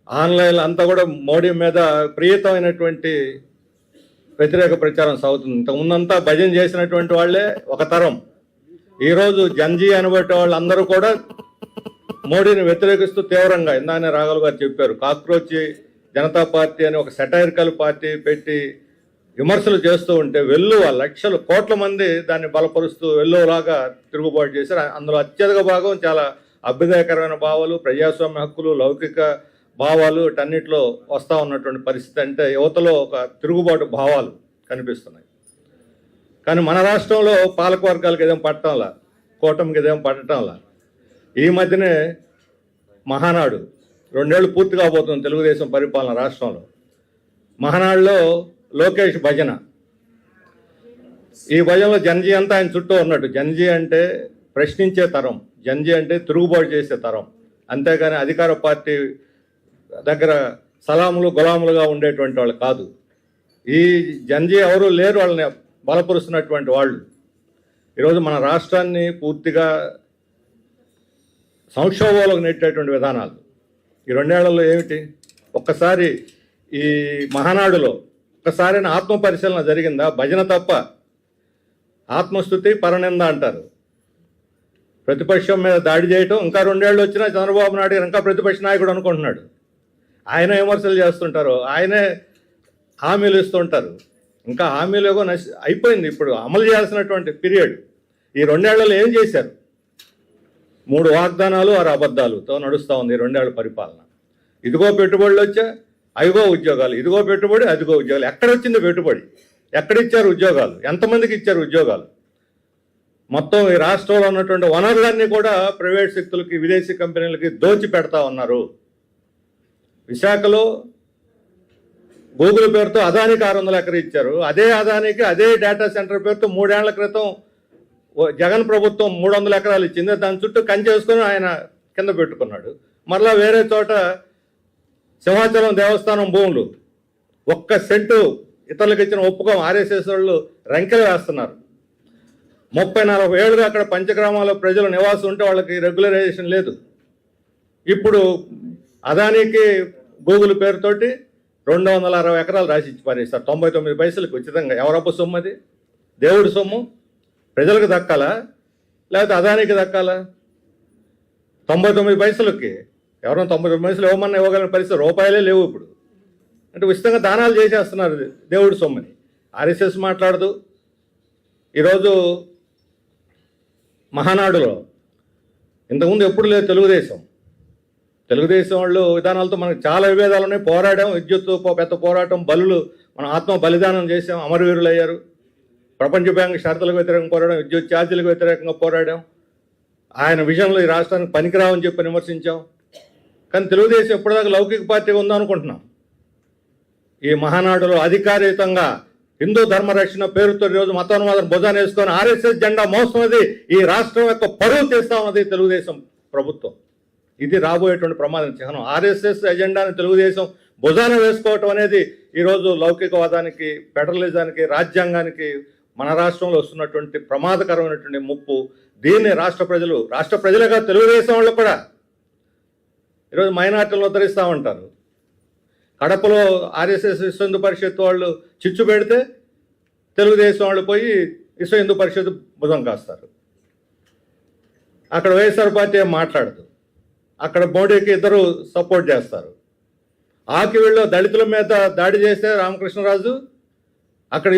ఆన్లైన్ అంతా కూడా మోడీ మీద ప్రియతమైనటువంటి వ్యతిరేక ప్రచారం సాగుతుంది. ఇంతకుముందంతా భజన చేసినటువంటి వాళ్ళే ఒక తరం. ఈరోజు జంజీ అనబట్టే వాళ్ళు అందరూ కూడా మోడీని వ్యతిరేకిస్తూ తీవ్రంగా, ఇందానే రాఘవులు గారు చెప్పారు, కాక్రోచ్ జనతా పార్టీ అని ఒక సెటైరికల్ పార్టీ పెట్టి విమర్శలు చేస్తూ ఉంటే లక్షల కోట్ల మంది దాన్ని బలపరుస్తూ వెల్లువలాగా తిరుగుబాటు చేశారు. అందులో అత్యధిక భాగం చాలా అభ్యుదయకరమైన భావాలు, ప్రజాస్వామ్య హక్కులు, లౌకిక భావాలు వీటన్నిటిలో వస్తూ ఉన్నటువంటి పరిస్థితి. అంటే యువతలో ఒక తిరుగుబాటు భావాలు కనిపిస్తున్నాయి. కానీ మన రాష్ట్రంలో పాలకవర్గాలకు ఏదేం పట్టడంలా, కూటమికి ఏదేం పట్టడంలా. ఈ మధ్యనే మహానాడు 2 ఏళ్ళు పూర్తి కాబోతుంది తెలుగుదేశం పరిపాలన రాష్ట్రంలో. మహానాడులో లోకేష్ భజన, ఈ భజనలో జనజీ అంతా ఆయన చుట్టూ ఉన్నట్టు. జనజీ అంటే ప్రశ్నించే తరం. జంజీ అంటే తిరుగుబాటు చేసే తరం, అంతేగాని అధికార పార్టీ దగ్గర సలాములు గులాములుగా ఉండేటువంటి వాళ్ళు కాదు. ఈ జంజీ ఎవరు లేరు, వాళ్ళని బలపరుస్తున్నటువంటి వాళ్ళు. ఈరోజు మన రాష్ట్రాన్ని పూర్తిగా సంక్షోభంలోకి నెట్టేటువంటి విధానాలు ఈ 2 ఏళ్లలో ఏమిటి? ఒక్కసారి ఈ మహానాడులో ఒక్కసారి ఆత్మ పరిశీలన జరిగిందా? భజన తప్ప. ఆత్మస్థుతి పరనింద అంటారు. ప్రతిపక్షం మీద దాడి చేయటం, ఇంకా 2 ఏళ్ళు వచ్చినా చంద్రబాబు నాయుడు గారు ఇంకా ప్రతిపక్ష నాయకుడు అనుకుంటున్నాడు. ఆయన విమర్శలు చేస్తుంటారు, ఆయనే హామీలు ఇస్తుంటారు. ఇంకా హామీలు ఏవో అయిపోయింది. ఇప్పుడు అమలు చేయాల్సినటువంటి పీరియడ్. ఈ 2 ఏళ్లలో ఏం చేశారు? 3 వాగ్దానాలు 6 అబద్ధాలుతో నడుస్తూ ఉంది 2 ఏళ్ల పరిపాలన. ఇదిగో పెట్టుబడులు వచ్చా, అదిగో ఉద్యోగాలు, ఇదిగో పెట్టుబడి, అదిగో ఉద్యోగాలు. ఎక్కడొచ్చింది పెట్టుబడి? ఎక్కడిచ్చారు ఉద్యోగాలు? ఎంతమందికి ఇచ్చారు ఉద్యోగాలు? మొత్తం ఈ రాష్ట్రంలో ఉన్నటువంటి వనరులన్నీ కూడా ప్రైవేట్ శక్తులకి, విదేశీ కంపెనీలకి దోచి పెడతా ఉన్నారు. విశాఖలో గూగుల్ పేరుతో అదానికి 600 ఎకరాలు ఇచ్చారు. అదే అదానికి అదే డేటా సెంటర్ పేరుతో 3 ఏళ్ల క్రితం జగన్ ప్రభుత్వం 300 ఎకరాలు ఇచ్చింది. దాని చుట్టూ కంచేసుకొని ఆయన కింద పెట్టుకున్నాడు. మరలా వేరే చోట సింహాచలం దేవస్థానం భూములు 1 సెంటు ఇతరులకు ఇచ్చిన ఒప్పుకోం ఆర్ఎస్ఎస్ వాళ్ళు రంకెలు వేస్తున్నారు. 30-40 ఏళ్ళుగా అక్కడ పంచగ్రామాల ప్రజలు నివాసం ఉంటే వాళ్ళకి రెగ్యులరైజేషన్ లేదు. ఇప్పుడు అదానికి గూగుల్ పేరుతోటి 260 ఎకరాలు రాసి ఇచ్చి పారేస్తారు 99 పైసలకు ఉచితంగా. ఎవరబ్బ సొమ్ము అది? దేవుడి సొమ్ము. ప్రజలకు దక్కాలా లేకపోతే అదానికి దక్కాలా? 99 పైసలకి ఎవరైనా 99 పైసలు ఇవ్వమన్నా ఇవ్వగలిగిన పరిస్థితి రూపాయలే లేవు ఇప్పుడు. అంటే ఉచితంగా దానాలు చేసేస్తున్నారు దేవుడి సొమ్మని. ఆర్ఎస్ఎస్ మాట్లాడదు. ఈరోజు మహానాడులో ఇంతకుముందు ఎప్పుడు లేదు తెలుగుదేశం వాళ్ళు విధానాలతో మనకు చాలా విభేదాలు ఉన్నాయి. పోరాడాం, విద్యుత్తు పెద్ద పోరాటం, బలులు మనం ఆత్మ బలిదానం చేసాం, అమరవీరులు అయ్యారు. ప్రపంచ బ్యాంకు షరతులకు వ్యతిరేకంగా పోరాడాం, విద్యుత్ ఛార్జీలకు వ్యతిరేకంగా పోరాడాం. ఆయన విజన్లో ఈ రాష్ట్రానికి పనికిరావని చెప్పి విమర్శించాం. కానీ తెలుగుదేశం ఎప్పటిదాకా లౌకిక పార్టీగా ఉందనుకుంటున్నాం. ఈ మహానాడులో అధికారితంగా హిందూ ధర్మ రక్షణ పేరుతో ఈరోజు మతోన్మాదం భుజాన్ని వేసుకొని ఆర్ఎస్ఎస్ జెండా మోస్తున్నది, ఈ రాష్ట్రం యొక్క పరువు తీస్తా ఉన్నది తెలుగుదేశం ప్రభుత్వం. ఇది రాబోయేటువంటి ప్రమాదం చిహ్నం. ఆర్ఎస్ఎస్ ఎజెండాని తెలుగుదేశం భుజాన వేసుకోవటం అనేది ఈరోజు లౌకికవాదానికి, ఫెడరలిజానికి, రాజ్యాంగానికి మన రాష్ట్రంలో వస్తున్నటువంటి ప్రమాదకరమైనటువంటి ముప్పు. దీన్ని రాష్ట్ర ప్రజలుగా తెలుగుదేశం వాళ్ళు కూడా ఈరోజు మైనార్టీలను ఉద్ధరిస్తూ ఉంటారు. కడపలో ఆర్ఎస్ఎస్ విశ్వ హిందూ పరిషత్ వాళ్ళు చిచ్చు పెడితే తెలుగుదేశం వాళ్ళు పోయి విశ్వ హిందూ పరిషత్ భుజం కాస్తారు. అక్కడ వైఎస్ఆర్ పార్టీ ఏం మాట్లాడదు. అక్కడ మోడీకి ఇద్దరు సపోర్ట్ చేస్తారు. ఆకివీళ్ళలో దళితుల మీద దాడి చేస్తే రామకృష్ణరాజు అక్కడ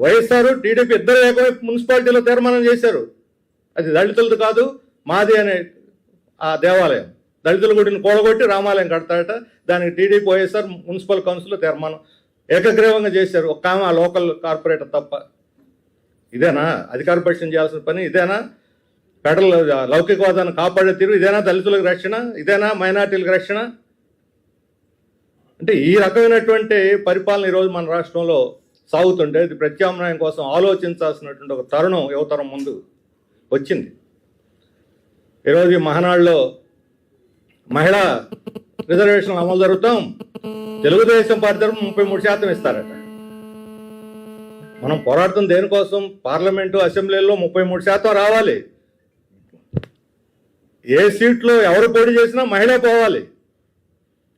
వైఎస్ఆర్ టీడీపీ ఇద్దరు ఏకమై మున్సిపాలిటీలో తీర్మానం చేశారు. అది దళితులది కాదు, మాది అనే ఆ దేవాలయం దళితుల గుడిని కూడగొట్టి రామాలయం కడతాడట. దానికి టీడీపీ వైఎస్ఆర్ మున్సిపల్ కౌన్సిల్లో తీర్మానం ఏకగ్రీవంగా చేశారు. ఒక్క ఆమె ఆ లోకల్ కార్పొరేటర్ తప్ప. ఇదేనా అధికార పక్షం చేయాల్సిన పని? ఇదేనా ఫెడరల్ లౌకికవాదాన్ని కాపాడే తీరు? ఇదేనా దళితులకు రక్షణ? ఇదేనా మైనార్టీలకు రక్షణ? అంటే ఈ రకమైనటువంటి పరిపాలన ఈరోజు మన రాష్ట్రంలో సాగుతుంటే ఇది ప్రత్యామ్నాయం కోసం ఆలోచించాల్సినటువంటి ఒక తరుణం యువతరం ముందు వచ్చింది. ఈరోజు ఈ మహానాడులో మహిళా రిజర్వేషన్లు అమలు జరుగుతాం. తెలుగుదేశం పార్టీ తరఫున 33% ఇస్తారట. మనం పోరాడుతున్న దేనికోసం? పార్లమెంటు, అసెంబ్లీలో 33% రావాలి. ఏ సీట్లో ఎవరు పోటీ చేసినా మహిళే పోవాలి.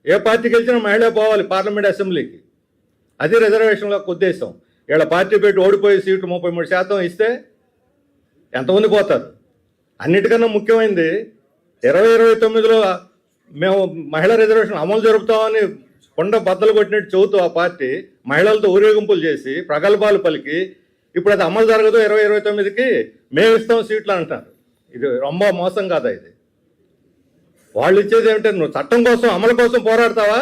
ఏ పార్టీ గెలిచినా మహిళే పోవాలి పార్లమెంట్, అసెంబ్లీకి. అది రిజర్వేషన్ల యొక్క ఉద్దేశం. వీళ్ళ పార్టీ పెట్టి ఓడిపోయే సీట్లు 33% ఇస్తే ఎంతమంది పోతారు? అన్నిటికన్నా ముఖ్యమైనది 2029లో మేము మహిళా రిజర్వేషన్ అమలు జరుపుతామని కొండ బద్దలు కొట్టినట్టు చెబుతూ ఆ పార్టీ మహిళలతో ఊరేగింపులు చేసి ప్రగల్భాలు పలికి ఇప్పుడు అది అమలు జరగదు 2029కి మేము ఇస్తాం సీట్లు అంటారు. ఇది రొమ్మ మోసం కాదా ఇది? వాళ్ళు ఇచ్చేది ఏమిటంటే నువ్వు చట్టం కోసం, అమలు కోసం పోరాడతావా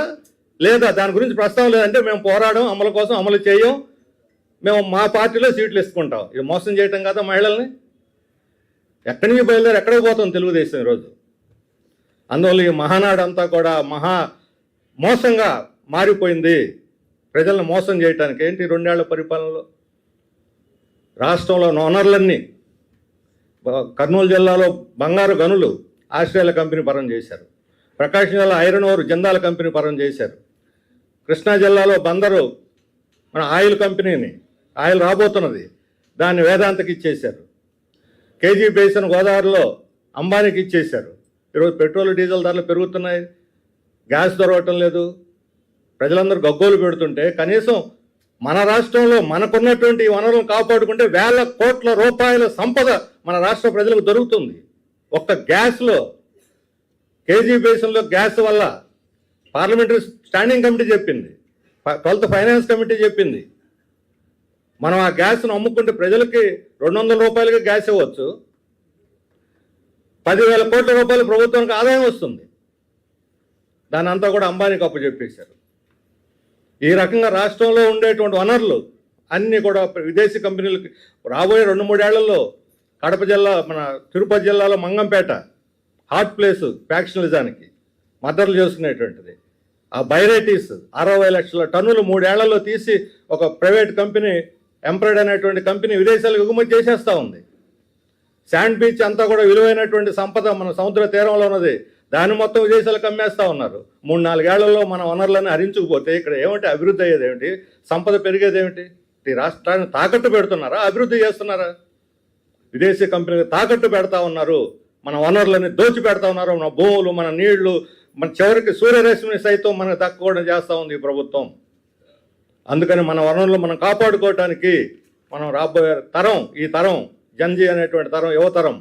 లేదా? దాని గురించి ప్రస్తావన లేదంటే మేము పోరాడం, అమలు కోసం అమలు చేయం, మేము మా పార్టీలో సీట్లు ఇసుకుంటాం. ఇది మోసం చేయటం కదా మహిళల్ని? ఎక్కడి నుంచి బయలుదేరి ఎక్కడికి పోతాం తెలుగుదేశం ఈరోజు? అందువల్ల ఈ మహానాడు అంతా కూడా మహా మోసంగా మారిపోయింది. ప్రజలను మోసం చేయటానికి. ఏంటి 2 ఏళ్ల పరిపాలనలో రాష్ట్రంలో వనరులన్నీ కర్నూలు జిల్లాలో బంగారు గనులు ఆస్ట్రేలియా కంపెనీ పరం చేశారు. ప్రకాశం జిల్లా ఐరన్ ఓర్ జిందాల్ కంపెనీ పరం చేశారు. కృష్ణా జిల్లాలో బందరు మన ఆయిల్ కంపెనీని, ఆయిల్ రాబోతున్నది, దాన్ని వేదాంతకి ఇచ్చేశారు. కేజీ బేసిన్ గోదావరిలో అంబానీకి ఇచ్చేశారు. ఈరోజు పెట్రోల్ డీజిల్ ధరలు పెరుగుతున్నాయి, గ్యాస్ దొరకటం లేదు, ప్రజలందరూ గగ్గోలు పెడుతుంటే కనీసం మన రాష్ట్రంలో మనకున్నటువంటి వనరులను కాపాడుకుంటే వేల కోట్ల రూపాయల సంపద మన రాష్ట్ర ప్రజలకు దొరుకుతుంది. ఒక్క గ్యాస్లో, కేజీ బేసిన్లో గ్యాస్ వల్ల పార్లమెంటరీ స్టాండింగ్ కమిటీ చెప్పింది, 12th ఫైనాన్స్ కమిటీ చెప్పింది, మనం ఆ గ్యాస్ను అమ్ముకుంటే ప్రజలకి 200 రూపాయలకి గ్యాస్ ఇవ్వచ్చు, 10,000 కోట్ల రూపాయలు ప్రభుత్వానికి ఆదాయం వస్తుంది. దాని అంతా కూడా అంబానీకి అప్పచెప్పేశారు. ఈ రకంగా రాష్ట్రంలో ఉండేటువంటి వనరులు అన్నీ కూడా విదేశీ కంపెనీలకి రాబోయే 2-3 ఏళ్లలో కడప జిల్లా, మన తిరుపతి జిల్లాలో మంగంపేట హాట్ ప్లేసు ఫ్యాక్షనలిజానికి మద్దతులు చేసుకునేటువంటిది. ఆ బైరైటీస్ 60 లక్షల టన్నులు 3 ఏళ్లలో తీసి ఒక ప్రైవేట్ కంపెనీ, ఎంప్రాయిడ్ అనేటువంటి కంపెనీ విదేశాలకు ఎగుమతి చేసేస్తూ ఉంది. శాండ్ బీచ్ అంతా కూడా విలువైనటువంటి సంపద మన సముద్ర తీరంలో ఉన్నది, దాన్ని మొత్తం విదేశాలకు అమ్మేస్తూ ఉన్నారు. 3-4 ఏళ్లలో మన వనరులను హరించుకుపోతే ఇక్కడ ఏమిటి అభివృద్ధి అయ్యేది ఏమిటి, సంపద పెరిగేది ఏమిటి? ఈ రాష్ట్రాన్ని తాకట్టు పెడుతున్నారా, అభివృద్ధి చేస్తున్నారా? విదేశీ కంపెనీలు తాకట్టు పెడతా ఉన్నారు, మన వనరులని దోచి పెడతా ఉన్నారు, మన భూములు, మన నీళ్లు, మన చివరికి సూర్యరశ్మిని సైతం మనకు తక్కువ చేస్తూ ఉంది ఈ ప్రభుత్వం. అందుకని మన వనరులు మనం కాపాడుకోవటానికి మనం రాబోయే తరం, ఈ తరం జంజీ అనేటువంటి తరం, యువతరం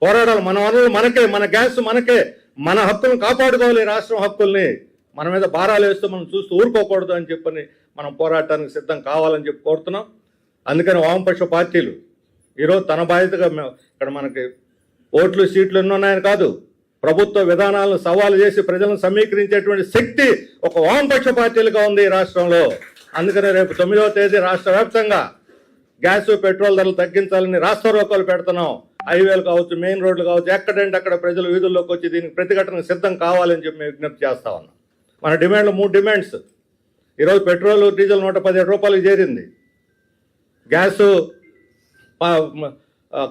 పోరాడాలి. మన వనరులు మనకే, మన గ్యాస్ మనకే, మన హక్కులను కాపాడుకోవాలి. రాష్ట్రం హక్కుల్ని మన మీద భారాలు వేస్తూ మనం చూస్తూ ఊరుకోకూడదు అని చెప్పని మనం పోరాటానికి సిద్ధం కావాలని చెప్పి కోరుతున్నాం. అందుకని వామపక్ష పార్టీలు ఈరోజు తన బాధ్యతగా ఇక్కడ మనకి ఓట్లు సీట్లు ఎన్ని ఉన్నాయని కాదు, ప్రభుత్వ విధానాలను సవాలు చేసి ప్రజలను సమీకరించేటువంటి శక్తి ఒక వామపక్ష పార్టీలుగా ఉంది ఈ రాష్ట్రంలో. అందుకనే రేపు 9వ తేదీ రాష్ట్ర వ్యాప్తంగా గ్యాస్, పెట్రోల్ ధరలు తగ్గించాలని రాస్తారోకోలు పెడుతున్నాం. హైవేలు కావచ్చు, మెయిన్ రోడ్లు కావచ్చు, ఎక్కడంటే అక్కడ ప్రజలు వీధుల్లోకి వచ్చి దీనికి ప్రతిఘటనకు సిద్ధం కావాలని చెప్పి మేము విజ్ఞప్తి చేస్తా ఉన్నాం. మన డిమాండ్లు 3 డిమాండ్స్. ఈరోజు పెట్రోల్, డీజిల్ 117 రూపాయలకు చేరింది. గ్యాసు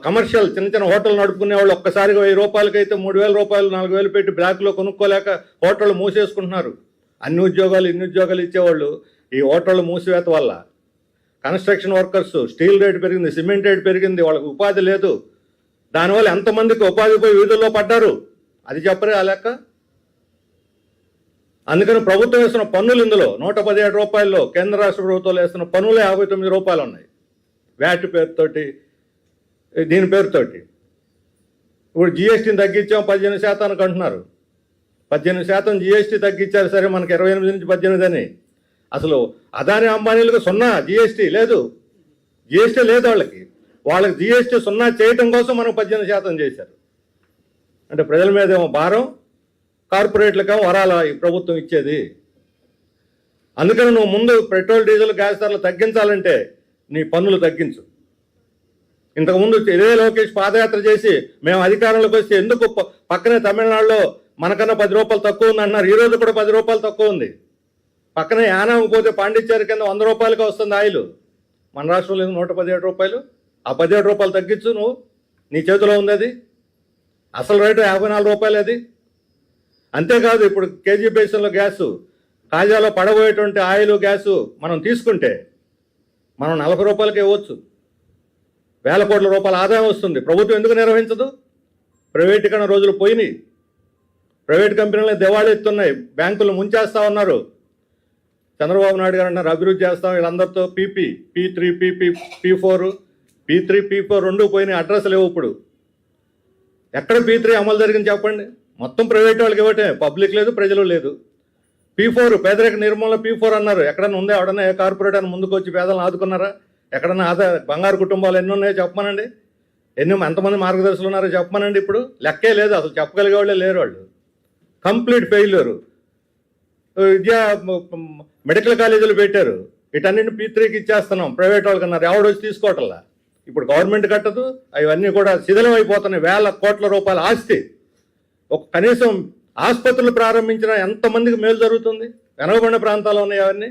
కమర్షియల్ చిన్న చిన్న హోటల్ నడుపుకునే వాళ్ళు ఒక్కసారిగా 1000 రూపాయలకైతే 3,000 రూపాయలు 4,000 పెట్టి బ్లాక్లో కొనుక్కోలేక హోటళ్ళు మూసేసుకుంటున్నారు. అన్ని ఉద్యోగాలు, ఇన్ని ఉద్యోగాలు ఇచ్చేవాళ్ళు ఈ హోటళ్ళు మూసివేత వల్ల కన్స్ట్రక్షన్ వర్కర్స్, స్టీల్ రేటు పెరిగింది, సిమెంట్ రేటు పెరిగింది, వాళ్ళకి ఉపాధి లేదు. దానివల్ల ఎంతమందికి ఉపాధి పోయి వీధుల్లో పడ్డారు అది చెప్పరే ఆ లెక్క. అందుకని ప్రభుత్వం వేస్తున్న పన్నులు, ఇందులో 117 రూపాయల్లో కేంద్ర రాష్ట్ర ప్రభుత్వాలు వేస్తున్న పన్నులే 59 రూపాయలు ఉన్నాయి. వ్యాట్ పేరుతోటి, దీని పేరుతోటి. ఇప్పుడు జిఎస్టీని తగ్గించాం 18% అంటున్నారు. 18% జిఎస్టీ తగ్గించారు, సరే మనకి 28 నుంచి 18 అని. అసలు అదాని అంబానీలకు 0 జిఎస్టీ లేదు, జిఎస్టీ లేదు వాళ్ళకి జిఎస్టీ 0 చేయటం కోసం మనం 18% చేశారు. అంటే ప్రజల మీద ఏమో భారం, కార్పొరేట్లకేమో వరాల ఈ ప్రభుత్వం ఇచ్చేది. అందుకని నువ్వు ముందు పెట్రోల్, డీజిల్, గ్యాస్ ధరలు తగ్గించాలంటే నీ పన్నులు తగ్గించు. ఇంతకుముందు ఇదే లోకేష్ పాదయాత్ర చేసి మేము అధికారంలోకి వస్తే ఎందుకు పక్కనే తమిళనాడులో మనకన్నా 10 రూపాయలు తక్కువ ఉంది అంటున్నారు. ఈ రోజు కూడా 10 రూపాయలు తక్కువ ఉంది. పక్కనే యానాము పోతే పాండిచ్చేరి కింద 100 రూపాయలకి వస్తుంది ఆయిల్. మన రాష్ట్రంలో 117 రూపాయలు. ఆ 17 రూపాయలు తగ్గించు నువ్వు, నీ చేతిలో ఉంది అది. అసలు రేటు 54 రూపాయలు అది. అంతేకాదు ఇప్పుడు కేజీ బేసిన్లో గ్యాసు, కాజాలో పడబోయేటువంటి ఆయిల్, గ్యాసు మనం తీసుకుంటే మనం 40 రూపాయలకి ఇవ్వచ్చు. వేల కోట్ల రూపాయల ఆదాయం వస్తుంది. ప్రభుత్వం ఎందుకు నిర్వహించదు? ప్రైవేటీకరణ రోజులు పోయినాయి. ప్రైవేట్ కంపెనీలు దివాళీ ఎత్తున్నాయి, బ్యాంకులు ముంచేస్తా ఉన్నారు. చంద్రబాబు నాయుడు గారు అన్నారు అభివృద్ధి చేస్తాం, వీళ్ళందరితో పీపీ, P3, P4, P4 రెండు పోయినాయి. అడ్రస్ లేవు ఇప్పుడు. ఎక్కడ P3 అమలు జరిగింది చెప్పండి? మొత్తం ప్రైవేట్ వాళ్ళకి ఇవ్వటమే, పబ్లిక్ లేదు, ప్రజలు లేదు. P4 పేదరిక నిర్మూలన P4 అన్నారు. ఎక్కడన్నా ఉందా? ఎవడన్నా ఏ కార్పొరేట్ అని ముందుకు వచ్చి పేదలను ఆదుకున్నారా? ఎక్కడన్నా బంగారు కుటుంబాలు ఎన్ని ఉన్నాయో చెప్పమనండి. ఎంతమంది మార్గదర్శులు ఉన్నారో చెప్పమనండి. ఇప్పుడు లెక్కే లేదు, అసలు చెప్పగలిగే వాళ్ళే లేరు. వాళ్ళు కంప్లీట్ ఫెయిల్యూరు. మెడికల్ కాలేజీలు పెట్టారు, వీటన్నింటిని P3కి ఇచ్చేస్తున్నాం, ప్రైవేట్ వాళ్ళకి అన్నారు. ఎవడు వచ్చి తీసుకోవట్లా. ఇప్పుడు గవర్నమెంట్ కట్టదు, అవన్నీ కూడా శిథిలం అయిపోతున్నాయి. వేల కోట్ల రూపాయల ఆస్తి. కనీసం ఆసుపత్రులు ప్రారంభించిన ఎంతమందికి మేలు జరుగుతుంది? వెనకబడిన ప్రాంతాల్లో ఉన్నాయి అవన్నీ.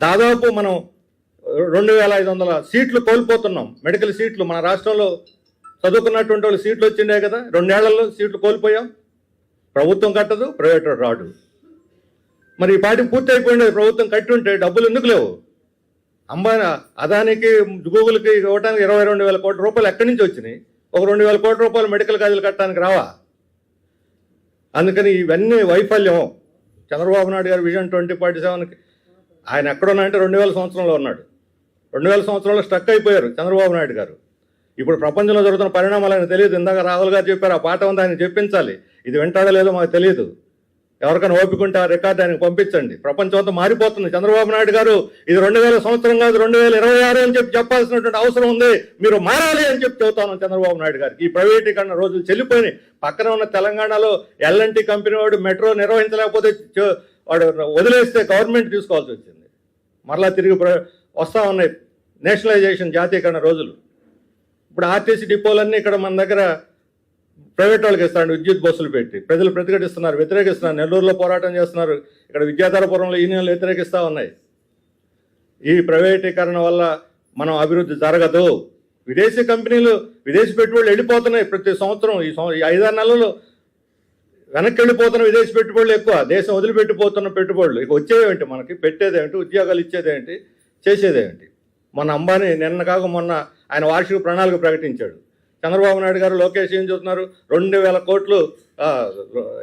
దాదాపు మనం 2,500 సీట్లు కోల్పోతున్నాం, మెడికల్ సీట్లు మన రాష్ట్రంలో చదువుకున్నటువంటి వాళ్ళు సీట్లు వచ్చిండే కదా, 2 ఏళ్లలో సీట్లు కోల్పోయాం. ప్రభుత్వం కట్టదు, ప్రైవేట్ రాడు. మరి ఈ పార్టీ పూర్తి అయిపోయింది. ప్రభుత్వం కట్టి ఉంటే డబ్బులు ఎందుకు లేవు? అంబానీ, అదానికి, గూగుల్కి ఇవ్వడానికి 22,000 కోట్ల రూపాయలు ఎక్కడి నుంచి వచ్చినాయి? ఒక 2,000 కోట్ల రూపాయలు మెడికల్ కాలేజీలు కట్టడానికి రావా? అందుకని ఇవన్నీ వైఫల్యం. చంద్రబాబు నాయుడు గారు విజన్ 2047కి ఆయన ఎక్కడున్నాయంటే 2000 సంవత్సరంలో ఉన్నాడు. 2000 సంవత్సరంలో స్టక్ అయిపోయారు చంద్రబాబు నాయుడు గారు. ఇప్పుడు ప్రపంచంలో జరుగుతున్న పరిణామాలు ఆయన తెలియదు. ఇందాక రాహుల్ గారు చెప్పారు, ఆ పాఠం అంతా ఆయన చెప్పించాలి. ఇది వింటాడో లేదో మాకు తెలియదు. ఎవరికైనా ఓపిక ఉంటే ఆ రికార్డు ఆయనకు పంపించండి. ప్రపంచం అంతా మారిపోతుంది. చంద్రబాబు నాయుడు గారు ఇది 2000 సంవత్సరం కాదు, 2026 అని చెప్పాల్సినటువంటి అవసరం ఉంది. మీరు మారాలి అని చెప్తాను చంద్రబాబు నాయుడు గారికి. ఈ ప్రైవేటీకరణ రోజులు చెల్లిపోయినాయి. పక్కన ఉన్న తెలంగాణలో L&T కంపెనీ వాడు మెట్రో నిర్వహించలేకపోతే వాడు వదిలేస్తే గవర్నమెంట్ తీసుకోవాల్సి వచ్చింది. మరలా తిరిగి వస్తూ ఉన్నాయి నేషనలైజేషన్, జాతీయకరణ రోజులు. ఇప్పుడు ఆర్టీసీ డిపోలన్నీ ఇక్కడ మన దగ్గర ప్రైవేట్ వాళ్ళకి ఇస్తాడు. విద్యుత్ బస్సులు పెట్టి ప్రజలు ప్రతిఘటిస్తున్నారు, వ్యతిరేకిస్తున్నారు. నెల్లూరులో పోరాటం చేస్తున్నారు. ఇక్కడ విద్యాధరపురంలో యూనియన్లు వ్యతిరేకిస్తూ ఉన్నాయి. ఈ ప్రైవేటీకరణ వల్ల మనం అభివృద్ధి జరగదు. విదేశీ కంపెనీలు, విదేశీ పెట్టుబడులు వెళ్ళిపోతున్నాయి ప్రతి సంవత్సరం. ఈ 5-6 నెలల్లో వెనక్కి వెళ్ళిపోతున్న విదేశీ పెట్టుబడులు ఎక్కువ. దేశం వదిలిపెట్టిపోతున్న పెట్టుబడులు ఇక వచ్చేదేంటి? మనకి పెట్టేదేంటి? ఉద్యోగాలు ఇచ్చేదేంటి? చేసేదేంటి? మన అంబానీ నిన్న కాక మొన్న ఆయన వార్షిక ప్రణాళిక ప్రకటించాడు. చంద్రబాబు నాయుడు గారు, లోకేష్ ఏం చెబుతున్నారు? 2,000 కోట్లు,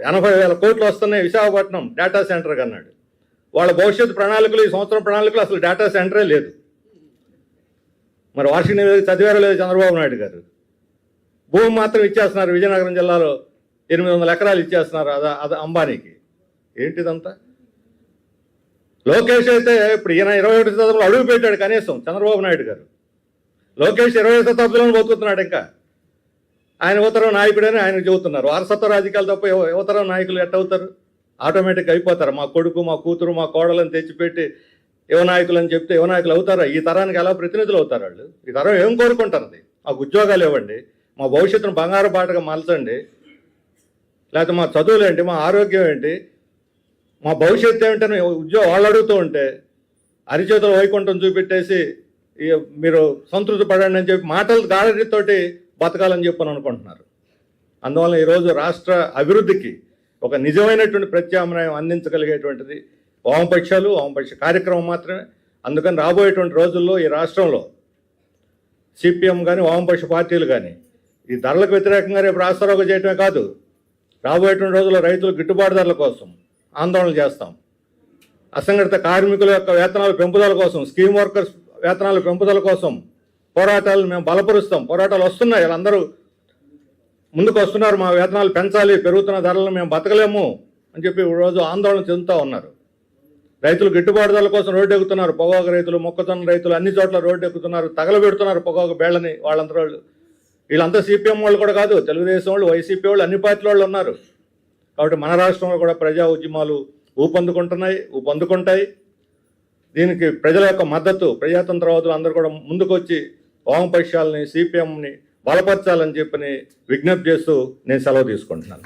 80,000 కోట్లు వస్తున్నాయి విశాఖపట్నం డేటా సెంటర్కి అన్నాడు. వాళ్ళ భవిష్యత్తు ప్రణాళికలు, ఈ సంవత్సరం ప్రణాళికలు అసలు డేటా సెంటరే లేదు. మరి వార్షిక నివేదిక చదివారో లేదు చంద్రబాబు నాయుడు గారు? భూమి మాత్రం ఇచ్చేస్తున్నారు. విజయనగరం జిల్లాలో 800 ఎకరాలు ఇచ్చేస్తున్నారు అది అంబానీకి. ఏంటిదంతా? లోకేష్ అయితే ఇప్పుడు ఈయన 21వ శతాబ్దంలో అడుగు పెట్టాడు కనీసం చంద్రబాబు నాయుడు గారు. లోకేష్ 20వ శతాబ్దంలో బతుకుతున్నాడు. ఇంకా ఆయన యువతరం నాయకుడని ఆయనకు చెబుతున్నారు. వారసత్వ రాజకీయాలు తప్ప యువతరం నాయకులు ఎట్టవుతారు? ఆటోమేటిక్గా అయిపోతారు. మా కొడుకు, మా కూతురు, మా కోడలను తెచ్చిపెట్టి యువ నాయకులు అని చెప్తే యువ నాయకులు అవుతారా? ఈ తరానికి ఎలా ప్రతినిధులు అవుతారు వాళ్ళు? ఈ తరం ఏం కోరుకుంటున్నది? మాకు ఉద్యోగాలు ఇవ్వండి, మా భవిష్యత్తును బంగారు బాటగా మలచండి, లేకపోతే మా చదువులు ఏంటి, మా ఆరోగ్యం ఏంటి, మా భవిష్యత్తు ఏమిటని వాళ్ళు అడుగుతూ ఉంటే అరిచేతులు వైకుంఠం చూపెట్టేసి మీరు సంతృప్తి పడండి అని చెప్పి మాటలు గాడితోటి బతకాలని చెప్పని అనుకుంటున్నారు. అందువల్ల ఈరోజు రాష్ట్ర అభివృద్ధికి ఒక నిజమైనటువంటి ప్రత్యామ్నాయం అందించగలిగేటువంటిది వామపక్షాలు, వామపక్ష కార్యక్రమం మాత్రమే. అందుకని రాబోయేటువంటి రోజుల్లో ఈ రాష్ట్రంలో సిపిఎం కానీ, వామపక్ష పార్టీలు కానీ ఈ ధరలకు వ్యతిరేకంగా రేపు రాస్తారోకో చేయటమే కాదు, రాబోయేటువంటి రోజుల్లో రైతులు గిట్టుబాటు ధరల కోసం ఆందోళన చేస్తాం. అసంఘటిత కార్మికుల యొక్క వేతనాల పెంపుదల కోసం, స్కీమ్ వర్కర్స్ వేతనాల పెంపుదల కోసం పోరాటాలు మేము బలపరుస్తాం. పోరాటాలు వస్తున్నాయి, వాళ్ళందరూ ముందుకు వస్తున్నారు. మా వేతనాలు పెంచాలి, పెరుగుతున్న ధరలను మేము బతకలేము అని చెప్పి రోజు ఆందోళన చెందుతూ ఉన్నారు. రైతులు గిట్టుబాటు ధరల కోసం రోడ్డు ఎక్కుతున్నారు. పొగాకు రైతులు, మొక్కజొన్న రైతులు అన్ని చోట్ల రోడ్డు ఎక్కుతున్నారు, తగలబెడుతున్నారు పొగాకు బేళ్ళని. వీళ్ళంతా సిపిఎం వాళ్ళు కూడా కాదు, తెలుగుదేశం వాళ్ళు, వైసీపీ వాళ్ళు, అన్ని పార్టీల వాళ్ళు ఉన్నారు. కాబట్టి మన రాష్ట్రంలో కూడా ప్రజా ఉద్యమాలు ఊపందుకుంటాయి. దీనికి ప్రజల యొక్క మద్దతు, ప్రజాతంత్రవాదులు అందరూ కూడా ముందుకొచ్చి వామపక్షాలని, సిపిఎంని బలపరచాలని చెప్పని విజ్ఞప్తి చేస్తూ నేను సెలవు తీసుకుంటున్నాను.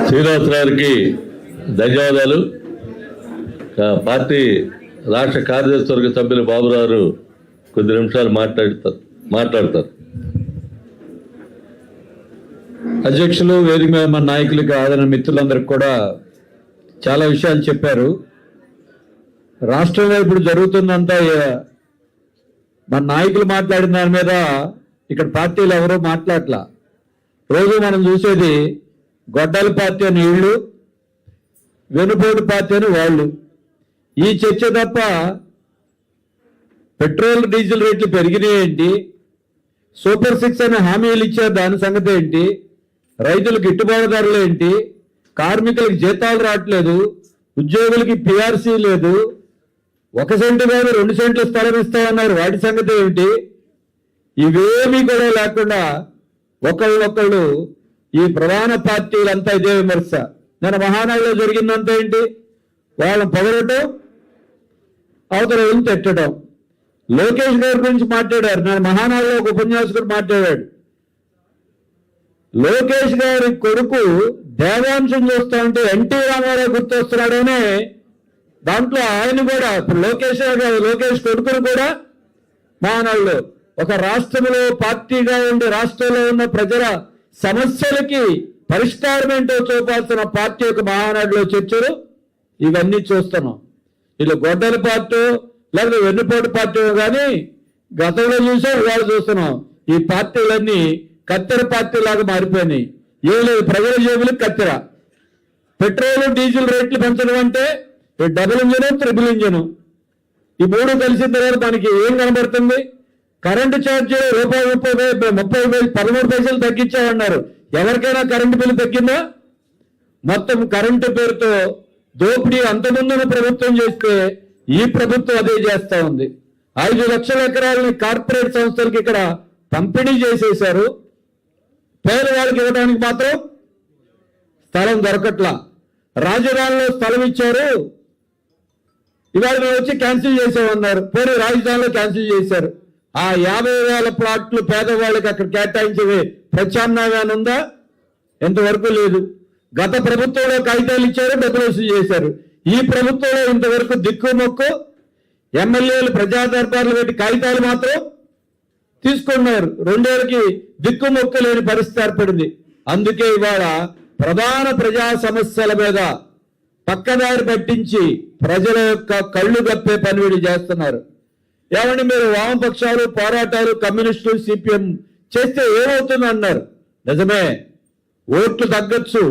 శ్రీనివాస్ గారికి ధన్యవాదాలు. పార్టీ రాష్ట్ర కార్యదర్శి సభ్యులు బాబురావు కొద్ది నిమిషాలు మాట్లాడతారు. అధ్యక్షులు, వేదిక మీద మన నాయకులకి, ఆదరణ మిత్రులందరికీ కూడా చాలా విషయాలు చెప్పారు. రాష్ట్రంలో ఇప్పుడు జరుగుతుందంతా మన నాయకులు మాట్లాడిన దాని మీద ఇక్కడ పార్టీలు ఎవరూ మాట్లాడలా. రోజు మనం చూసేది గొడ్డల పార్టీ అని వీళ్ళు, వెనుపోటు పార్టీ అని వాళ్ళు. ఈ చర్చ తప్ప పెట్రోల్ డీజిల్ రేట్లు పెరిగినాయేంటి, సూపర్ 6 అనే హామీలు ఇచ్చారు, దాని సంగతి ఏంటి, రైతులకు గిట్టుబాటు ధరలు ఏంటి, కార్మికులకు జీతాలు రావట్లేదు, ఉద్యోగులకి పిఆర్సీ లేదు, 1 సెంటు కాదు 2 సెంట్ల స్థలం ఇస్తామన్నారు, వాటి సంగతి ఏమిటి, ఇవేమీ కూడా లేకుండా ఒకళ్ళు ఈ ప్రధాన పార్టీలంతా ఇదే విమర్శ. నేను మహానాడులో జరిగిందంతా ఏంటి, వాళ్ళని పొగడటం, అవతల వెళ్ళి తిట్టడం. లోకేష్ గారి గురించి మాట్లాడారు. నేను మహానాడులో ఒక ఉపన్యాసకుడు మాట్లాడాడు, లోకేష్ గారి కొడుకు దేవాంశం చూస్తా ఉంటే ఎన్టీ రామారావు గుర్తొస్తున్నాడనే దాంట్లో ఆయన కూడా ఇప్పుడు లోకేష్ కొడుకును కూడా మానవులు ఒక రాష్ట్రంలో పార్టీగా ఉండి రాష్ట్రంలో ఉన్న ప్రజల సమస్యలకి పరిష్కారం ఏంటో చూపాల్సిన పార్టీ యొక్క మహానాడులో చర్చలు ఇవన్నీ చూస్తున్నాం. వీళ్ళు గొడ్డల పార్టీ లేకపోతే వెన్నుపోటు పార్టీ కానీ గతంలో చూసాం, ఇవాళ చూస్తున్నాం. ఈ పార్టీలన్నీ కత్తెర పార్టీ లాగా మారిపోయినాయి. ఏం లేదు, ప్రజల జేబులకు కత్తెర. పెట్రోల్ డీజిల్ రేట్లు పెంచడం అంటే డబుల్ ఇంజను ట్రిపుల్ ఇంజను ఈ మూడు కలిసిన తర్వాత మనకి ఏం కనబడుతుంది? కరెంటు ఛార్జీలు ₹13 పైసలు తగ్గించామన్నారు. ఎవరికైనా కరెంటు బిల్లు తగ్గిందా? మొత్తం కరెంటు పేరుతో దోపిడీ అంతకుముందు ప్రభుత్వం చేస్తే ఈ ప్రభుత్వం అదే చేస్తా ఉంది. 5 లక్షల ఎకరాలని కార్పొరేట్ సంస్థలకి ఇక్కడ పంపిణీ చేసేశారు. పేదవాళ్ళకి ఇవ్వడానికి మాత్రం స్థలం దొరకట్లా. రాజధానిలో స్థలం ఇచ్చారు, ఇవాళ మేము వచ్చి క్యాన్సిల్ చేసామన్నారు. పోనీ రాజధానిలో క్యాన్సిల్ చేశారు. ఆ 50,000 ప్లాట్లు పేదవాళ్ళకి అక్కడ కేటాయించే ప్రత్యామ్నాయం ఉందా? ఎంతవరకు లేదు. గత ప్రభుత్వంలో కాగితాలు ఇచ్చారు, డబ్బులు వసూలు చేశారు. ఈ ప్రభుత్వంలో ఇంతవరకు దిక్కుమొక్కు ఎమ్మెల్యేలు ప్రజా దర్బార్లు పెట్టి కాగితాలు మాత్రం తీసుకున్నారు. 2 ఏళ్ళకి దిక్కుమొక్కు లేని పరిస్థితి ఏర్పడింది. అందుకే ఇవాళ ప్రధాన ప్రజా సమస్యల మీద పక్కదారి పట్టించి ప్రజల యొక్క కళ్ళు గప్పే పని వీళ్ళు చేస్తున్నారు. ఏమంటే మీరు వామపక్షాలు పోరాటాలు కమ్యూనిస్టులు సిపిఎం చేస్తే ఏమవుతుంది అన్నారు. నిజమే, ఓట్లు తగ్గచ్చు,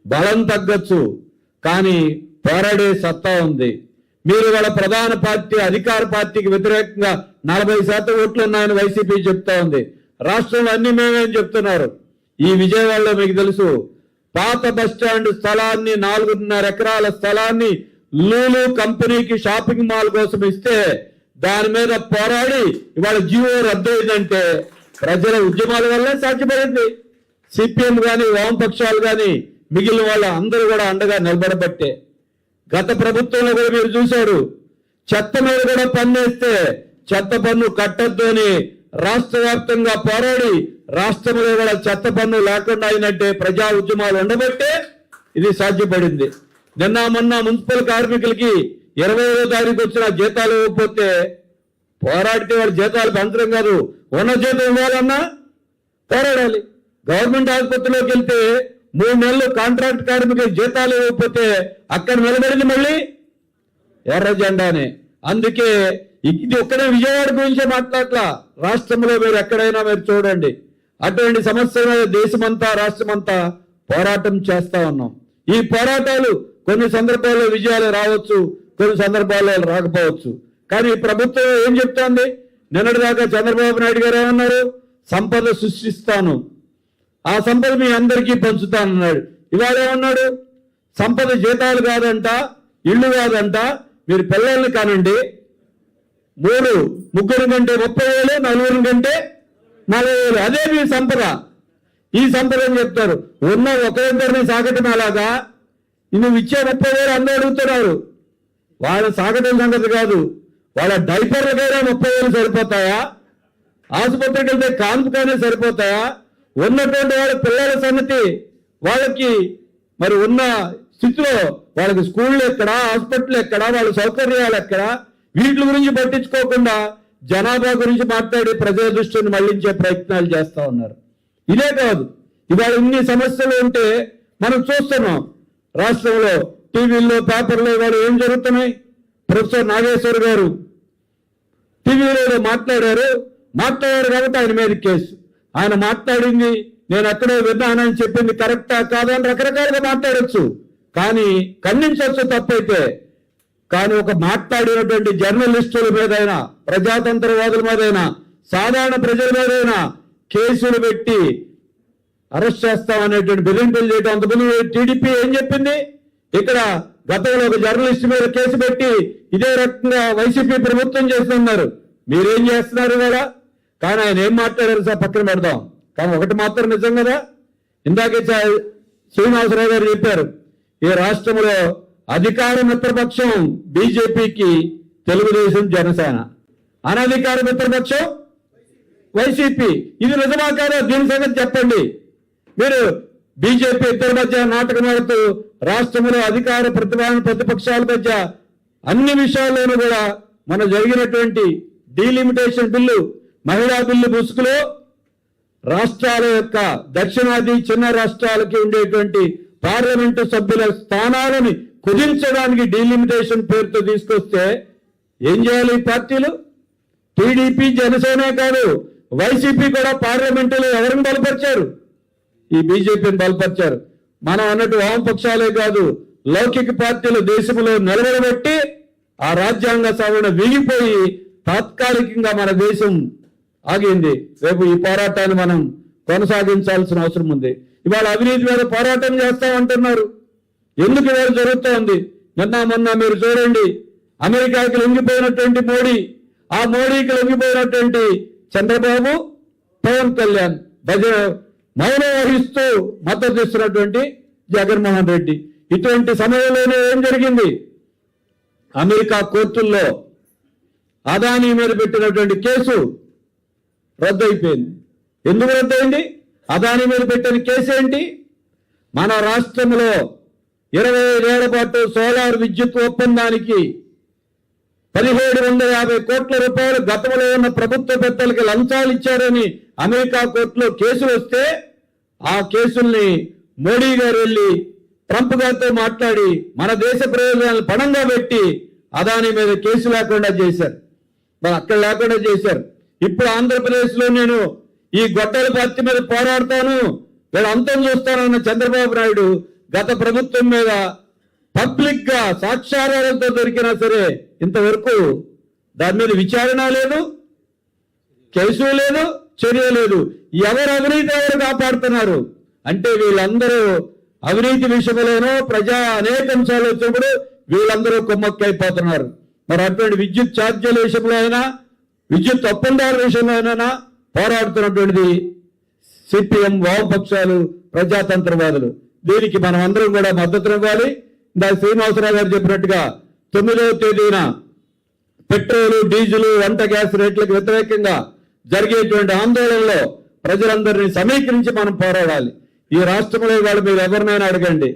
బలం తగ్గచ్చు, కానీ పోరాడే సత్తా ఉంది. మీరు వాళ్ళ ప్రధాన పార్టీ అధికార పార్టీకి వ్యతిరేకంగా 40% ఓట్లు ఉన్నాయని వైసీపీ చెప్తా ఉంది. రాష్ట్రంలో అన్ని మేమేం చెప్తున్నారు. ఈ విజయవాడలో మీకు తెలుసు, పాత బస్టాండ్ స్థలాన్ని 4.5 ఎకరాల స్థలాన్ని లూలు కంపెనీకి షాపింగ్ మాల్ కోసం ఇస్తే దాని మీద పోరాడి ఇవాళ జీవో రద్దు అయిందంటే ప్రజల ఉద్యమాల వల్ల సాధ్యపడింది. సిపిఎం కానీ వామపక్షాలు కానీ మిగిలిన వాళ్ళ అందరూ కూడా అండగా నిలబడబట్టే. గత ప్రభుత్వంలో కూడా మీరు చూశారు, చెత్త మీద కూడా పన్ను వేస్తే చెత్త పన్ను కట్టద్దు అని రాష్ట్ర వ్యాప్తంగా పోరాడి రాష్ట్రంలో కూడా చెత్త పన్ను లేకుండా అయినట్టే ప్రజా ఉద్యమాలు ఉండబట్టే ఇది సాధ్యపడింది. నిన్న మొన్న మున్సిపల్ కార్మికులకి 20వ తారీఖు వచ్చిన జీతాలు ఇవ్వకపోతే పోరాడితే వాళ్ళ జీతాలు పెంచడం కాదు, ఉన్న జీతం ఇవ్వాలన్నా పోరాడాలి. గవర్నమెంట్ ఆసుపత్రిలోకి వెళ్తే 3 నెలలు కాంట్రాక్ట్ కార్మికులు జీతాలు ఇవ్వకపోతే అక్కడ నిలబడింది మళ్ళీ ఎర్ర జెండానే. అందుకే ఇది ఒక్కడే విజయవాడ గురించే మాట్లాడలా, రాష్ట్రంలో మీరు ఎక్కడైనా మీరు చూడండి. అటువంటి సమస్యల మీద దేశమంతా రాష్ట్రమంతా పోరాటం చేస్తా ఉన్నాం. ఈ పోరాటాలు కొన్ని సందర్భాల్లో విజయాలు రావచ్చు, కొన్ని సందర్భాల్లో రాకపోవచ్చు. కానీ ఈ ప్రభుత్వం ఏం చెప్తోంది? నిన్నటిదాకా చంద్రబాబు నాయుడు గారు ఏమన్నారు? సంపద సృష్టిస్తాను, ఆ సంపద మీ అందరికీ పంచుతానన్నాడు. ఇవాళ ఏమన్నాడు? సంపద జీతాలు కాదంట, ఇళ్ళు కాదంట, మీరు పిల్లల్ని కానండి, 3 కంటే 30,000, 4 కంటే 40,000, అదే మీ సంపద. ఈ సంపద అని చెప్తారు. ఉన్న ఒకరిద్దరిని సాగటం అలాగా నువ్వు ఇచ్చే 30,000 అందరూ అడుగుతున్నారు. వాళ్ళ సాగటం సంగతి కాదు, వాళ్ళ డైపర్లకైనా 30,000 సరిపోతాయా? ఆసుపత్రికి వెళ్తే కాన్పుకైనా సరిపోతాయా? ఉన్నటువంటి వాళ్ళ పిల్లల సంగతి, వాళ్ళకి మరి ఉన్న స్థితిలో వాళ్ళకి స్కూళ్ళు ఎక్కడ, హాస్పిటల్ ఎక్కడ, వాళ్ళ సౌకర్యాలు ఎక్కడ, వీటి గురించి పట్టించుకోకుండా జనాభా గురించి మాట్లాడి ప్రజల దృష్టిని మళ్లించే ప్రయత్నాలు చేస్తా ఉన్నారు. ఇదే కాదు, ఇవాళ ఇన్ని సమస్యలు ఉంటే మనం చూస్తున్నాం. రాష్ట్రంలో టీవీల్లో పేపర్లో ఇవాళ ఏం జరుగుతున్నాయి? ప్రొఫెసర్ నాగేశ్వర్ గారు టీవీలో మాట్లాడారు కాబట్టి ఆయన మీద కేసు. ఆయన మాట్లాడింది నేను ఎక్కడో విన్నానని చెప్పింది కరెక్టా కాదని రకరకాలుగా మాట్లాడచ్చు, కానీ ఖండించవచ్చు తప్పైతే. కానీ ఒక మాట్లాడినటువంటి జర్నలిస్టుల మీదైనా, ప్రజాతంత్రవాదుల మీదైనా, సాధారణ ప్రజల మీదైనా కేసులు పెట్టి అరెస్ట్ చేస్తామనేటువంటి బెదిరింపులు చేయడం. అంతకుముందు టీడీపీ ఏం చెప్పింది? ఇక్కడ గతంలో ఒక జర్నలిస్ట్ మీద కేసు పెట్టి ఇదే రకంగా వైసీపీ ప్రభుత్వం చేస్తున్నారు. మీరేం చేస్తున్నారు ఇవాళ? కానీ ఆయన ఏం మాట్లాడారు సార్ పక్కన పెడదాం. కానీ ఒకటి మాత్రం నిజం కదా, ఇందాకే శ్రీనివాసరావు గారు చెప్పారు, ఈ రాష్ట్రంలో అధికార మిత్రపక్షం బీజేపీకి తెలుగుదేశం జనసేన, అనధికార మిత్రపక్షం వైసీపీ. ఇది నిజమా కాదా? దీని సంగతి చెప్పండి. మీరు బీజేపీ ఇద్దరి మధ్య నాటకం ఆడుతూ రాష్ట్రంలో అధికార ప్రతిపక్షాల మధ్య అన్ని విషయాల్లోనూ కూడా మన జరిగినటువంటి డీలిమిటేషన్ బిల్లు, మహిళా బిల్లు ముసుగులో రాష్ట్రాల యొక్క దక్షిణాది చిన్న రాష్ట్రాలకి ఉండేటువంటి పార్లమెంటు సభ్యుల స్థానాలని కుదించడానికి డీలిమిటేషన్ పేరుతో తీసుకొస్తే ఏం చేయాలి ఈ పార్టీలు? టీడీపీ, జనసేనే కాదు వైసీపీ కూడా పార్లమెంటులో ఎవరిని బలపరిచారు? ఈ బీజేపీని బలపరిచారు. మనం అన్నట్టు వామపక్షాలే కాదు, లౌకిక పార్టీలు దేశంలో నిలబడబెట్టి ఆ రాజ్యాంగ సవరణ వీగిపోయి తాత్కాలికంగా మన దేశం ఆగింది. రేపు ఈ పోరాటాన్ని మనం కొనసాగించాల్సిన అవసరం ఉంది. ఇవాళ అవినీతి మీద పోరాటం చేస్తామంటున్నారు. ఎందుకు ఇవాళ జరుగుతోంది? నిన్న మొన్న మీరు చూడండి, అమెరికాకి లొంగిపోయినటువంటి మోడీ, ఆ మోడీకి లొంగిపోయినటువంటి చంద్రబాబు, పవన్ కళ్యాణ్ మౌనం వహిస్తూ మద్దతు ఇస్తున్నటువంటి జగన్మోహన్ రెడ్డి. ఇటువంటి సమయంలోనే ఏం జరిగింది? అమెరికా కోర్టుల్లో అదానీ మీద పెట్టినటువంటి కేసు రద్దయిపోయింది. ఎందుకు రద్దయింది? అదానీ మీద పెట్టిన కేసు ఏంటి? మన రాష్ట్రంలో 25 ఏళ్ల పాటు సోలార్ విద్యుత్ ఒప్పందానికి 1750 కోట్ల రూపాయలు గతంలో ఉన్న ప్రభుత్వ పెద్దలకి లంచాలు ఇచ్చారని అమెరికా కోర్టులో కేసులు వస్తే ఆ కేసుల్ని మోడీ గారు వెళ్ళి ట్రంప్ గారితో మాట్లాడి మన దేశ ప్రయోజనాలను పణంగా పెట్టి అదానీ మీద కేసు లేకుండా చేశారు. మరి అక్కడ లేకుండా చేశారు. ఇప్పుడు ఆంధ్రప్రదేశ్లో నేను ఈ గొడ్డల పార్టీ మీద పోరాడతాను, వీళ్ళ అంతం చూస్తానన్న చంద్రబాబు నాయుడు గత ప్రభుత్వం మీద పబ్లిక్ గా సాక్ష్యాధారాలతో దొరికినా సరే ఇంతవరకు దాని మీద విచారణ లేదు, కేసు లేదు, చర్య లేదు. ఎవరు అవినీతి ఎవరు కాపాడుతున్నారు అంటే వీళ్ళందరూ అవినీతి విషయంలోనూ అనేక అంశాలు వచ్చినప్పుడు వీళ్ళందరూ కుమ్మక్కైపోతున్నారు. మరి అటువంటి విద్యుత్ ఛార్జీల విషయంలో అయినా, విద్యుత్ ఒప్పందాల విషయంలో అయినా పోరాడుతున్నటువంటిది సిపిఎం, వామపక్షాలు, ప్రజాతంత్రవాదులు. దీనికి మనం అందరం కూడా మద్దతు ఇవ్వాలి. దాని శ్రీనివాసరావు గారు చెప్పినట్టుగా 9వ తేదీన పెట్రోలు, డీజిల్, వంట గ్యాస్ రేట్లకు వ్యతిరేకంగా జరిగేటువంటి ఆందోళనలో ప్రజలందరినీ సమీకరించి మనం పోరాడాలి. ఈ రాష్ట్రంలో ఇవాళ మీరు ఎవరినైనా అడగండి,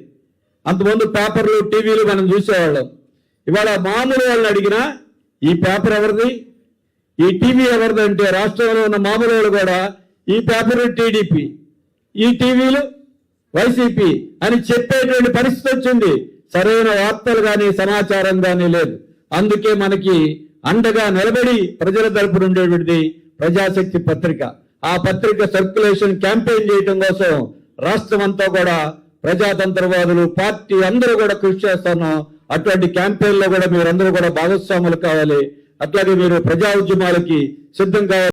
అంతకుముందు పేపర్లు, టీవీలు మనం చూసేవాళ్ళం. ఇవాళ మామూలు వాళ్ళని అడిగినా ఈ పేపర్ ఎవరిది, ఈ టీవీ ఎవరిది అంటే రాష్ట్రంలో ఉన్న మామూలు వాళ్ళు కూడా ఈ పేపర్ టీడీపీ, ఈ టీవీలు వైసీపీ అని చెప్పేటువంటి పరిస్థితి వచ్చింది. సరైన వార్తలు కానీ సమాచారం కానీ లేదు. అందుకే మనకి అండగా నిలబడి ప్రజల తరపున ఉండేటువంటిది ప్రజాశక్తి పత్రిక. ఆ పత్రిక సర్క్యులేషన్ క్యాంపెయిన్ చేయడం కోసం రాష్ట్రం అంతా కూడా ప్రజాతంత్రవాదులు, పార్టీ అందరూ కూడా కృషి చేస్తున్నాం. అటువంటి క్యాంపెయిన్ లో కూడా మీరందరూ కూడా భాగస్వాములు కావాలి. అట్లాగే మీరు ప్రజా ఉద్యమాలకి సిద్ధం కావాలి.